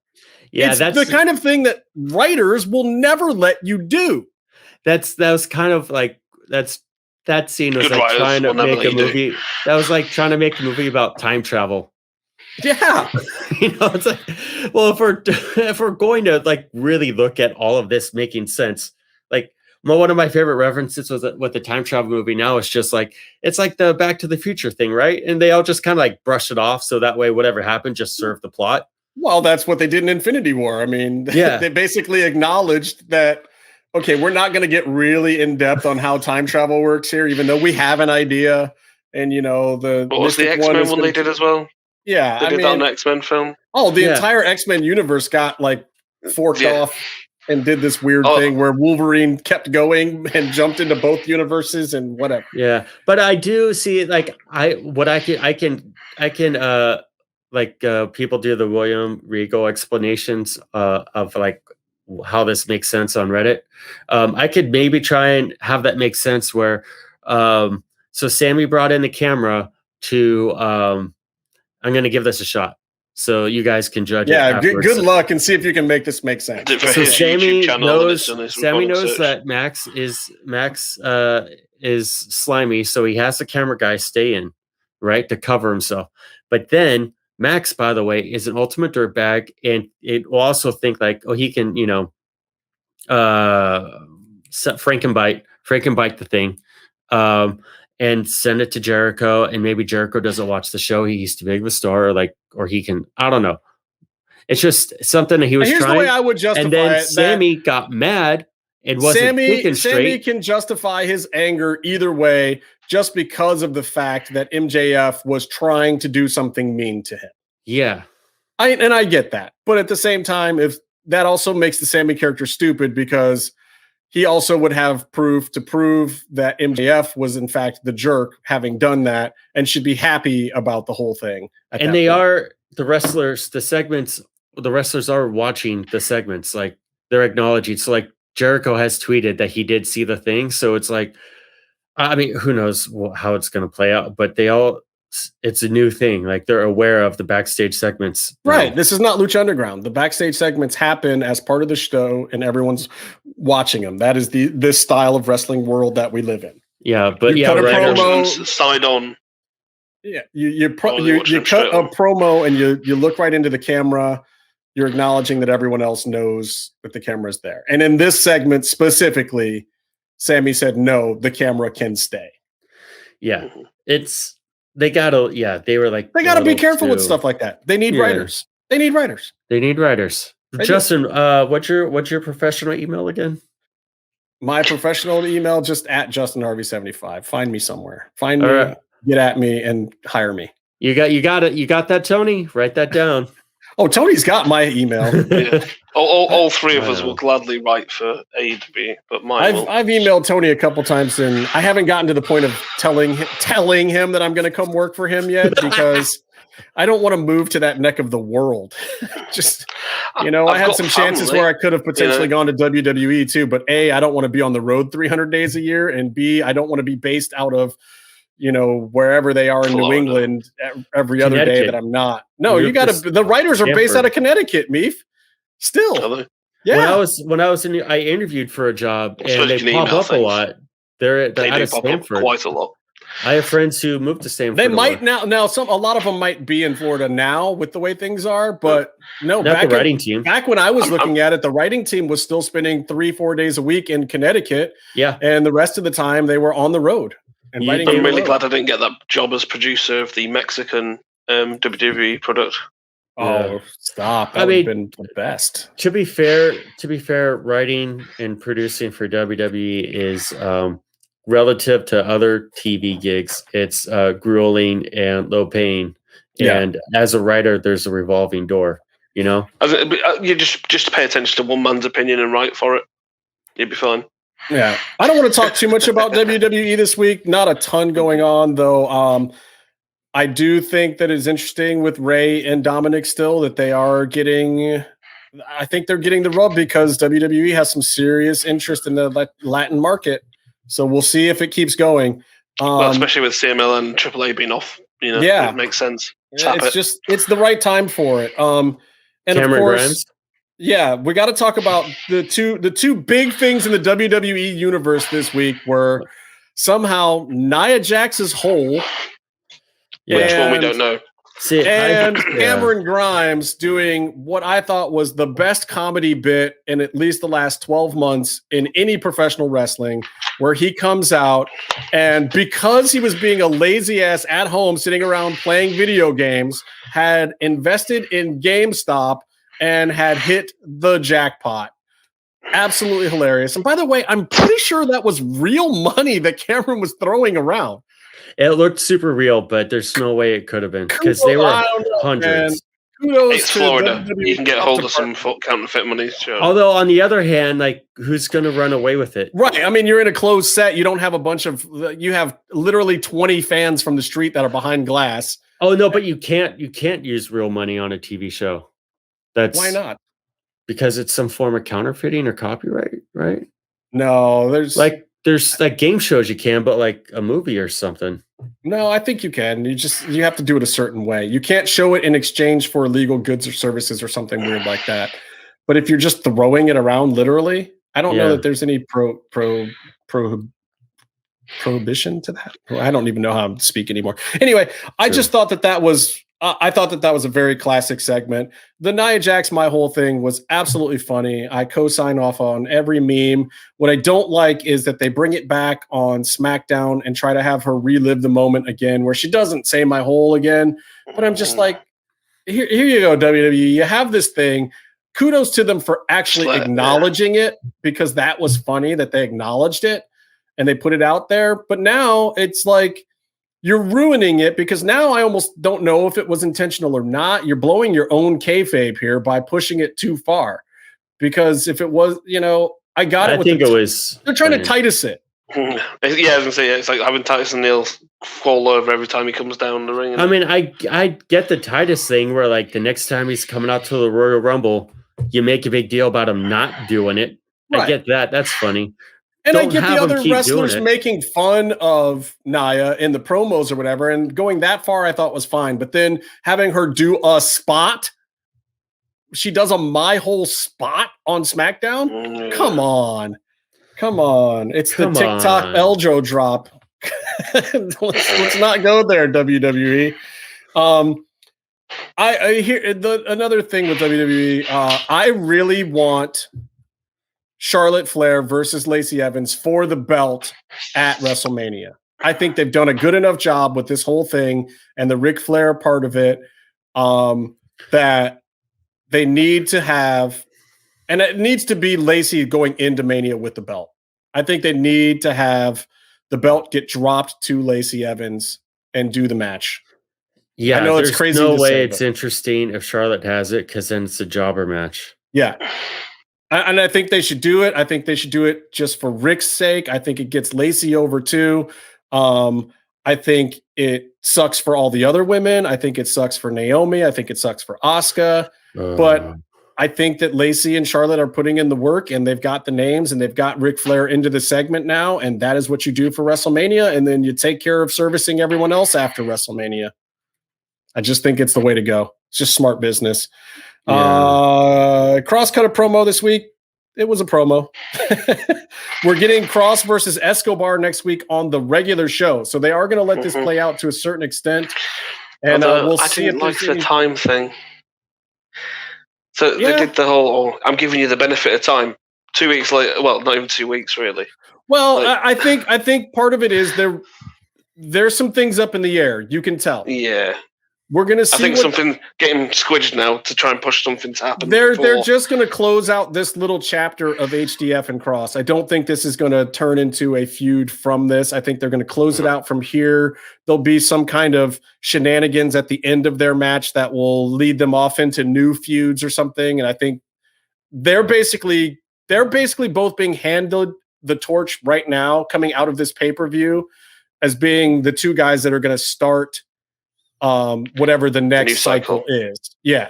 Yeah, it's the kind of thing that writers will never let you do. That was kind of like that scene was like trying to make a movie. That was like trying to make a movie about time travel. Yeah. It's like, well, if we're going to like really look at all of this making sense, like one of my favorite references was with the time travel movie now is just like, it's like the Back to the Future thing, right? And they all just kind of like brush it off. So that way, whatever happened, just serve the plot. Well, that's what they did in Infinity War. I mean, they basically acknowledged that, okay, we're not going to get really in depth on how time travel works here, even though we have an idea. And, what was the X-Men one they did as well? Yeah, they did that in an X-Men film. Oh, the entire X-Men universe got like forked off and did this weird thing where Wolverine kept going and jumped into both universes and whatever. Yeah, but I do see like I can people do the William Regal explanations of like how this makes sense on Reddit. I could maybe try and have that make sense where so Sammy brought in the camera to I'm going to give this a shot so you guys can judge it. Yeah, good luck and see if you can make this make sense. So Sammy knows that Max is slimy, so he has the camera guy stay in, right, to cover himself. But then Max, by the way, is an ultimate dirtbag, and it will also think like, oh, he can, Frankenbite the thing. And send it to Jericho, and maybe Jericho doesn't watch the show. He used to be a star, or he can. I don't know. It's just something that he was Here's trying. The way I would justify and then it, Sammy got mad and wasn't thinking straight. Sammy can justify his anger either way, just because of the fact that MJF was trying to do something mean to him. Yeah, I get that, but at the same time, if that also makes the Sammy character stupid because he also would have proof to prove that MJF was in fact the jerk having done that and should be happy about the whole thing. And they are the wrestlers, the wrestlers are watching the segments. Like they're acknowledging. So like Jericho has tweeted that he did see the thing. So it's like, I mean, who knows how it's going to play out, but it's a new thing. Like they're aware of the backstage segments. Right. This is not Lucha Underground. The backstage segments happen as part of the show and everyone's watching them. That is this style of wrestling world that we live in. Yeah. But you cut a promo side on. Yeah. You cut a promo and you look right into the camera. You're acknowledging that everyone else knows that the camera's there. And in this segment specifically, Sammy said, no, the camera can stay. Yeah. They gotta be careful with stuff like that. They need writers. They need writers. Justin, what's your professional email again? My professional email, just at JustinHarvey75. Find me somewhere. Find me, get at me, and hire me. You got it. You got that, Tony? Write that down. Oh, Tony's got my email. Yeah. All three of us will gladly write for A to B, but I've emailed Tony a couple times, and I haven't gotten to the point of telling him that I'm going to come work for him yet because I don't want to move to that neck of the world. Just I had some chances where I could have potentially gone to WWE too, but A, I don't want to be on the road 300 days a year, and B, I don't want to be based out of wherever they are in Florida. New England every other day that I'm not. No, the writers are based out of Connecticut, Meef. Still. Yeah. When I was I interviewed for a job and they pop up a lot. They're out of Stanford. Quite a lot. I have friends who moved to Stanford. They might now a lot of them might be in Florida now with the way things are, but no, not the writing team. Back when I was looking at it, the writing team was still spending 3-4 days a week in Connecticut. Yeah. And the rest of the time they were on the road. I'm really glad I didn't get that job as producer of the Mexican WWE product. Oh, stop! That would have been the best. To be fair, writing and producing for WWE is relative to other TV gigs. It's grueling and low paying. And as a writer, there's a revolving door. You just pay attention to one man's opinion and write for it. You'd be fine. Yeah, I don't want to talk too much about WWE this week. Not a ton going on, though. I do think that it's interesting with Ray and Dominic still that they are getting. I think they're getting the rub because WWE has some serious interest in the Latin market. So we'll see if it keeps going. Well, especially with CML and AAA being off, it makes sense. It's the right time for it. And Cameron of course, Grimes. Yeah, we got to talk about the two big things in the WWE universe this week were somehow Nia Jax's hole. Which one we don't know. Cameron Grimes doing what I thought was the best comedy bit in at least the last 12 months in any professional wrestling, where he comes out and because he was being a lazy ass at home sitting around playing video games, had invested in GameStop and had hit the jackpot. Absolutely hilarious. And by the way, I'm pretty sure that was real money that Cameron was throwing around. It looked super real, but there's no way it could have been because they were hundreds. It's Florida. You can get a hold of some counterfeit money. Sure. Although on the other hand, like who's going to run away with it? Right. I mean, you're in a closed set. You don't have a bunch of. You have literally 20 fans from the street that are behind glass. Oh no, but you can't use real money on a TV show. Why not? Because it's some form of counterfeiting or copyright, right? No, there's game shows you can, but like a movie or something. No, I think you can. You have to do it a certain way. You can't show it in exchange for illegal goods or services or something weird like that. But if you're just throwing it around literally, I don't know that there's any prohibition to that. I don't even know how to speak anymore. Anyway, I just thought that was I thought that was a very classic segment. The Nia Jax, my whole thing was absolutely funny. I co-sign off on every meme. What I don't like is that they bring it back on SmackDown and try to have her relive the moment again, where she doesn't say my whole again. But I'm just like, here you go, WWE. You have this thing. Kudos to them for actually acknowledging it, because that was funny that they acknowledged it and they put it out there. But now it's like, you're ruining it, because now I almost don't know if it was intentional or not. You're blowing your own kayfabe here by pushing it too far. Because if it was, I got it. I think it was. They're trying to Titus it. Yeah, I was gonna say it's like having Titus and Neil fall over every time he comes down the ring. I mean, I get the Titus thing where like the next time he's coming out to the Royal Rumble, you make a big deal about him not doing it. Right. I get that. That's funny. And I get the other wrestlers making fun of Nia in the promos or whatever, and going that far I thought was fine. But then having her do a spot, she does a my whole spot on SmackDown. Come on. It's the TikTok Eljo drop. let's not go there, WWE. I hear another thing with WWE. I really want Charlotte Flair versus Lacey Evans for the belt at WrestleMania. I think they've done a good enough job with this whole thing and the Ric Flair part of it, that they need to have, and it needs to be Lacey going into Mania with the belt. I think they need to have the belt get dropped to Lacey Evans and do the match. Yeah, I know it's crazy. No way it's interesting if Charlotte has it, because then it's a jobber match. Yeah. And I think they should do it. I think they should do it just for Rick's sake. I think it gets Lacey over too. I think it sucks for all the other women. I think it sucks for Naomi. I think it sucks for Asuka. But I think that Lacey and Charlotte are putting in the work, and they've got the names, and they've got Ric Flair into the segment now. And that is what you do for WrestleMania. And then you take care of servicing everyone else after WrestleMania. I just think it's the way to go. It's just smart business. Yeah. Cross cut a promo this week. It was a promo. We're getting Cross versus Escobar next week on the regular show, so they are going to let this play out to a certain extent, and we'll see. I didn't like the time thing. So they did the whole. I'm giving you the benefit of time. 2 weeks later, well, not even 2 weeks, really. Well, I think part of it is there's some things up in the air. You can tell. Yeah. We're going to see. I think something getting squidged now to try and push something to happen. They're just going to close out this little chapter of HDF and Cross. I don't think this is going to turn into a feud from this. I think they're going to close it out from here. There'll be some kind of shenanigans at the end of their match that will lead them off into new feuds or something. And I think they're basically both being handed the torch right now coming out of this pay-per-view as being the two guys that are going to start whatever the next cycle is. Yeah.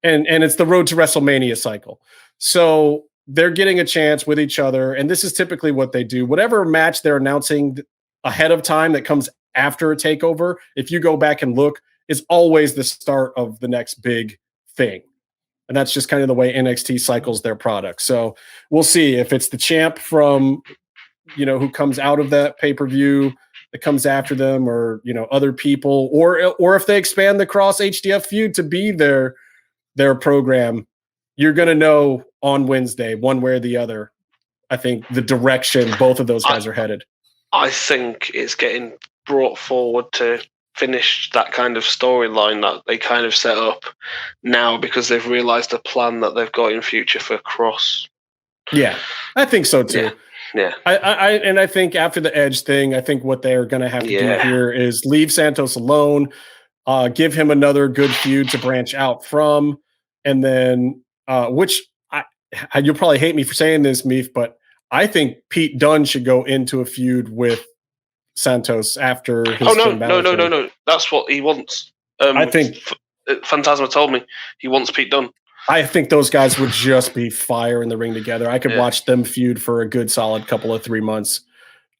And it's the Road to WrestleMania cycle. So they're getting a chance with each other. And this is typically what they do. Whatever match they're announcing ahead of time that comes after a takeover, if you go back and look, is always the start of the next big thing. And that's just kind of the way NXT cycles their product. So we'll see if it's the champ from, who comes out of that pay-per-view that comes after them, or, other people, or if they expand the Cross HDF feud to be their program. You're going to know on Wednesday, one way or the other, I think, the direction both of those guys are headed. I think it's getting brought forward to finish that kind of storyline that they kind of set up now, because they've realized the plan that they've got in future for Cross. Yeah, I think so too. Yeah. I think after the Edge thing, I think what they're going to have to do here is leave Santos alone, give him another good feud to branch out from, and then you'll probably hate me for saying this, Meef, but I think Pete Dunne should go into a feud with Santos after his no. That's what he wants. I think Phantasma told me he wants Pete Dunne. I think those guys would just be fire in the ring together. I could watch them feud for a good solid couple of 3 months.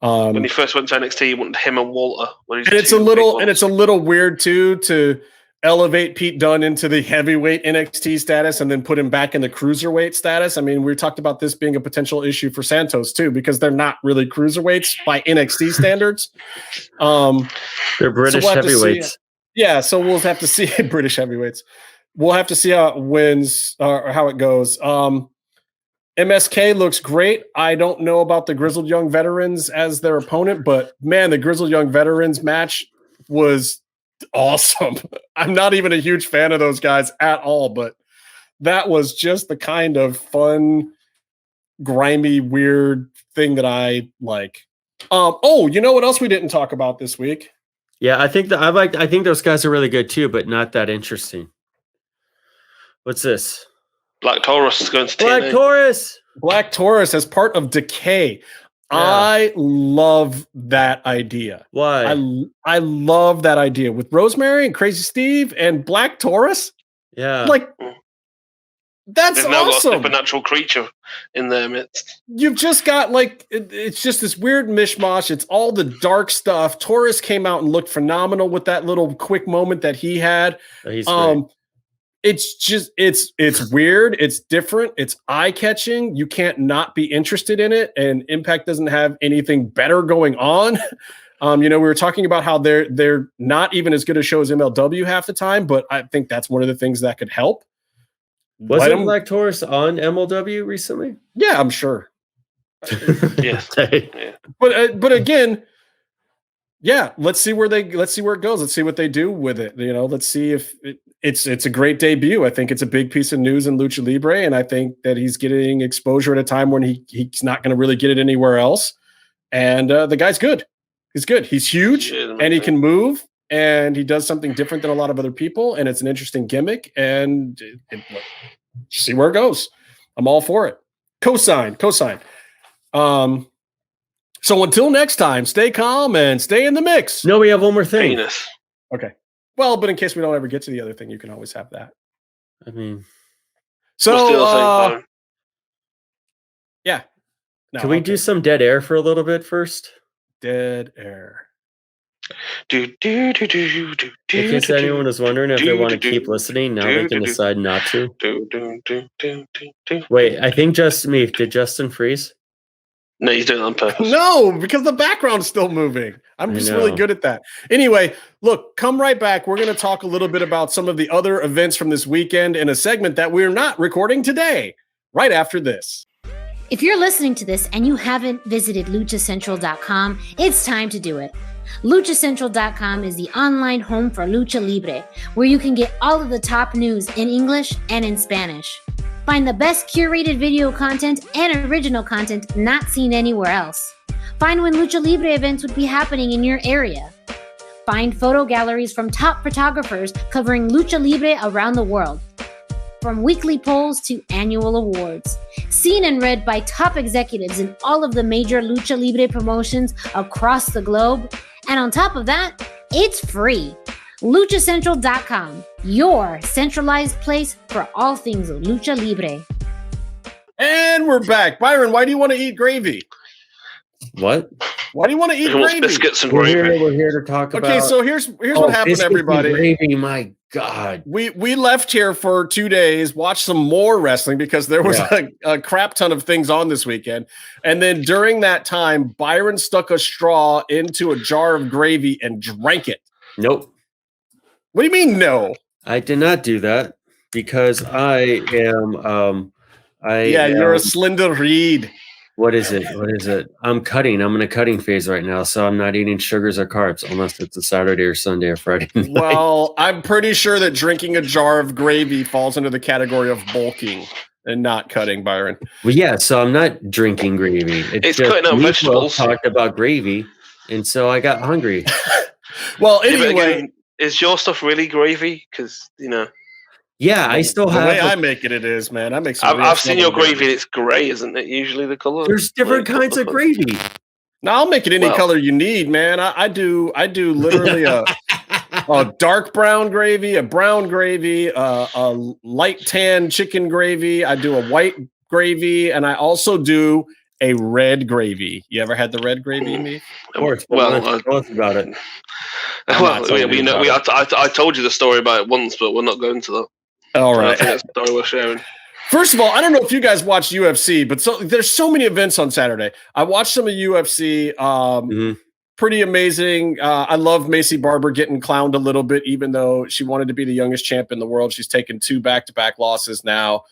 When he first went to NXT, he wanted him and Walter. And it's a little weird too to elevate Pete Dunne into the heavyweight NXT status and then put him back in the cruiserweight status. I mean, we talked about this being a potential issue for Santos too, because they're not really cruiserweights by NXT standards. They're British heavyweights. Yeah, so we'll have to see British heavyweights. We'll have to see how it wins or how it goes. MSK looks great. I don't know about the Grizzled Young Veterans as their opponent, but man, the Grizzled Young Veterans match was awesome. I'm not even a huge fan of those guys at all, but that was just the kind of fun, grimy, weird thing that I like. You know what else we didn't talk about this week? Yeah, I think those guys are really good too, but not that interesting. What's this? Black Taurus is going to TNA. Black Taurus as part of Decay. Yeah. I love that idea. Why? I love that idea with Rosemary and Crazy Steve and Black Taurus. Yeah. Like, that's They've now awesome. got a supernatural creature in their midst. You've just got it's just this weird mishmash. It's all the dark stuff. Taurus came out and looked phenomenal with that little quick moment that he had. He's great. It's weird. It's different. It's eye-catching. You can't not be interested in it. And Impact doesn't have anything better going on. We were talking about how they're not even as good a show as MLW half the time, but I think that's one of the things that could help. Wasn't Black Taurus on MLW recently? Yeah, I'm sure. Yes. Yeah. But again, yeah, let's see where it goes. Let's see what they do with it. Let's see if it's a great debut. I think it's a big piece of news in Lucha Libre, and I think that he's getting exposure at a time when he's not going to really get it anywhere else. And the guy's good. He's good. He's huge, and he can move, and he does something different than a lot of other people, and it's an interesting gimmick. And see where it goes. I'm all for it. Cosign. So until next time, stay calm and stay in the mix. No, we have one more thing. Penis. Okay. Well, but in case we don't ever get to the other thing, you can always have that. I mean, so yeah. No, can we do some dead air for a little bit first? Dead air. In case anyone is wondering if they want to keep listening, now they can decide not to. Wait, I think did Justin freeze? No, he's doing it on purpose. No, because the background's still moving. I'm just really good at that. Anyway, look, come right back. We're going to talk a little bit about some of the other events from this weekend in a segment that we're not recording today, right after this. If you're listening to this and you haven't visited luchacentral.com, it's time to do it. LuchaCentral.com is the online home for Lucha Libre, where you can get all of the top news in English and in Spanish. Find the best curated video content and original content not seen anywhere else. Find when Lucha Libre events would be happening in your area. Find photo galleries from top photographers covering Lucha Libre around the world. from weekly polls to annual awards. Seen and read by top executives in all of the major Lucha Libre promotions across the globe. And on top of that, it's free. LuchaCentral.com, your centralized place for all things Lucha Libre. And we're back. Byron, why do you want to eat gravy? What? Why do you want to eat gravy? Biscuits and gravy. We're here to talk about. Okay, so here's what happened, everybody. Gravy, my God. We left here for 2 days, watched some more wrestling because there was a crap ton of things on this weekend. And then during that time, Byron stuck a straw into a jar of gravy and drank it. Nope. What do you mean, no? I did not do that because I am. You're a slender reed. What is it? I'm cutting. I'm in a cutting phase right now, so I'm not eating sugars or carbs unless it's a Saturday or Sunday or Friday night. Well, I'm pretty sure that drinking a jar of gravy falls into the category of bulking and not cutting, Byron. Well, yeah, so I'm not drinking gravy. It's cutting out vegetables. Talked about gravy, and so I got hungry. Well, anyway, again, is your stuff really gravy? Because yeah, I still have the way I make it is, man. I make some. I've seen your gravy. It's grey, isn't it? Usually the color. There's different kinds of gravy. No, I'll make it any color you need, man. I do literally a dark brown gravy, a brown gravy, a light tan chicken gravy. I do a white gravy, and I also do a red gravy. You ever had the red gravy, me? Of course. Well, tell us about it. I told you the story about it once, but we're not going to that. All right. I think that's the story we're sharing. First of all, I don't know if you guys watch UFC, but there's so many events on Saturday. I watched some of UFC. Pretty amazing. I love Macy Barber getting clowned a little bit, even though she wanted to be the youngest champ in the world. She's taken 2 back-to-back losses now.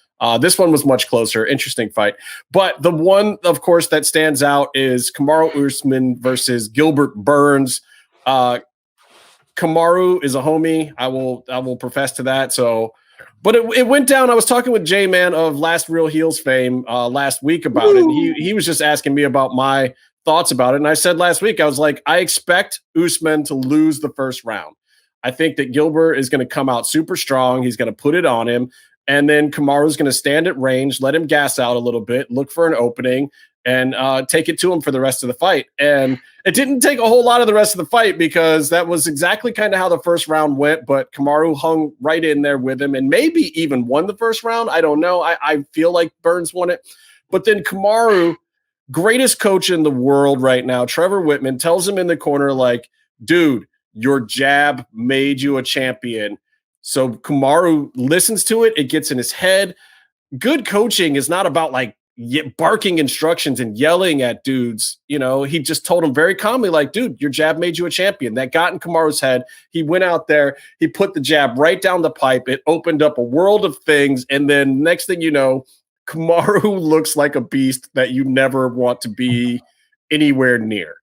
This one was much closer. Interesting fight. But the one, of course, that stands out is Kamaru Usman versus Gilbert Burns. Kamaru is a homie. I will profess to that. So, but it went down. I was talking with J-Man of Last Real Heels fame last week about it. And he was just asking me about my thoughts about it. And I said last week, I was like, I expect Usman to lose the first round. I think that Gilbert is going to come out super strong. He's going to put it on him. And then Kamaru's going to stand at range, let him gas out a little bit, look for an opening, and take it to him for the rest of the fight. And it didn't take a whole lot of the rest of the fight because that was exactly kind of how the first round went. But Kamaru hung right in there with him and maybe even won the first round. I don't know. I feel like Burns won it. But then Kamaru, greatest coach in the world right now, Trevor Whitman, tells him in the corner, like, dude, your jab made you a champion. So Kamaru listens to it. It gets in his head. Good coaching is not about like barking instructions and yelling at dudes. You know, he just told him very calmly, like, dude, your jab made you a champion. That got in Kamaru's head. He went out there. He put the jab right down the pipe. It opened up a world of things. And then next thing you know, Kamaru looks like a beast that you never want to be anywhere near.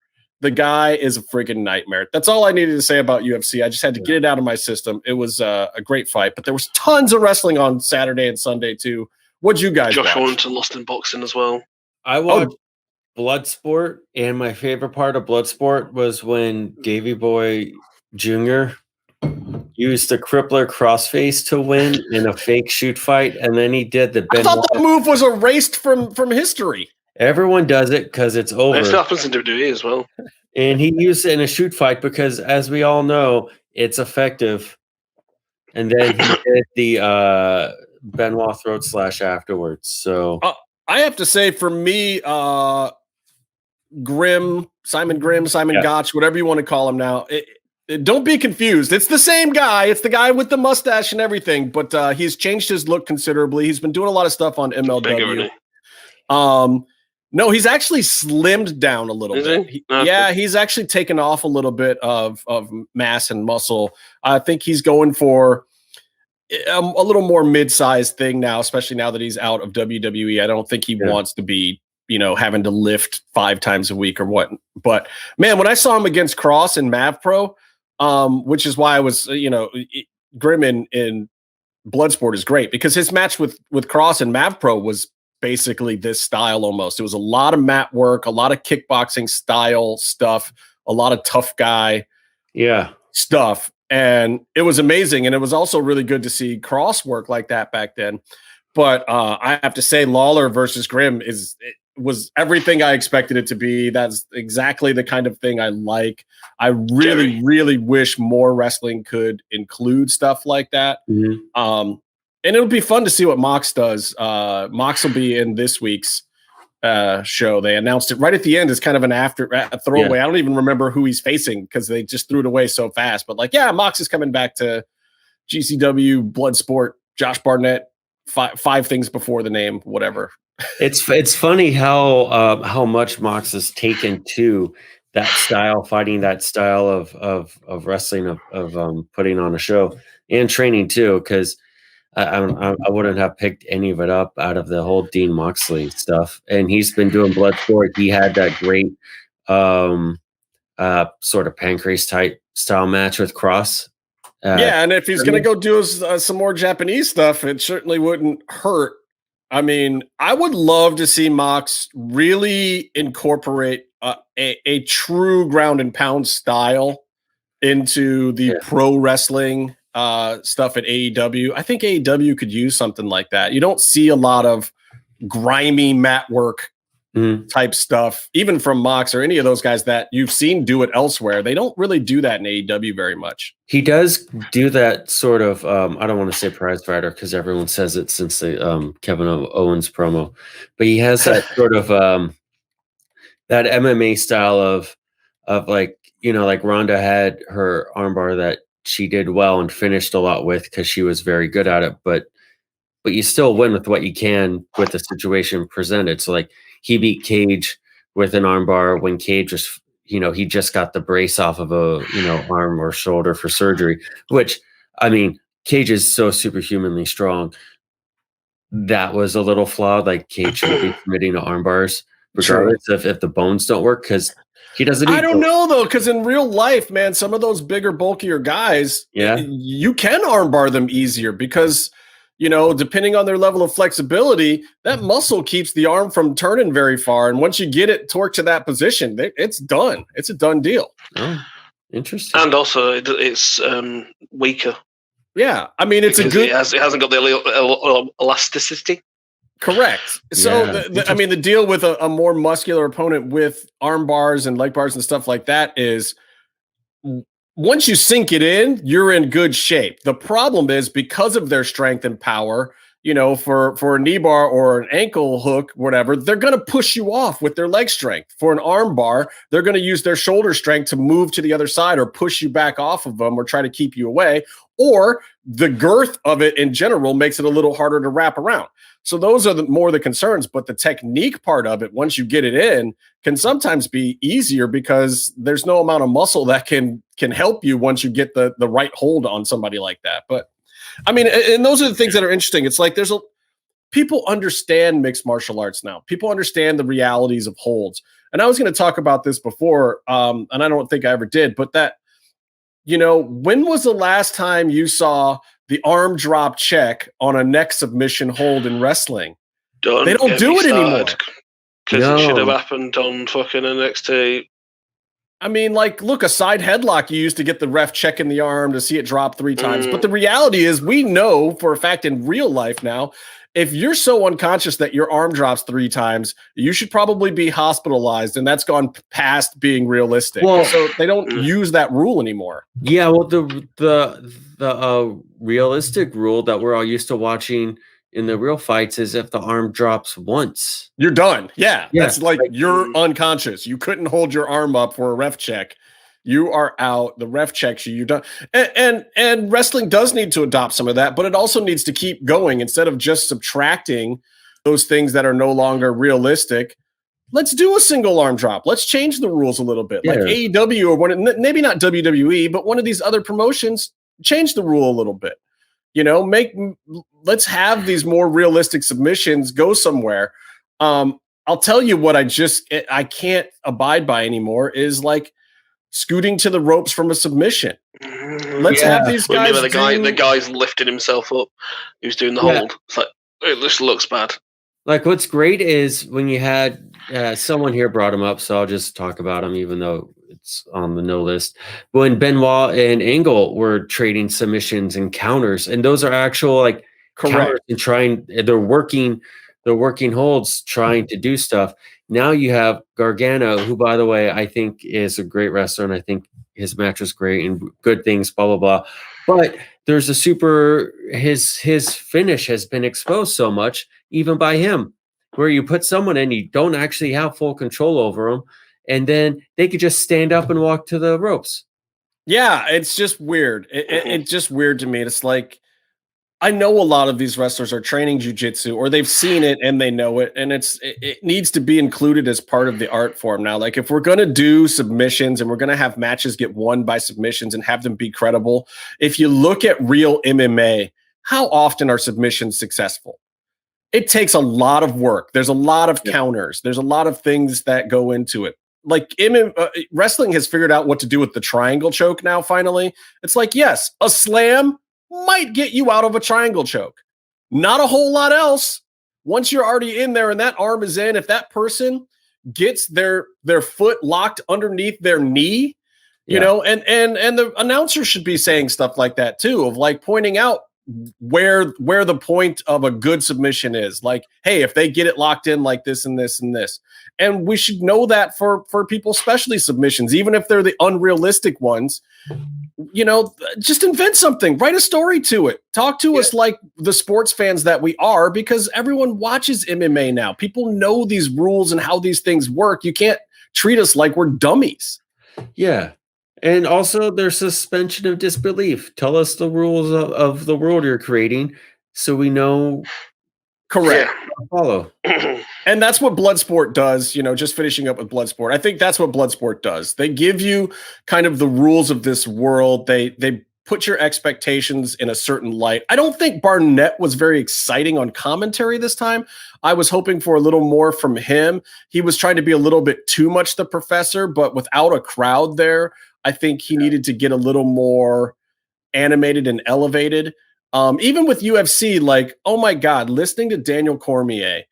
The guy is a freaking nightmare. That's all I needed to say about UFC. I just had to get it out of my system. It was a great fight, but there was tons of wrestling on Saturday and Sunday too. What'd you guys watch? Josh Warrington lost in boxing as well. I watched Bloodsport, and my favorite part of Bloodsport was when Davey Boy Jr. used the crippler crossface to win in a fake shoot fight, and then he did the I thought that move was erased from history. Everyone does it because it's over. It happens in WWE as well. And he used it in a shoot fight because, as we all know, it's effective. And then he did the Benoit throat slash afterwards. So I have to say, for me, Simon Gotch, whatever you want to call him now, don't be confused. It's the same guy. It's the guy with the mustache and everything, but he's changed his look considerably. He's been doing a lot of stuff on MLW. No, he's actually slimmed down a little bit. He's actually taken off a little bit of mass and muscle. I think he's going for a little more mid-sized thing now, especially now that he's out of WWE. I don't think he wants to be, having to lift 5 times a week or what. But man, when I saw him against Cross in Mav Pro, which is why I was, Grim in Bloodsport is great because his match with Cross in Mav Pro was basically this style almost. It was a lot of mat work, a lot of kickboxing style stuff, a lot of tough guy stuff. and it was amazing. And it was also really good to see Cross work like that back then. But I have to say, Lawler versus Grimm was everything I expected it to be. That's exactly the kind of thing I like. I really wish more wrestling could include stuff like that. And it'll be fun to see what Mox does. Mox will be in this week's show. They announced it right at the end as kind of a throwaway. I don't even remember who he's facing because they just threw it away so fast. But Mox is coming back to GCW, Bloodsport, Josh Barnett, five things before the name, whatever. It's funny how much Mox has taken to that style, fighting that style of wrestling, of putting on a show and training too, because I wouldn't have picked any of it up out of the whole Dean Moxley stuff. And he's been doing Bloodsport. He had that great sort of pancreas type style match with Cross. And if he's going to go do some more Japanese stuff, it certainly wouldn't hurt. I mean, I would love to see Mox really incorporate a true ground and pound style into the pro wrestling stuff at AEW. I think AEW could use something like that. You don't see a lot of grimy mat work type stuff, even from Mox or any of those guys that you've seen do it elsewhere. They don't really do that in AEW very much. He does do that sort of, I don't want to say prize fighter because everyone says it since the Kevin Owens promo, but he has that sort of that MMA style of like, like Ronda had her armbar that she did well and finished a lot with because she was very good at it, but you still win with what you can with the situation presented. So like he beat Cage with an armbar when Cage was, he just got the brace off of a, arm or shoulder for surgery, which, I mean, Cage is so superhumanly strong. That was a little flawed. Like Cage should be committing to arm bars, regardless if the bones don't work, because he doesn't. I don't know though, because in real life, man, some of those bigger, bulkier guys, you can armbar them easier because, depending on their level of flexibility, that muscle keeps the arm from turning very far. And once you get it torqued to that position, it's done. It's a done deal. Oh, interesting. And also, it's weaker. Yeah, I mean, it hasn't got the elasticity. Correct. So, the deal with a more muscular opponent with arm bars and leg bars and stuff like that is once you sink it in, you're in good shape. The problem is because of their strength and power, for a knee bar or an ankle hook, whatever, they're going to push you off with their leg strength. For an arm bar, they're going to use their shoulder strength to move to the other side or push you back off of them or try to keep you away. Or the girth of it in general makes it a little harder to wrap around. So those are more the concerns, but the technique part of it, once you get it in, can sometimes be easier because there's no amount of muscle that can help you once you get the right hold on somebody like that. But I mean, and those are the things that are interesting. It's like people understand mixed martial arts now. People understand the realities of holds. And I was going to talk about this before, and I don't think I ever did, but that, when was the last time you saw the arm drop check on a neck submission hold in wrestling? They don't do it anymore. Because it should have happened on fucking NXT. I mean, look, a side headlock, you used to get the ref checking the arm to see it drop 3 times. But the reality is we know for a fact in real life now, if you're so unconscious that your arm drops 3 times, you should probably be hospitalized. And that's gone past being realistic. Well, so they don't use that rule anymore. Yeah, well, the realistic rule that we're all used to watching in the real fights is if the arm drops once, you're done. Yeah. That's like you're unconscious. You couldn't hold your arm up for a ref check. You are out. The ref checks you. You're done. And wrestling does need to adopt some of that, but it also needs to keep going instead of just subtracting those things that are no longer realistic. Let's do a single arm drop. Let's change the rules a little bit. Like AEW or maybe not WWE, but one of these other promotions, change the rule a little bit. Let's have these more realistic submissions go somewhere. I'll tell you what I can't abide by anymore is like scooting to the ropes from a submission. Let's have these guys. The guy's lifting himself up. Who's doing the hold. It's like, it just looks bad. Like what's great is when you had someone here brought him up, so I'll just talk about him, even though it's on the no list. When Benoit and Angle were trading submissions and counters, and those are actual like counters and they're working holds, trying to do stuff. Now you have Gargano, who, by the way, I think is a great wrestler, and I think his match was great and good things, blah blah blah. But there's his finish has been exposed so much, even by him, where you put someone in, you don't actually have full control over them, and then they could just stand up and walk to the ropes. Yeah, it's just weird. It's just weird to me. It's like, I know a lot of these wrestlers are training jiu-jitsu, or they've seen it and they know it, and it needs to be included as part of the art form now. Like, if we're going to do submissions and we're going to have matches get won by submissions and have them be credible, if you look at real MMA, how often are submissions successful? It takes a lot of work. There's a lot of counters. There's a lot of things that go into it. Like, wrestling has figured out what to do with the triangle choke now, finally. It's like, yes, a slam might get you out of a triangle choke. Not a whole lot else. Once you're already in there and that arm is in, if that person gets their foot locked underneath their knee, you know, and the announcer should be saying stuff like that too, of like pointing out where the point of a good submission is. Like, hey, if they get it locked in like this and this and this. And we should know that for people, especially submissions, even if they're the unrealistic ones. You know, just invent something, write a story to it. Talk to us like the sports fans that we are, because everyone watches MMA now. People know these rules and how these things work. You can't treat us like we're dummies. Yeah. And also there's suspension of disbelief. Tell us the rules of the world you're creating so we know. Correct. Follow. And that's what Bloodsport does, you know, just finishing up with Bloodsport. I think that's what Bloodsport does. They give you kind of the rules of this world. They put your expectations in a certain light. I don't think Barnett was very exciting on commentary this time. I was hoping for a little more from him. He was trying to be a little bit too much the professor, but without a crowd there, I think he needed to get a little more animated and elevated. Even with UFC, like, oh my God, listening to Daniel Cormier,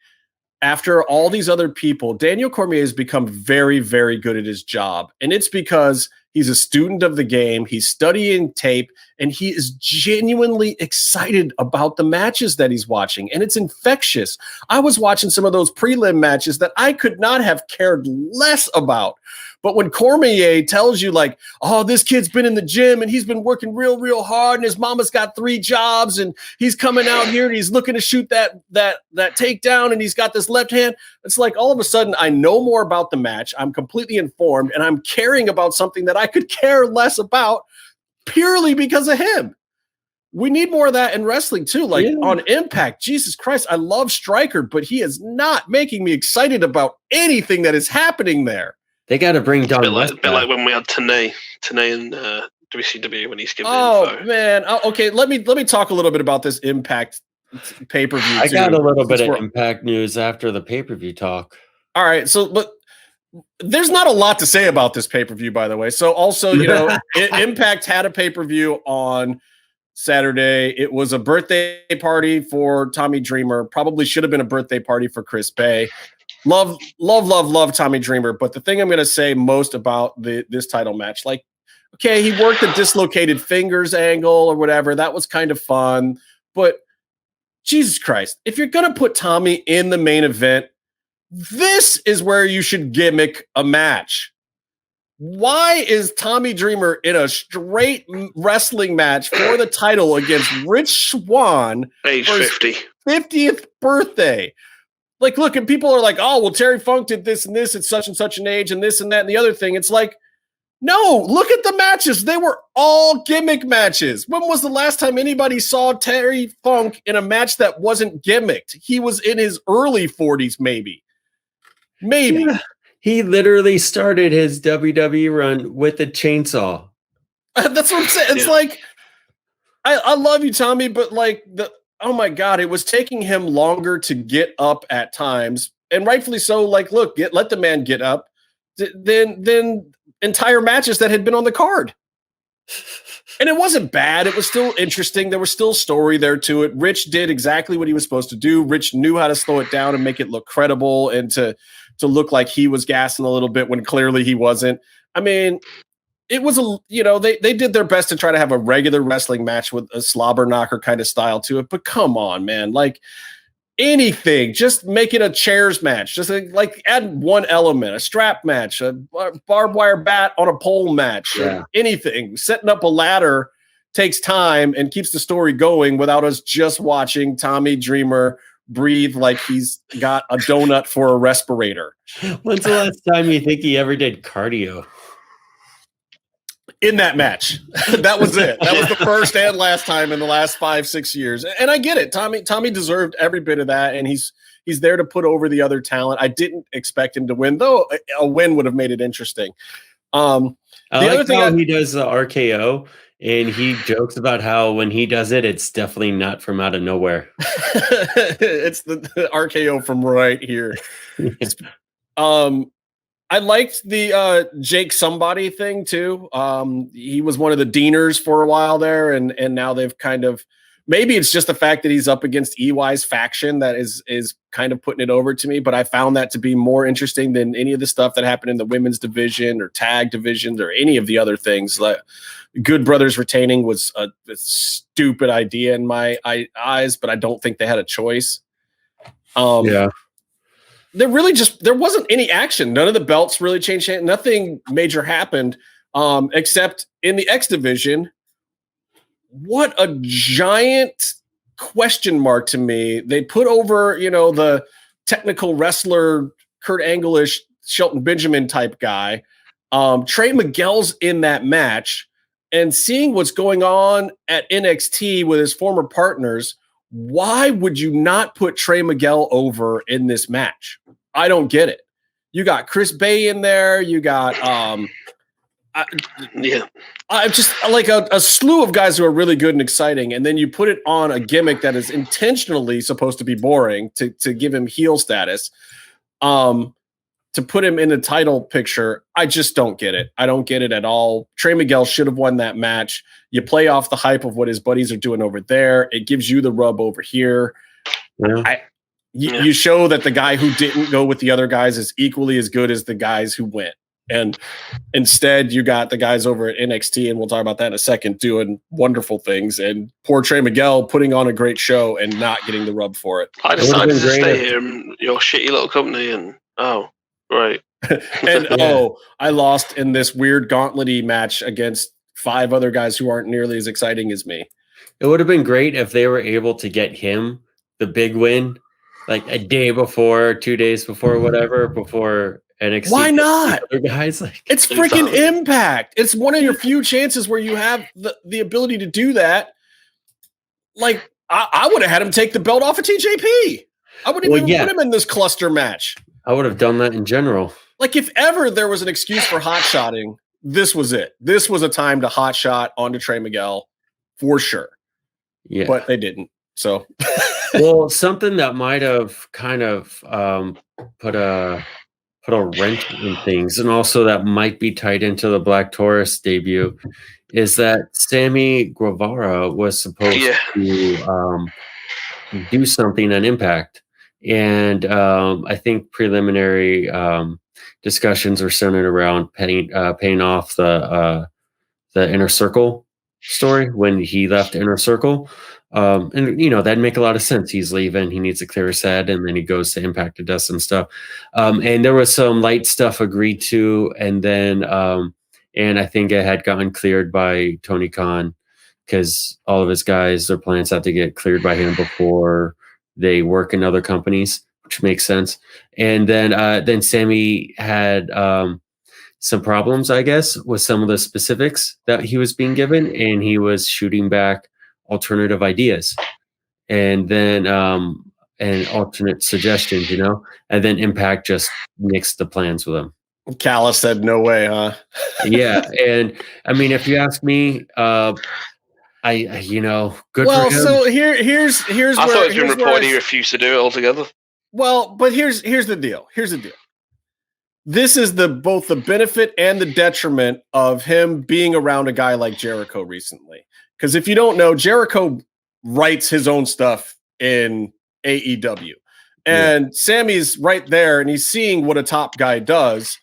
after all these other people, Daniel Cormier has become very, very good at his job. And it's because he's a student of the game. He's studying tape, and he is genuinely excited about the matches that he's watching. And it's infectious. I was watching some of those prelim matches that I could not have cared less about. But when Cormier tells you, like, oh, this kid's been in the gym and he's been working real, real hard, and his mama's got 3 jobs, and he's coming out here and he's looking to shoot that takedown, and he's got this left hand. It's like, all of a sudden, I know more about the match. I'm completely informed, and I'm caring about something that I could care less about purely because of him. We need more of that in wrestling too. Like on Impact, Jesus Christ, I love Stryker, but he is not making me excited about anything that is happening there. They got to bring down. A bit like when we had Tanay in WCW when he's giving info. Oh man, okay. Let me talk a little bit about this Impact pay-per-view. I got a little bit of Impact news after the pay-per-view talk. All right, so but there's not a lot to say about this pay-per-view, by the way. So also, you know, Impact had a pay-per-view on Saturday. It was a birthday party for Tommy Dreamer. Probably should have been a birthday party for Chris Bey. Love Tommy Dreamer. But the thing I'm going to say most about this title match, like, okay, he worked the dislocated fingers angle or whatever. That was kind of fun. But Jesus Christ, if you're going to put Tommy in the main event, this is where you should gimmick a match. Why is Tommy Dreamer in a straight wrestling match for the title against Rich Swann? Age 50. 50th birthday. Like, look, and people are like, oh, well, Terry Funk did this and this at such and such an age and this and that and the other thing. It's like, no, look at the matches. They were all gimmick matches. When was the last time anybody saw Terry Funk in a match that wasn't gimmicked? He was in his early 40s, maybe. Yeah. He literally started his WWE run with a chainsaw. That's what I'm saying. It's like, I love you, Tommy, but like oh my God, it was taking him longer to get up at times, and rightfully so. Like, look, let the man get up. Then entire matches that had been on the card. And it wasn't bad. It was still interesting. There was still story there to it. Rich did exactly what he was supposed to do. Rich knew how to slow it down and make it look credible and to look like he was gassing a little bit when clearly he wasn't. I mean, it was they did their best to try to have a regular wrestling match with a slobber knocker kind of style to it. But come on, man, like anything, just make it a chairs match. Just like add one element, a strap match, a barbed wire bat on a pole match, anything. Setting up a ladder takes time and keeps the story going without us just watching Tommy Dreamer breathe like he's got a donut for a respirator. When's the last time you think he ever did cardio? In that match. That was it. That was the first and last time in the last 5-6 years. And I get it. Tommy deserved every bit of that, and he's there to put over the other talent. I didn't expect him to win, though a win would have made it interesting. I like how he does the RKO, and he jokes about how when he does it, it's definitely not from out of nowhere. It's the RKO from right here. I liked the Jake somebody thing too. He was one of the deaners for a while there, and now they've kind of, maybe it's just the fact that he's up against EY's faction that is kind of putting it over to me. But I found that to be more interesting than any of the stuff that happened in the women's division or tag divisions or any of the other things. Like Good Brothers retaining was a stupid idea in my eyes, but I don't think they had a choice. There wasn't any action. None of the belts really changed. Nothing major happened, except in the X division. What a giant question mark to me. They put over, the technical wrestler, Kurt Angle-ish, Shelton Benjamin type guy. Trey Miguel's in that match, and seeing what's going on at NXT with his former partners, why would you not put Trey Miguel over in this match? I don't get it. You got Chris Bey in there. You got I'm just like a slew of guys who are really good and exciting, and then you put it on a gimmick that is intentionally supposed to be boring to give him heel status. To put him in the title picture, I just don't get it. I don't get it at all. Trey Miguel should have won that match. You play off the hype of what his buddies are doing over there. It gives you the rub over here. Yeah. You show that the guy who didn't go with the other guys is equally as good as the guys who went. And instead, you got the guys over at NXT, and we'll talk about that in a second, doing wonderful things. And poor Trey Miguel putting on a great show and not getting the rub for it. I decided to stay here in your shitty little company, and right. And I lost in this weird gauntlet-y match against 5 other guys who aren't nearly as exciting as me. It would have been great if they were able to get him the big win, like a day before, 2 days before, whatever, before NXT. Why not? Other guys, like, it's freaking Impact. It's one of your few chances where you have the ability to do that. Like, I would have had him take the belt off of TJP. I wouldn't even put him in this cluster match. I would have done that in general. Like, if ever there was an excuse for hot-shotting, this was it. This was a time to hot-shot onto Trey Miguel for sure. Yeah. But they didn't. So, well, something that might have kind of put a wrench in things, and also that might be tied into the Black Taurus debut, is that Sammy Guevara was supposed to do something on Impact. And I think preliminary discussions are centered around paying off the Inner Circle story when he left Inner Circle. And, that'd make a lot of sense. He's leaving. He needs to clear his head, and then he goes to Impact to do some stuff. And there was some light stuff agreed to. And then and I think it had gotten cleared by Tony Khan, because all of his guys, their plans have to get cleared by him before they work in other companies, which makes sense. And then Sammy had some problems, I guess, with some of the specifics that he was being given, and he was shooting back alternative ideas, and then and alternate suggestions, and then Impact just nixed the plans with him. Callis said, "No way, huh?" Yeah, and I mean, if you ask me, good well, for him. So here's I thought it's been reported he refused to do it altogether. Well, but here's the deal. This is both the benefit and the detriment of him being around a guy like Jericho recently. Because if you don't know, Jericho writes his own stuff in AEW. And Sammy's right there, and he's seeing what a top guy does.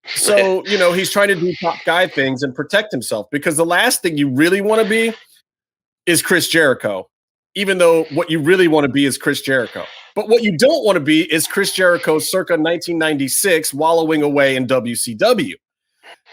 So, he's trying to do top guy things and protect himself, because the last thing you really want to be is Chris Jericho, even though what you really want to be is Chris Jericho. But what you don't want to be is Chris Jericho circa 1996 wallowing away in WCW.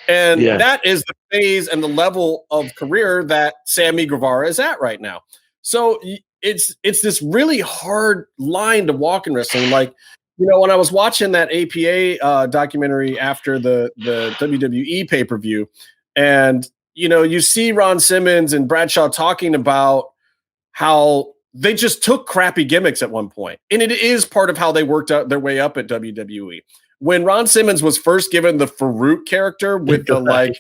And that is the phase and the level of career that Sammy Guevara is at right now. So it's this really hard line to walk in wrestling. Like, when I was watching that APA documentary after the WWE pay-per-view, and, you see Ron Simmons and Bradshaw talking about how they just took crappy gimmicks at one point. And it is part of how they worked out their way up at WWE. When Ron Simmons was first given the Farouk character with the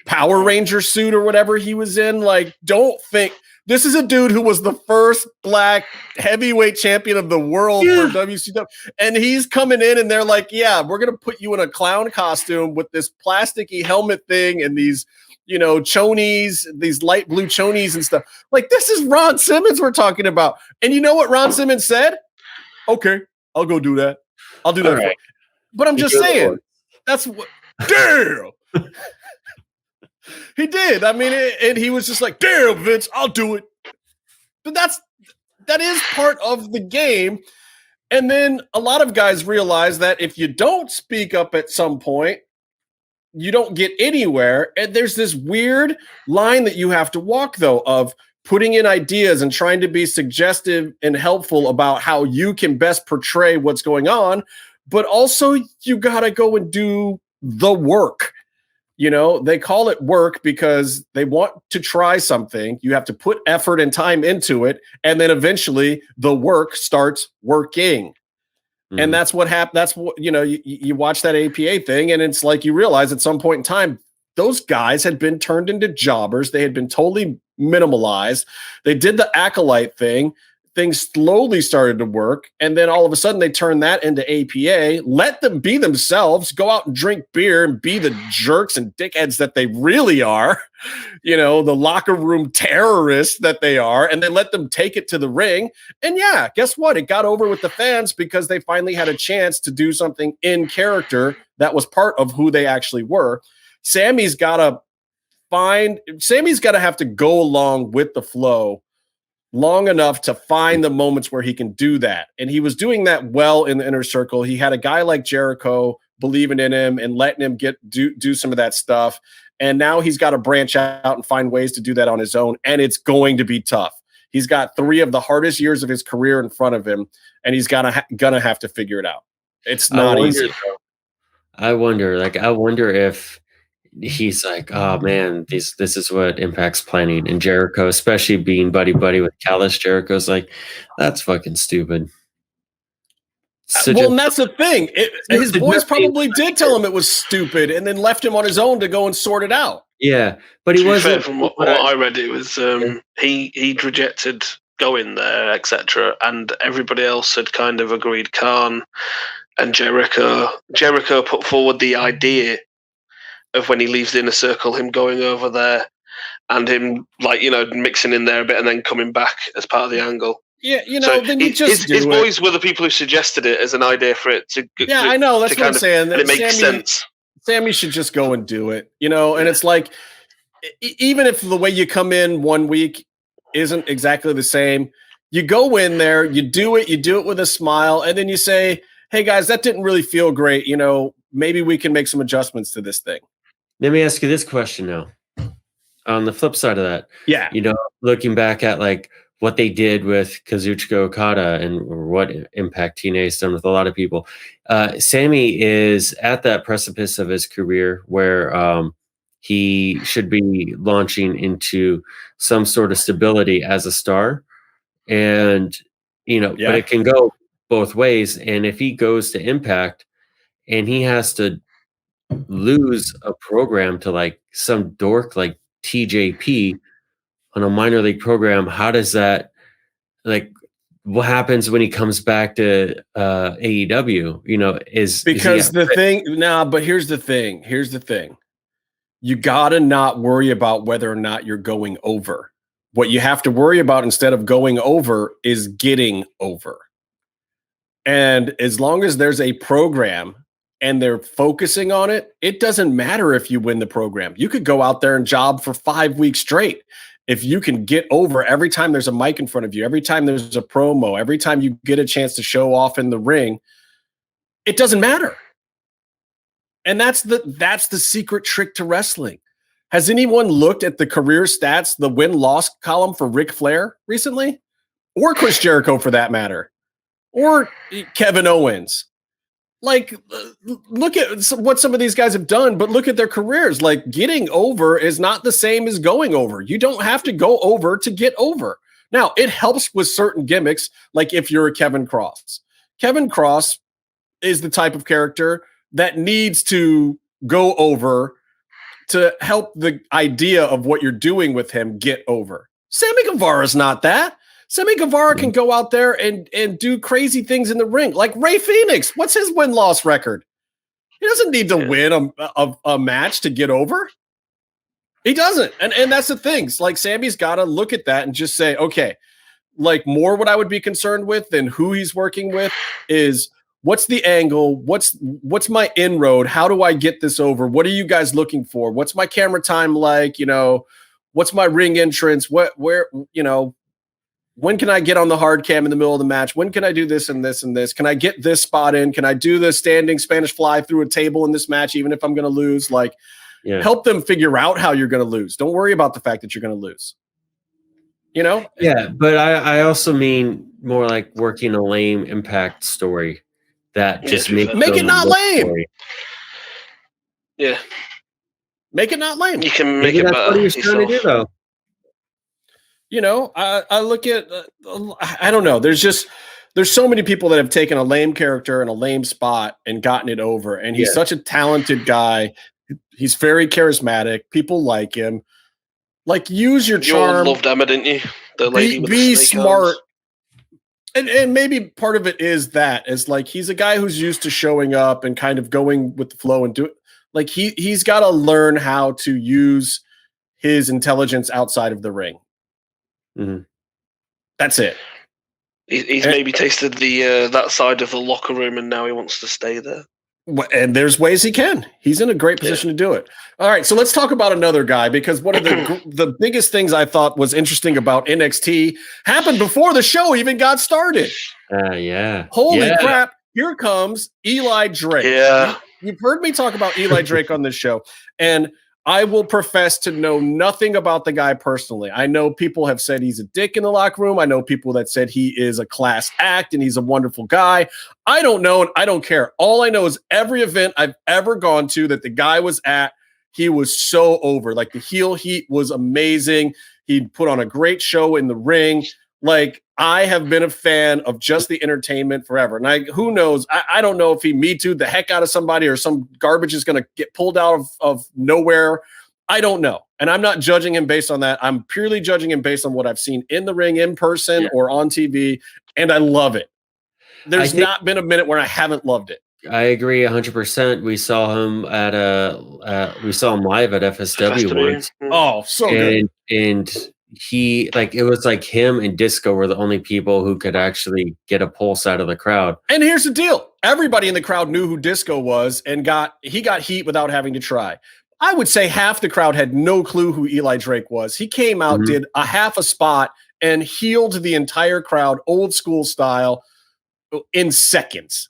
Power Ranger suit or whatever he was in, don't think this is a dude who was the first black heavyweight champion of the world for WCW. And he's coming in and they're like, yeah, we're going to put you in a clown costume with this plasticky helmet thing and these, chonies, these light blue chonies and stuff. This is Ron Simmons we're talking about. And you know what Ron Simmons said? Okay, I'll go do that. I'll do that. Right. For you. But I'm just saying, that's what, damn. He did. I mean, and he was just like, damn, Vince, I'll do it. But that is part of the game. And then a lot of guys realize that if you don't speak up at some point, you don't get anywhere. And there's this weird line that you have to walk, though, of putting in ideas and trying to be suggestive and helpful about how you can best portray what's going on. But also, you got to go and do the work. They call it work because they want to try something. You have to put effort and time into it. And then eventually the work starts working. Mm-hmm. And that's what happened. That's what, you watch that APA thing and it's like you realize at some point in time, those guys had been turned into jobbers. They had been totally minimalized. They did the acolyte thing. Things slowly started to work. And then all of a sudden they turned that into APA, let them be themselves, go out and drink beer and be the jerks and dickheads that they really are, the locker room terrorists that they are. And they let them take it to the ring. And yeah, guess what? It got over with the fans because they finally had a chance to do something in character that was part of who they actually were. Sammy's got to have to go along with the flow long enough to find the moments where he can do that. And he was doing that well in the inner circle. He had a guy like Jericho believing in him and letting him do some of that stuff. And now he's got to branch out and find ways to do that on his own. And it's going to be tough. He's got 3 of the hardest years of his career in front of him, and he's gonna have to figure it out. It's not easy. I wonder if he's like, oh man, this is what Impact's planning. And Jericho, especially being buddy with Callis, Jericho's like, that's fucking stupid. And that's the thing. His boys probably did tell him it was stupid and then left him on his own to go and sort it out. Yeah, but he wasn't. From what I read, it was he'd rejected going there, etc., and everybody else had kind of agreed. Khan and Jericho put forward the idea of when he leaves the inner circle, him going over there and him mixing in there a bit and then coming back as part of the angle. Yeah, so then you just his boys were the people who suggested it as an idea for it to. Yeah, I know that's what I'm saying. And it makes sense. Sammy should just go and do it, And it's like, even if the way you come in one week isn't exactly the same, you go in there, you do it with a smile, and then you say, "Hey guys, that didn't really feel great. Maybe we can make some adjustments to this thing." Let me ask you this question now. On the flip side of that, yeah, looking back at what they did with Kazuchika Okada and what impact TNA's done with a lot of people, Sammy is at that precipice of his career where he should be launching into some sort of stability as a star, and but it can go both ways. And if he goes to Impact and he has to lose a program to some dork like TJP on a minor league program, how does that what happens when he comes back to AEW? But here's the thing. You gotta not worry about whether or not you're going over. What you have to worry about instead of going over is getting over. And as long as there's a program and they're focusing on it, it doesn't matter if you win the program. You could go out there and job for 5 weeks straight. If you can get over every time there's a mic in front of you, every time there's a promo, every time you get a chance to show off in the ring, it doesn't matter. And that's the secret trick to wrestling. Has anyone looked at the career stats, the win-loss column for Ric Flair recently? Or Chris Jericho for that matter? Or Kevin Owens? Like, look at what some of these guys have done, but look at their careers. Like, getting over is not the same as going over. You don't have to go over to get over. Now, it helps with certain gimmicks, like if you're a Kevin Cross. Kevin Cross is the type of character that needs to go over to help the idea of what you're doing with him get over. Sammy Guevara's not that. Sammy Guevara can go out there and do crazy things in the ring. Like Ray Phoenix, what's his win-loss record? He doesn't need to win a match to get over. He doesn't. And that's the thing. Like, Sammy's got to look at that and just say, okay, like, more what I would be concerned with than who he's working with is what's the angle? What's my inroad? How do I get this over? What are you guys looking for? What's my camera time like? You know, what's my ring entrance? Where, you know, when can I get on the hard cam in the middle of the match? When can I do this and this and this? Can I get this spot in? Can I do the standing Spanish fly through a table in this match, even if I'm going to lose? Like, help them figure out how you're going to lose. Don't worry about the fact that you're going to lose. You know? Yeah, but I also mean more like working a lame Impact story that just make it not lame. Story. Yeah. Make it not lame. You can make it better. What he's trying to do, though. You know, I look at, I don't know. There's so many people that have taken a lame character and a lame spot and gotten it over. And he's such a talented guy. He's very charismatic. People like him. Like, use your charm. You loved Emma, didn't you? The lady with be the snake smart. arms. And maybe part of it is that is like, he's a guy who's used to showing up and kind of going with the flow and do it. Like, he's got to learn how to use his intelligence outside of the ring. Mm-hmm. That's it. He's maybe tasted the that side of the locker room, and now he wants to stay there. And there's ways he can. He's in a great position to do it. All right, so let's talk about another guy, because one of the biggest things I thought was interesting about NXT happened before the show even got started. Holy crap! Here comes Eli Drake. Yeah, you've heard me talk about Eli Drake on this show, and I will profess to know nothing about the guy personally. I know people have said he's a dick in the locker room. I know people that said he is a class act and he's a wonderful guy. I don't know, and I don't care. All I know is every event I've ever gone to that the guy was at, he was so over. Like, the heel heat was amazing. He put on a great show in the ring. Like, I have been a fan of just the entertainment forever. And who knows? I don't know if he Me Too'd the heck out of somebody or some garbage is going to get pulled out of nowhere. I don't know. And I'm not judging him based on that. I'm purely judging him based on what I've seen in the ring, in person, or on TV. And I love it. There's not been a minute where I haven't loved it. I agree 100%. We saw him we saw him live at FSW once. Oh, so good. And he, like, it was like him and Disco were the only people who could actually get a pulse out of the crowd. And here's the deal. Everybody in the crowd knew who Disco was and he got heat without having to try. I would say half the crowd had no clue who Eli Drake was. He came out, did a half a spot, and healed the entire crowd, old school style, in seconds.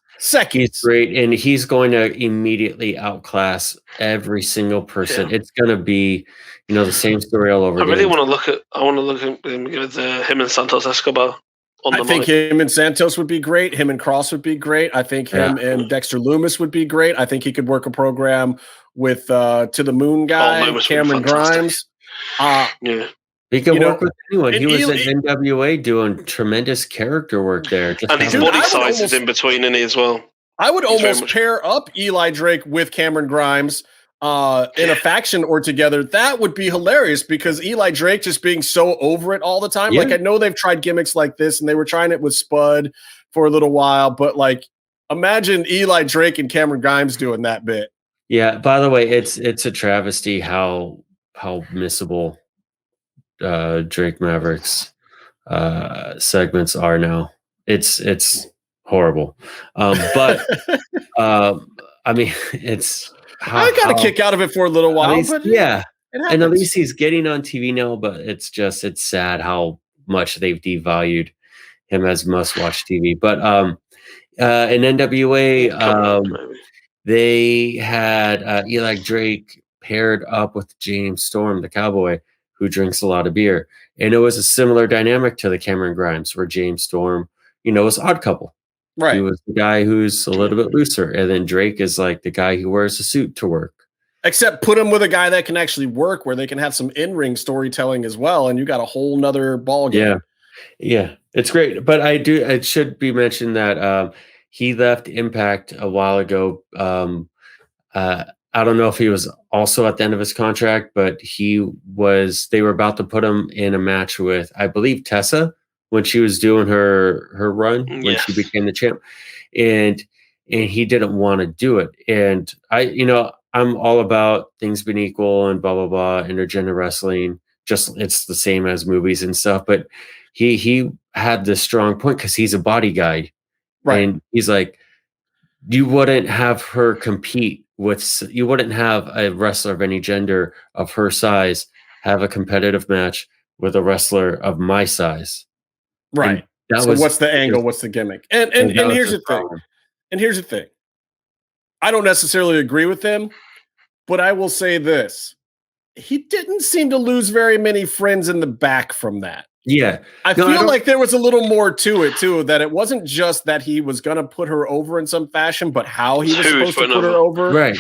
He's great, and he's going to immediately outclass every single person. It's going to be, the same story all over. I really want to look at. I want to look at him and Santos Escobar. I think him and Santos would be great. Him and Cross would be great. I think him and Dexter Loomis would be great. I think he could work a program with To the Moon guy, Cameron Grimes. He can work with anyone. He was at NWA doing tremendous character work there. And his body size is in between, isn't he, as well? I would almost pair up Eli Drake with Cameron Grimes in a faction or together. That would be hilarious, because Eli Drake just being so over it all the time. Like, I know they've tried gimmicks like this, and they were trying it with Spud for a little while, but like, imagine Eli Drake and Cameron Grimes doing that bit. Yeah. By the way, it's a travesty how missable Drake Maverick's segments are now. It's horrible. But I mean, it's I got a kick out of it for a little while. Least, but yeah. And at happens. least he's getting on TV now, but it's sad how much they've devalued him as must-watch TV. But in NWA, they had Eli Drake paired up with James Storm, the cowboy, who drinks a lot of beer. And it was a similar dynamic to the Cameron Grimes, where James Storm, was odd couple. Right. He was the guy who's a little bit looser. And then Drake is like the guy who wears a suit to work. Except put him with a guy that can actually work, where they can have some in-ring storytelling as well, and you got a whole nother ball game. Yeah, it's great. But it should be mentioned that he left Impact a while ago. I don't know if he was also at the end of his contract, but they were about to put him in a match with, I believe, Tessa when she was doing her run when she became the champ, and he didn't want to do it. And I'm all about things being equal and blah, blah, blah, intergender wrestling. Just it's the same as movies and stuff. But he had this strong point because he's a body guy. Right. And he's like, you wouldn't have her compete you wouldn't have a wrestler of any gender of her size have a competitive match with a wrestler of my size. Right. So what's the angle? What's the gimmick? And here's the thing. And here's the thing. I don't necessarily agree with him, but I will say this. He didn't seem to lose very many friends in the back from that. Yeah. I feel like there was a little more to it, too, that it wasn't just that he was going to put her over in some fashion, but how he was supposed to put her over. Right.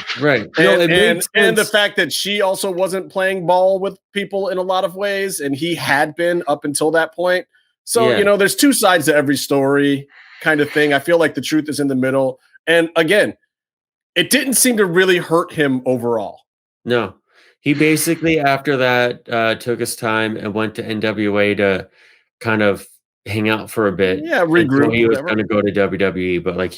And the fact that she also wasn't playing ball with people in a lot of ways, and he had been up until that point. So, there's two sides to every story kind of thing. I feel like the truth is in the middle. And again, it didn't seem to really hurt him overall. No. He basically, after that, took his time and went to NWA to kind of hang out for a bit. Yeah, regroup. He was going to go to WWE, but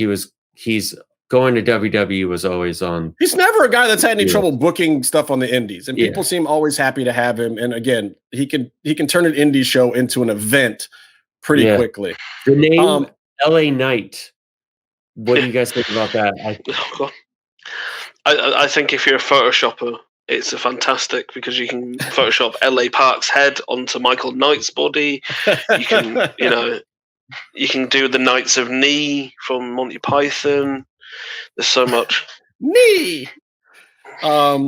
he's going to WWE was always on. He's never a guy that's had any trouble booking stuff on the indies, and people seem always happy to have him. And again, he can turn an indie show into an event pretty quickly. The name LA Knight. What do you guys think about that? I think if you're a Photoshopper, it's a fantastic because you can Photoshop LA Park's head onto Michael Knight's body. You can, you can do the Knights of Knee from Monty Python. There's so much. Knee. I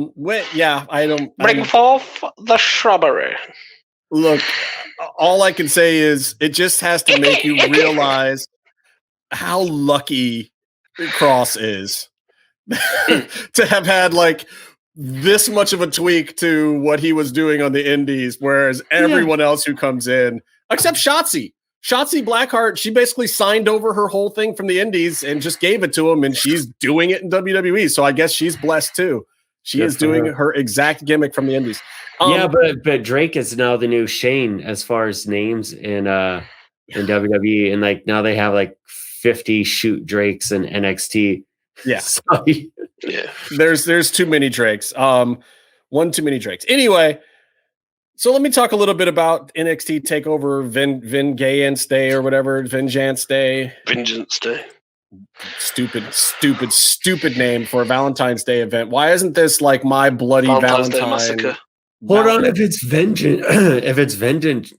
don't bring forth the shrubbery. Look, all I can say is it just has to make you realize how lucky Cross is to have had this much of a tweak to what he was doing on the indies, whereas everyone else who comes in, except Shotzi Blackheart, she basically signed over her whole thing from the indies and just gave it to him, and she's doing it in WWE. So I guess she's blessed too. She is doing her exact gimmick from the indies. But Drake is now the new Shane as far as names in WWE, and now they have 50 shoot Drakes in NXT. Yeah. So, There's too many Drakes. One too many Drakes. Anyway, so let me talk a little bit about NXT TakeOver Vengeance Day or whatever. Vengeance Day. Stupid name for a Valentine's Day event. Why isn't this My Bloody Valentine? Day Massacre. Hold on, if it's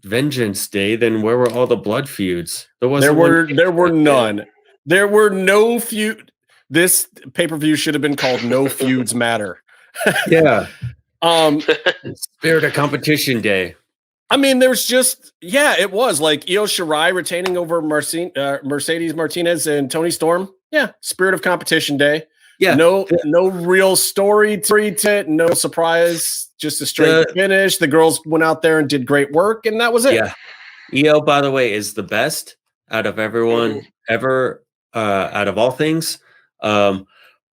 Vengeance Day, then where were all the blood feuds? There were none. There were no feud. This pay-per-view should have been called No Feuds Matter. Yeah. Spirit of Competition Day. I mean, there's just, it was Io Shirai retaining over Mercedes Martinez and Toni Storm. Yeah. Spirit of Competition Day. Yeah. No real story to it. No surprise. Just a straight finish. The girls went out there and did great work, and that was it. Yeah. Io, by the way, is the best out of everyone ever, out of all things. But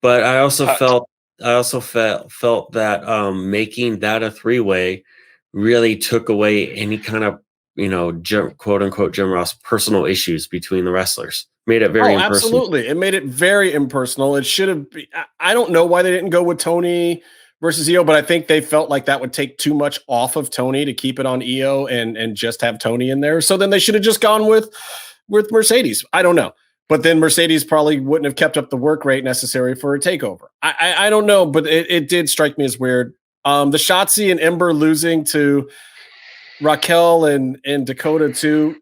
I also felt that making that a three-way really took away any kind of quote unquote Jim Ross personal issues between the wrestlers. Made it very impersonal. Absolutely. It made it very impersonal. It should have been, I don't know why they didn't go with Tony versus Io, but I think they felt like that would take too much off of Tony to keep it on Io and just have Tony in there. So then they should have just gone with Mercedes. I don't know. but then Mercedes probably wouldn't have kept up the work rate necessary for a takeover. I don't know, but it did strike me as weird. The Shotzi and Ember losing to Raquel and Dakota too.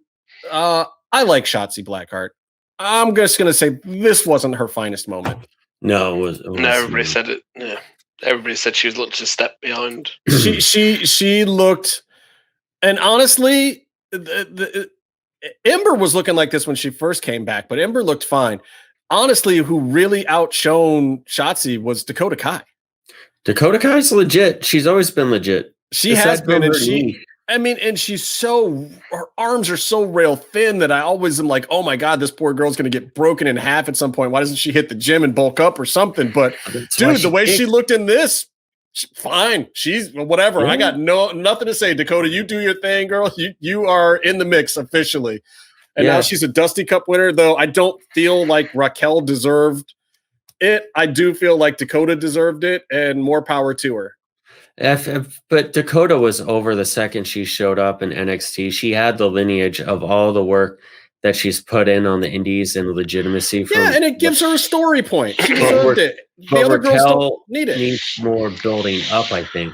I like Shotzi Blackheart. I'm just going to say this wasn't her finest moment. No, it was no, everybody said it. Yeah. Everybody said she was looked a step behind. She looked, and honestly, Ember was looking like this when she first came back, but Ember looked fine. Honestly, who really outshone Shotzi was Dakota Kai. Dakota Kai's legit. She's always been legit. She has been, and she's her arms are so rail thin that I always am like, oh my God, this poor girl's going to get broken in half at some point. Why doesn't she hit the gym and bulk up or something? But dude, the way she looked in this, fine. She's whatever. Yeah. I got nothing to say. Dakota, you do your thing, girl. You are in the mix officially. And now she's a Dusty Cup winner, though I don't feel like Raquel deserved it. I do feel like Dakota deserved it, and more power to her. But Dakota was over the second she showed up in NXT. She had the lineage of all the work that she's put in on the indies and legitimacy. And it gives her a story point. She deserved it. The other girls don't need it. Needs more building up, I think.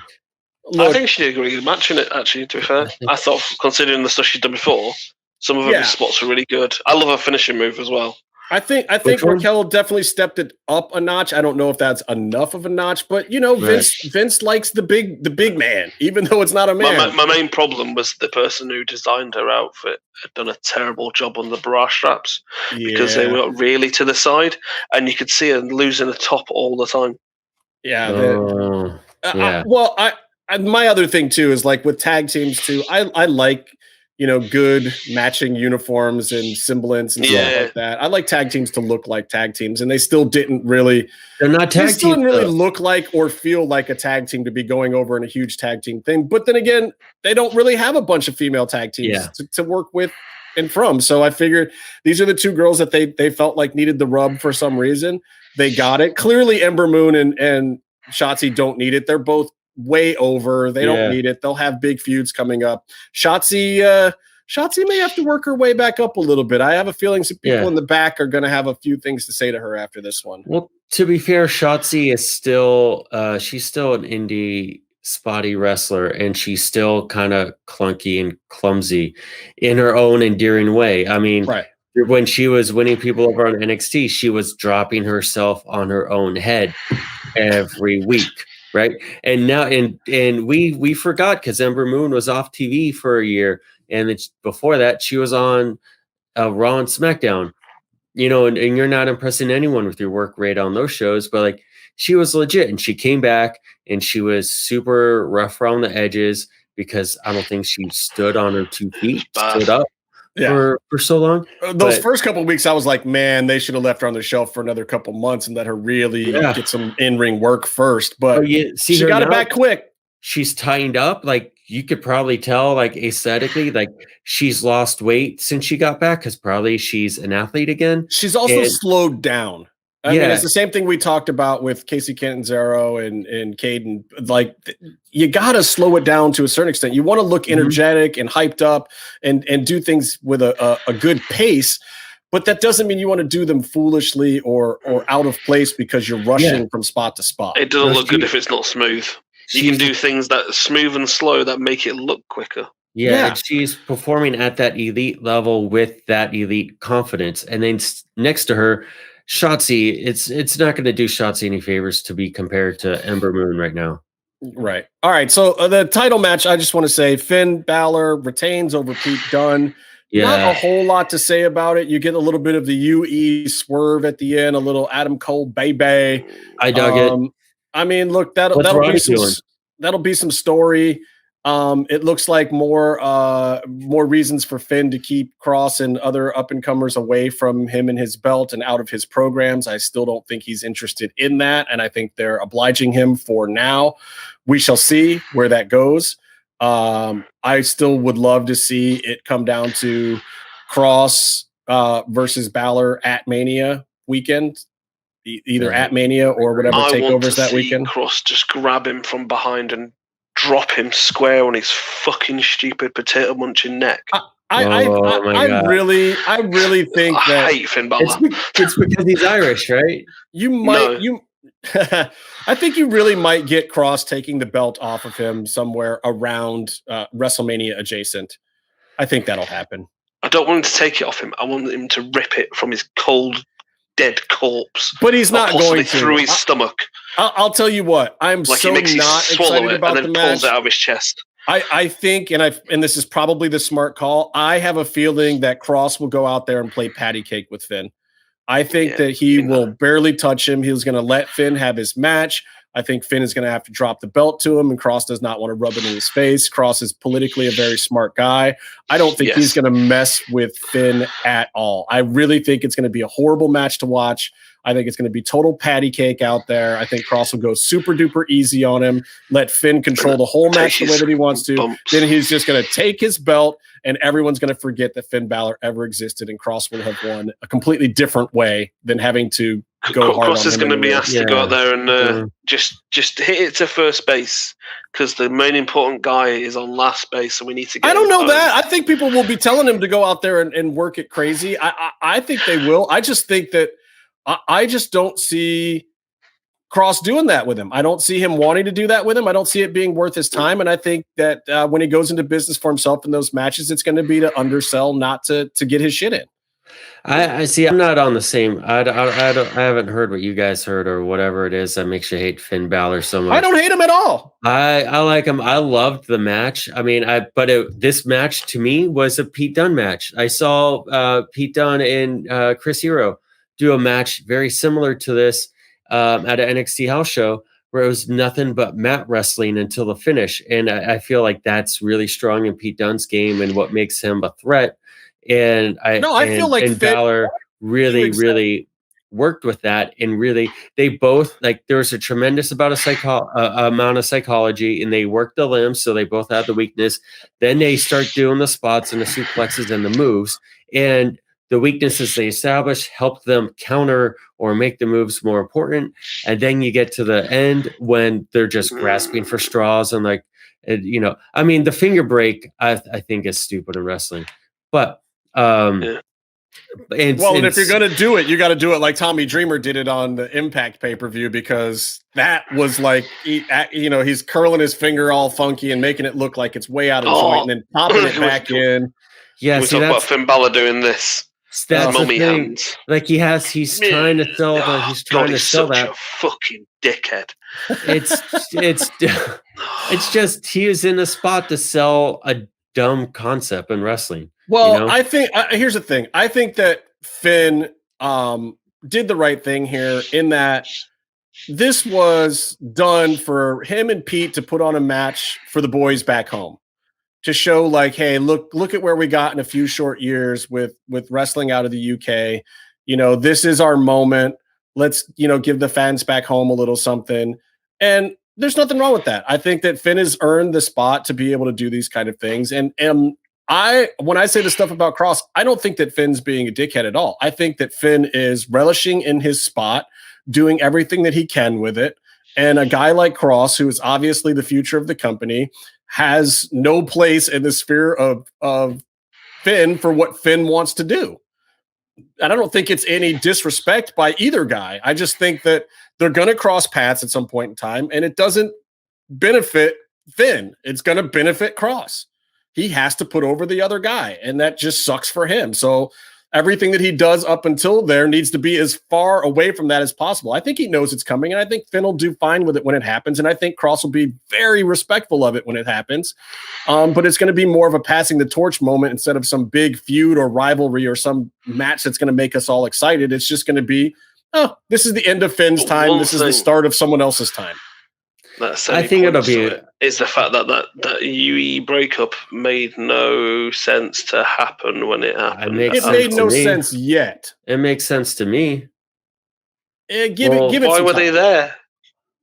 I think she did a really good match in it, actually, to be fair. I thought, considering the stuff she's done before, some of her spots are really good. I love her finishing move as well. I think Raquel definitely stepped it up a notch. I don't know if that's enough of a notch, but Vince likes the big man, even though it's not a man. My main problem was the person who designed her outfit had done a terrible job on the bra straps because they were really to the side, and you could see her losing a top all the time. My other thing too is like with tag teams too. I like. Good matching uniforms and semblance and stuff like that. I like tag teams to look like tag teams, and they still didn't really. They're not tag teams. They didn't really look like or feel like a tag team to be going over in a huge tag team thing. But then again, they don't really have a bunch of female tag teams to work with and from. So I figured these are the two girls that they felt like needed the rub for some reason. They got it. Clearly, Ember Moon and Shotzi don't need it. They're both way over. They don't need it. They'll have big feuds coming up. Shotzi may have to work her way back up a little bit. I have a feeling some people in the back are going to have a few things to say to her after this one. Well, to be fair, Shotzi is still she's still an indie spotty wrestler, and she's still kind of clunky and clumsy in her own endearing way. I mean, when she was winning people over on NXT, she was dropping herself on her own head every week. Right. And now and we forgot because Ember Moon was off TV for a year. And before that, she was on Raw and SmackDown, and you're not impressing anyone with your work rate on those shows. But like she was legit, and she came back and she was super rough around the edges because I don't think she stood on her 2 feet, stood up. For so long. Those first couple of weeks, I was like, man, they should have left her on the shelf for another couple months and let her really get some in-ring work first. But she got it back quick. She's tightened up. Like you could probably tell, like aesthetically, like she's lost weight since she got back because probably she's an athlete again. She's also slowed down. I mean, it's the same thing we talked about with Casey Catanzaro and Caden. Like, you got to slow it down to a certain extent. You want to look energetic and hyped up and do things with a good pace, but that doesn't mean you want to do them foolishly or out of place because you're rushing from spot to spot. It doesn't look good if it's not smooth. You can do things that are smooth and slow that make it look quicker. And she's performing at that elite level with that elite confidence. And then next to her, Shotzi, it's not going to do Shotzi any favors to be compared to Ember Moon right now. Right. All right. So the title match, I just want to say Finn Balor retains over Pete Dunne. Not a whole lot to say about it. You get a little bit of the UE swerve at the end, a little Adam Cole baby. I dug it. I mean, look, that'll be some story. It looks like more reasons for Finn to keep Cross and other up-and-comers away from him and his belt and out of his programs. I still don't think he's interested in that, and I think they're obliging him for now. We shall see where that goes. I still would love to see it come down to Cross versus Balor at Mania weekend, either at Mania or whatever takeovers that weekend. Cross just grab him from behind and drop him square on his fucking stupid potato munching neck. I really think that I hate Finn Balor. It's because he's Irish, right? I think you really might get Cross taking the belt off of him somewhere around WrestleMania adjacent. I think that'll happen. I don't want him to take it off him. I want him to rip it from his cold, dead corpse. But he's not going to. Through his stomach. I'll tell you what. I'm like so not excited about the match. Pulls it out of his chest. I think, and this is probably the smart call, I have a feeling that Cross will go out there and play patty cake with Finn. I think that he will barely touch him. He's going to let Finn have his match. I think Finn is going to have to drop the belt to him, and Cross does not want to rub it in his face. Cross is politically a very smart guy. I don't think he's going to mess with Finn at all. I really think it's going to be a horrible match to watch. I think it's going to be total patty cake out there. I think Cross will go super duper easy on him, let Finn control the whole match the way that he wants to. Then he's just going to take his belt, and everyone's going to forget that Finn Balor ever existed, and Cross will have won a completely different way than having to go hard. Cross is going to be asked to go out there and just hit it to first base, because the main important guy is on last base, and we need to get. I don't know that. I think people will be telling him to go out there and work it crazy. I think they will. I just think that I just don't see Cross doing that with him. I don't see him wanting to do that with him. I don't see it being worth his time. And I think that when he goes into business for himself in those matches, it's going to be to undersell, not to get his shit in. I see. I'm not on the same. I haven't heard what you guys heard or whatever it is that makes you hate Finn Balor so much. I don't hate him at all. I like him. I loved the match. I mean, this match to me was a Pete Dunne match. I saw Pete Dunne and Chris Hero do a match very similar to this at an NXT house show, where it was nothing but mat wrestling until the finish. And I feel like that's really strong in Pete Dunne's game and what makes him a threat. And I feel like Balor really worked with that, and really they both, like, there was a tremendous amount of psychology, and they worked the limbs, so they both had the weakness. Then they start doing the spots and the suplexes and the moves, and the weaknesses they establish help them counter or make the moves more important. And then you get to the end when they're just grasping for straws and I mean, the finger break I think is stupid in wrestling, but. And if you're going to do it, you got to do it like Tommy Dreamer did it on the Impact pay-per-view, because that was like, he's curling his finger all funky and making it look like it's way out of joint and then popping it back in. Yeah, we talk about Finn Balor doing this. That's mummy hands. Like he's trying to sell that. He's trying to sell that. A fucking dickhead. It's just he is in a spot to sell a dumb concept in wrestling. Well, I think here's the thing. I think that Finn did the right thing here, in that this was done for him and Pete to put on a match for the boys back home, to show like, hey, look at where we got in a few short years with wrestling out of the UK. This is our moment. Let's, give the fans back home a little something. And there's nothing wrong with that. I think that Finn has earned the spot to be able to do these kind of things. And when I say the stuff about Cross, I don't think that Finn's being a dickhead at all. I think that Finn is relishing in his spot, doing everything that he can with it. And a guy like Cross, who is obviously the future of the company, has no place in the sphere of Finn for what Finn wants to do. And I don't think it's any disrespect by either guy. I just think that they're going to cross paths at some point in time, and it doesn't benefit Finn. It's going to benefit Cross. He has to put over the other guy, and that just sucks for him. So everything that he does up until there needs to be as far away from that as possible. I think he knows it's coming, and I think Finn will do fine with it when it happens, and I think Cross will be very respectful of it when it happens. But it's going to be more of a passing the torch moment instead of some big feud or rivalry or some match that's going to make us all excited. It's just going to be, this is the end of Finn's time. This is the start of someone else's time. I think it'll be is the fact that UE breakup made no sense to happen when it happened. It made no sense yet. It makes sense to me. Give it. Why were they there?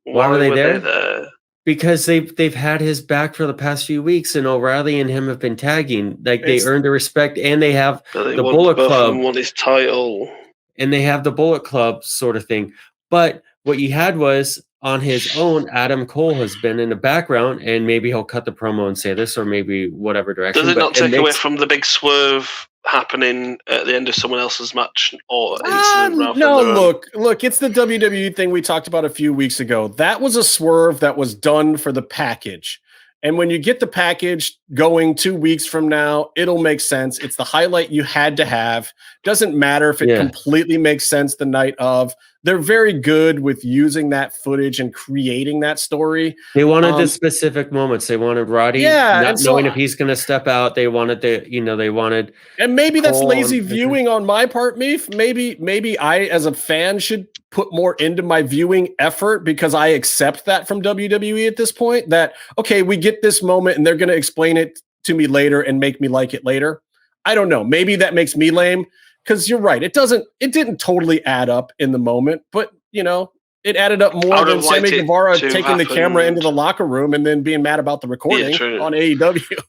Why were they there? Because they've had his back for the past few weeks, and O'Reilly and him have been tagging. Like, they earned the respect, and they have the Bullet Club. Want his title, and they have the Bullet Club sort of thing. But what you had was on his own, Adam Cole has been in the background, and maybe he'll cut the promo and say this, or maybe whatever direction. Does it not take away from the big swerve happening at the end of someone else's match or incident? No, look, it's the WWE thing we talked about a few weeks ago. That was a swerve that was done for the package. And when you get the package going 2 weeks from now, it'll make sense. It's the highlight you had to have. Doesn't matter if it completely makes sense the night of. They're very good with using that footage and creating that story. They wanted the specific moments. They wanted Roddy not knowing if he's going to step out. They wanted they wanted. And maybe that's lazy viewing on my part, Meef. Maybe I, as a fan, should put more into my viewing effort because I accept that from WWE at this point. That, okay, we get this moment and they're going to explain it to me later and make me like it later. I don't know. Maybe that makes me lame. Because you're right, it didn't totally add up in the moment, but it added up more than Sammy Guevara taking the camera into the locker room and then being mad about the recording on AEW.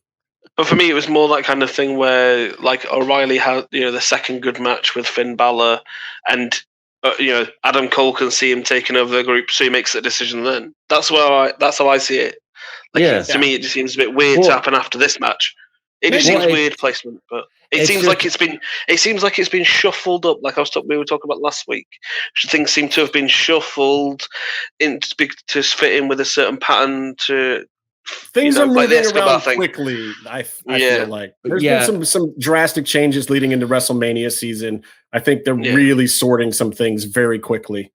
But for me, it was more that kind of thing where, like, O'Reilly had the second good match with Finn Balor, and Adam Cole can see him taking over the group, so he makes the decision. Then that's how I see it. To me, it just seems a bit weird to happen after this match. It just seems weird placement, but it seems like it's been shuffled up. Like we were talking about last week, things seem to have been shuffled to fit in with a certain pattern. Things are moving around quickly. I feel like there's been some drastic changes leading into WrestleMania season. I think they're really sorting some things very quickly.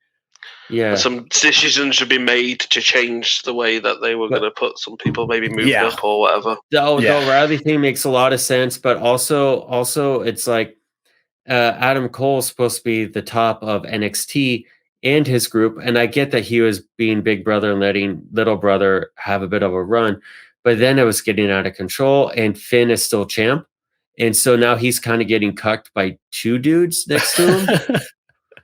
Yeah, some decisions should be made to change the way that they were going to put some people maybe moved up or whatever. The O'Reilly thing makes a lot of sense, but also it's like Adam Cole is supposed to be the top of NXT and his group, and I get that he was being big brother and letting little brother have a bit of a run, but then it was getting out of control, and Finn is still champ, and so now he's kind of getting cucked by two dudes next to him.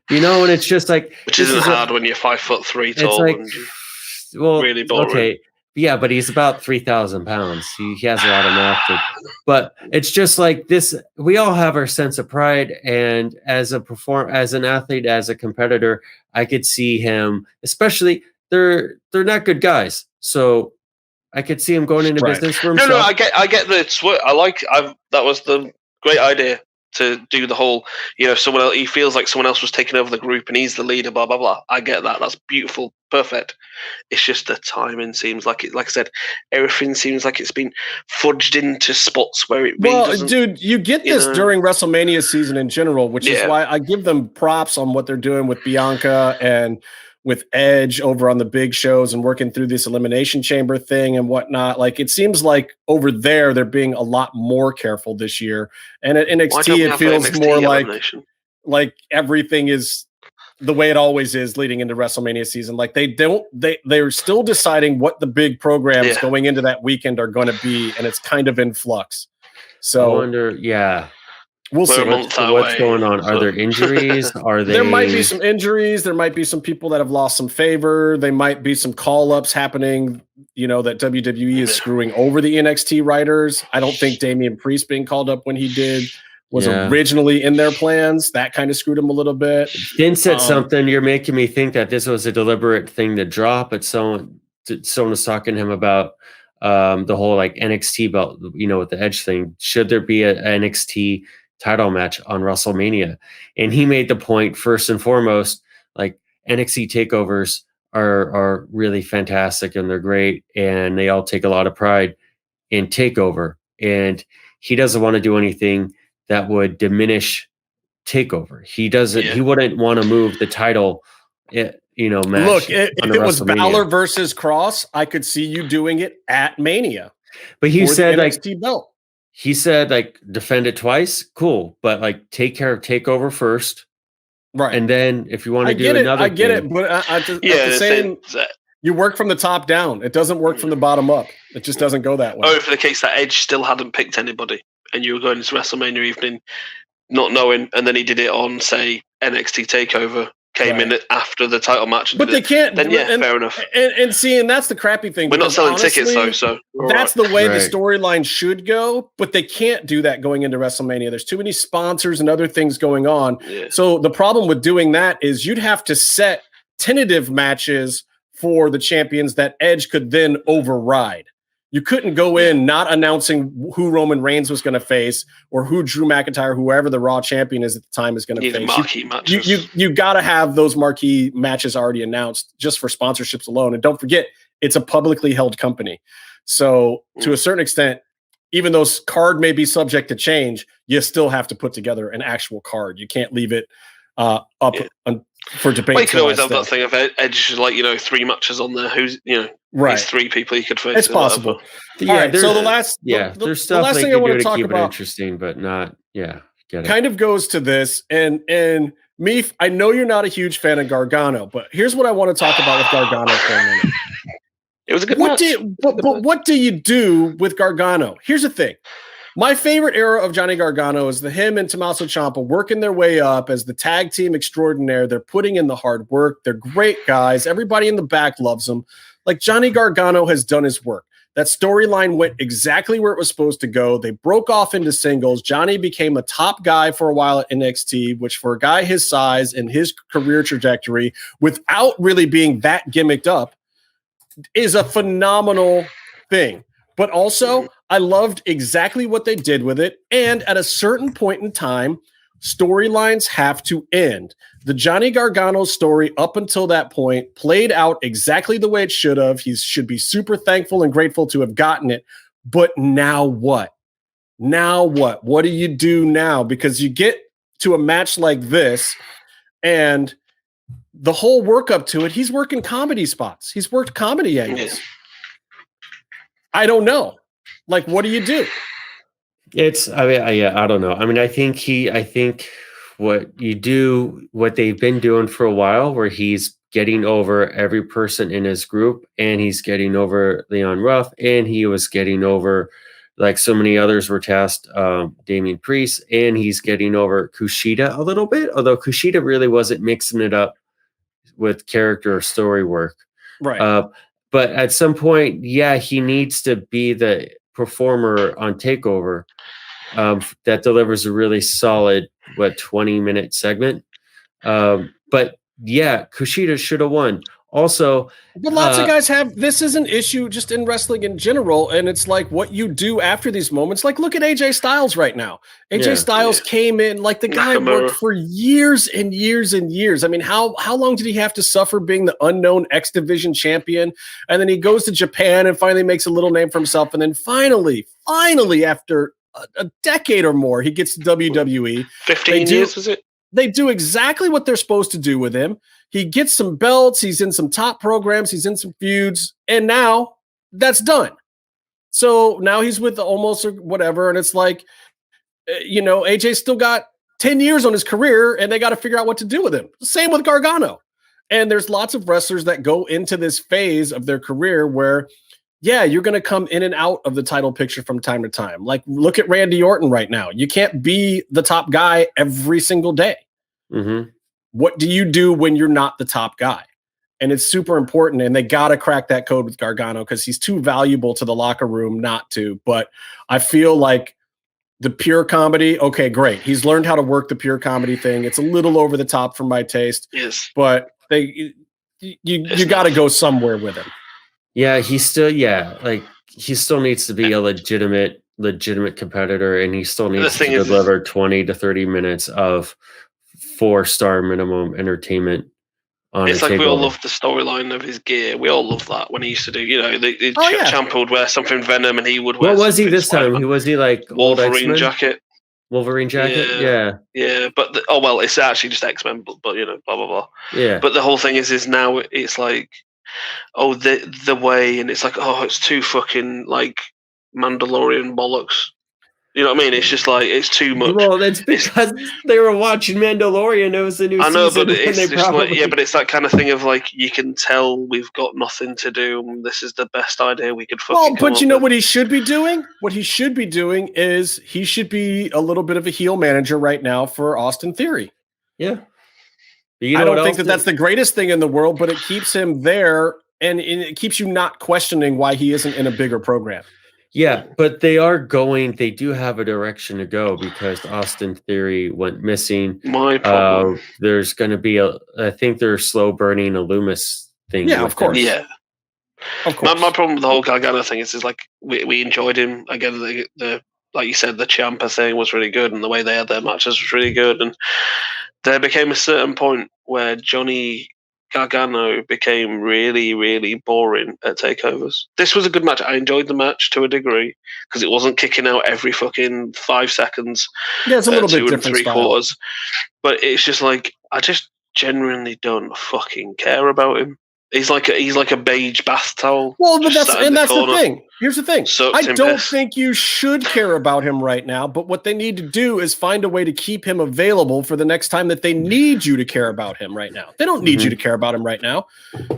And it's just like, which isn't hard when you're 5'3" tall. It's like, really boring. Okay, yeah, but he's about 3,000 pounds. He has a lot of mass. But it's just like this. We all have our sense of pride, and as an athlete, as a competitor, I could see him. Especially, they're not good guys, so I could see him going into business for himself. No, I get the. That was the great idea. To do the whole, someone else, he feels like someone else was taking over the group and he's the leader, blah, blah, blah. I get that. That's beautiful. Perfect. It's just the timing seems like it, like I said, everything seems like it's been fudged into spots where it really doesn't. Dude, you get this during WrestleMania season in general, which is why I give them props on what they're doing with Bianca and with Edge over on the big shows and working through this Elimination Chamber thing and whatnot. Like, it seems like over there, they're being a lot more careful this year. And at NXT, it feels more like everything is the way it always is leading into WrestleMania season. Like, they're still deciding what the big programs going into that weekend are going to be. And it's kind of in flux. So I wonder, we'll see what's going on. Are there injuries? Are they? There might be some injuries. There might be some people that have lost some favor. There might be some call-ups happening, that WWE is screwing over the NXT writers. I don't think Damian Priest being called up when he did was originally in their plans. That kind of screwed him a little bit. Finn said something. You're making me think that this was a deliberate thing to drop, but someone was talking to him about the whole like NXT belt, with the Edge thing. Should there be an NXT title match on WrestleMania? And he made the point, first and foremost, like, NXT takeovers are really fantastic and they're great and they all take a lot of pride in takeover, and he doesn't want to do anything that would diminish takeover. He wouldn't want to move the title match. Look, if it was Balor versus Cross, I could see you doing it at Mania. But he said NXT belt. He said, like, defend it twice, cool, but like take care of takeover first, right? And then if you want to do another, I get it, but at the same, you work from the top down. It doesn't work from the bottom up. It just doesn't go that way. Oh, for the case that Edge still hadn't picked anybody, and you were going into WrestleMania evening not knowing, and then he did it on, say, NXT Takeover. Came in after the title match. But they can't. Then fair enough. And that's the crappy thing. We're not selling tickets though, so that's the way the storyline should go. But they can't do that going into WrestleMania. There's too many sponsors and other things going on. Yeah. So the problem with doing that is you'd have to set tentative matches for the champions that Edge could then override. You couldn't go in not announcing who Roman Reigns was going to face or who Drew McIntyre, whoever the Raw champion is at the time, is going to face. Marquee matches. You got to have those marquee matches already announced just for sponsorships alone. And don't forget, it's a publicly held company. So to a certain extent, even though card may be subject to change, you still have to put together an actual card. You can't leave it up for debate. Well, you can always have that thing of Edge, like, 3 matches on there. Who's, these 3 people you could face. It's possible. Yeah. Right, so the last, there's stuff the last they thing I can want do to to talk keep about, it interesting, but not, get it. Kind of goes to this, and Meef, I know you're not a huge fan of Gargano, but here's what I want to talk about with Gargano for a minute. It was a good match. But what do you do with Gargano? Here's the thing. My favorite era of Johnny Gargano is him and Tommaso Ciampa working their way up as the tag team extraordinaire. They're putting in the hard work. They're great guys. Everybody in the back loves them. Like, Johnny Gargano has done his work. That storyline went exactly where it was supposed to go. They broke off into singles. Johnny became a top guy for a while at NXT, which for a guy his size and his career trajectory, without really being that gimmicked up, is a phenomenal thing. But also, I loved exactly what they did with it. And at a certain point in time, storylines have to end. The Johnny Gargano story up until that point played out exactly the way it should have. He should be super thankful and grateful to have gotten it. But now what? Now what? What do you do now? Because you get to a match like this, and the whole work up to it, he's working comedy spots. He's worked comedy angles. I don't know. Like, what do you do? I don't know. I mean, I think what you do, what they've been doing for a while, where he's getting over every person in his group, and he's getting over Leon Ruff, and he was getting over, like so many others were tasked, Damian Priest, and he's getting over Kushida a little bit, although Kushida really wasn't mixing it up with character or story work. Right. But at some point, he needs to be the performer on TakeOver that delivers a really solid, 20-minute segment. But Kushida should have won. Also, but lots of guys have, this is an issue just in wrestling in general, and it's like what you do after these moments. Like, look at AJ Styles right now. AJ Styles came in, like, the guy worked for years and years and years. I mean, how long did he have to suffer being the unknown X Division champion? And then he goes to Japan and finally makes a little name for himself. And then finally, after a decade or more, he gets to WWE. 15 years, was it? They do exactly what they're supposed to do with him. He gets some belts. He's in some top programs. He's in some feuds. And now that's done. So now he's with the Almost or whatever. And it's like, AJ's still got 10 years on his career, and they got to figure out what to do with him. Same with Gargano. And there's lots of wrestlers that go into this phase of their career where, you're going to come in and out of the title picture from time to time. Like, look at Randy Orton right now. You can't be the top guy every single day. Mm-hmm. What do you do when you're not the top guy? And it's super important, and they got to crack that code with Gargano because he's too valuable to the locker room not to. But I feel like the pure comedy, okay, great. He's learned how to work the pure comedy thing. It's a little over the top for my taste. Yes. But you got to go somewhere with him. Yeah, he still needs to be a legitimate competitor, and he still needs to deliver 20 to 30 minutes of 4-star minimum entertainment. It's like we all love the storyline of his gear. We all love that when he used to do, Ciampa would wear something Venom, and he would wear. What was he this time? Was he like Wolverine jacket? Wolverine jacket, yeah. But it's actually just X-Men, but blah blah blah. Yeah. But the whole thing is now it's like, the way, and it's like, it's too fucking like Mandalorian bollocks. You know what I mean? It's just like, it's too much. Well, that's because they were watching Mandalorian. It was a new season. I know, but it's just but it's that kind of thing of like, you can tell we've got nothing to do, and this is the best idea we could fucking but you know what he should be doing? What he should be doing is he should be a little bit of a heel manager right now for Austin Theory. Yeah. I don't think that's the greatest thing in the world, but it keeps him there, and it keeps you not questioning why he isn't in a bigger program. Yeah, but they do have a direction to go because Austin Theory went missing. My problem. There's going to be I think they're slow burning a Loomis thing. Yeah, of course. Yeah. Of course. My problem with the whole Gargano thing is like we enjoyed him again. The like you said, the Ciampa thing was really good, and the way they had their matches was really good. And there became a certain point where Johnny Gargano became really, really boring at takeovers. This was a good match. I enjoyed the match to a degree because it wasn't kicking out every fucking 5 seconds. Yeah, it's a little bit 2 and different 3 style. quarters. But it's just like I just genuinely don't fucking care about him. He's like a beige bath towel. Well, but that's the thing. Here's the thing. I don't piss. think you should care about him right now, but what they need to do is find a way to keep him available for the next time that they need you to care about him right now. They don't need you to care about him right now.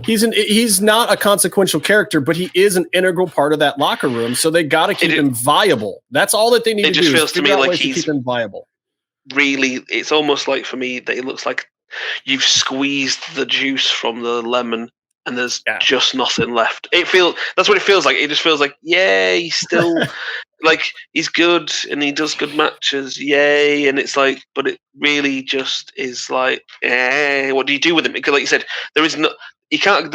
He's not a consequential character, but he is an integral part of that locker room, so they got to keep him viable. That's all that they need to do. It just feels to me like he's keep him viable. Really, it's almost like for me that it looks like you've squeezed the juice from the lemon and there's just nothing left. That's what it feels like. It just feels like, yeah, he's still like he's good and he does good matches, yay. And it's like, but it really just is like, what do you do with him? Because like you said, he can't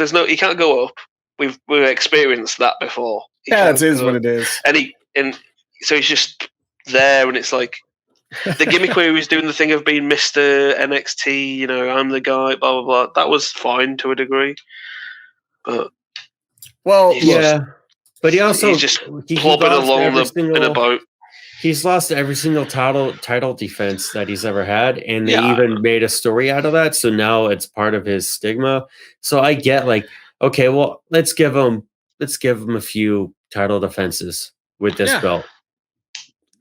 go up. We've experienced that before. It is what it is. And so he's just there, and it's like the gimmick where he was doing the thing of being Mr. NXT, you know, I'm the guy, blah blah blah. That was fine to a degree. But but he also he's just plopping along in a boat. He's lost every single title defense that he's ever had, and they even made a story out of that. So now it's part of his stigma. So I get like, okay, well, let's give him a few title defenses with this belt.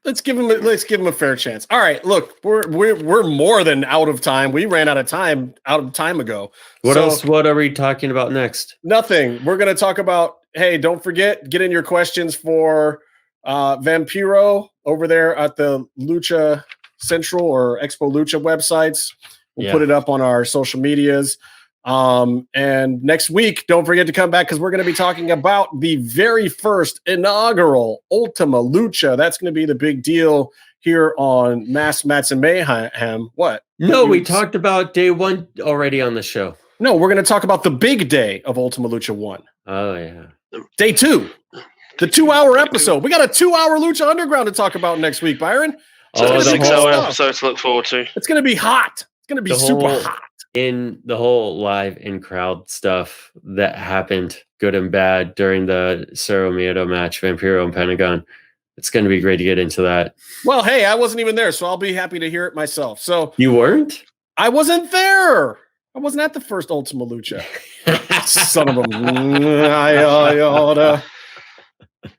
Let's give him a fair chance. All right, look, we're more than out of time. We ran out of time ago. What else? What are we talking about next? Nothing. We're going to talk about. Hey, don't forget, get in your questions for Vampiro over there at the Lucha Central or Expo Lucha websites. We'll put it up on our social medias. And next week, don't forget to come back because we're going to be talking about the very first inaugural Ultima Lucha. That's going to be the big deal here on Mass Mats and Mayhem. What? No, we talked about day 1 already on the show. No, we're going to talk about the big day of Ultima Lucha 1. Oh, yeah. Day 2. The 2-hour episode. We got a 2-hour Lucha Underground to talk about next week, Byron. So it's a 6-hour episode to look forward to. It's going to be hot. It's going to be super hot. In the whole live in-crowd stuff that happened, good and bad, during the Cerro Miedo match, Vampiro and Pentagon. It's going to be great to get into that. Well, hey, I wasn't even there, so I'll be happy to hear it myself. So you weren't? I wasn't there. I wasn't at the first Ultima Lucha. Son of a...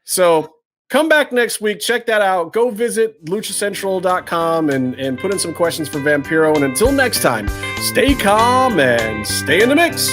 So come back next week. Check that out. Go visit luchacentral.com and put in some questions for Vampiro. And until next time, stay calm and stay in the mix.